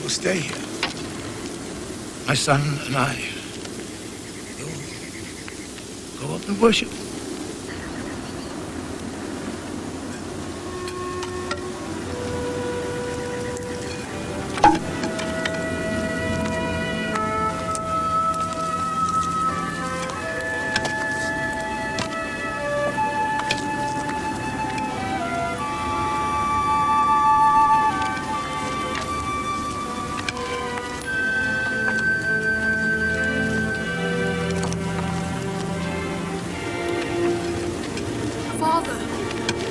Speaker 13: will stay here. My son and I. You'll go up and worship.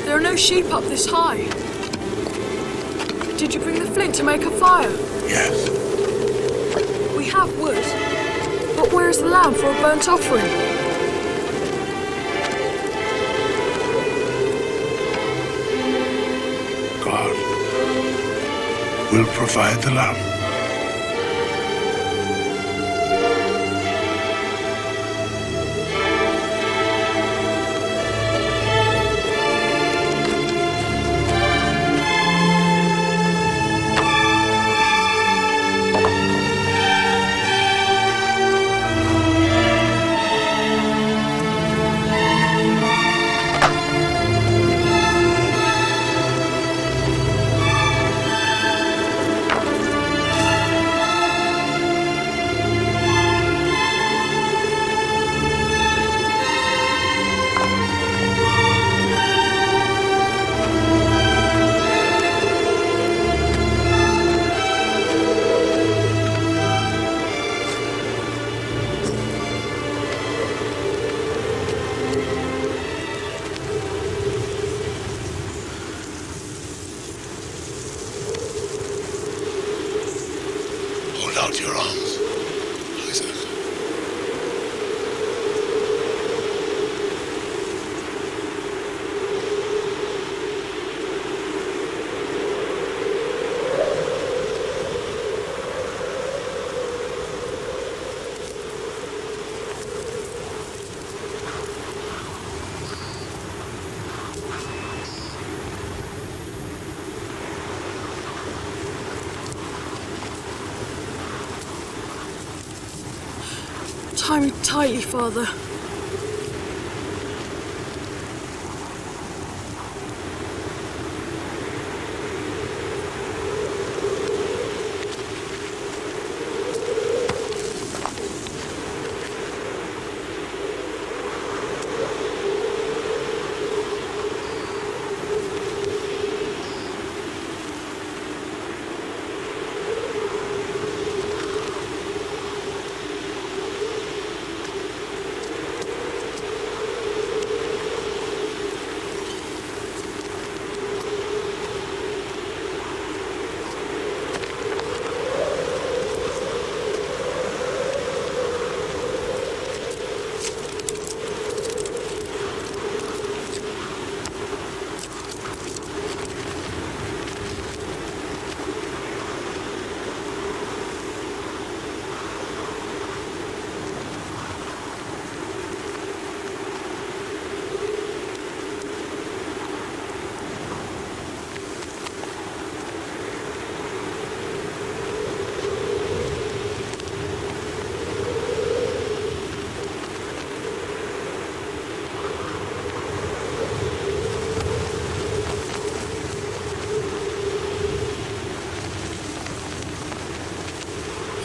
Speaker 6: There are no sheep up this high. Did you bring the flint to make a fire?
Speaker 13: Yes.
Speaker 6: We have wood, but where is the lamb for a burnt offering?
Speaker 13: God will provide the lamb. Hold out your arms, Isaac.
Speaker 6: Tie me tightly, Father.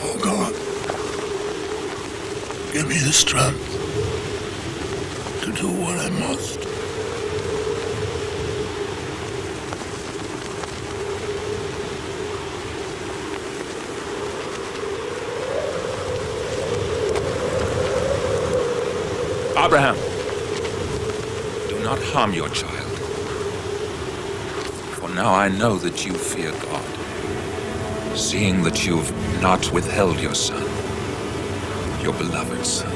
Speaker 6: Oh God, give me the strength to do what I must.
Speaker 15: Abraham, do not harm your child. For now I know that you fear God, seeing that you've not withheld your son, your beloved son.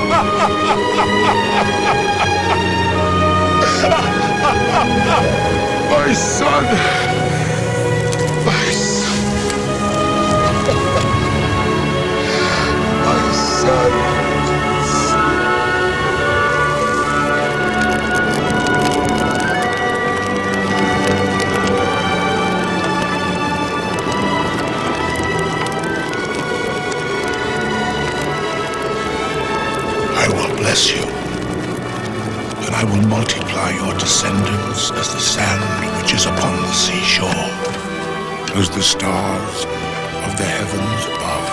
Speaker 22: My son! My son! My son!
Speaker 13: I will bless you, and I will multiply your descendants as the sand which is upon the seashore, as the stars of the heavens above.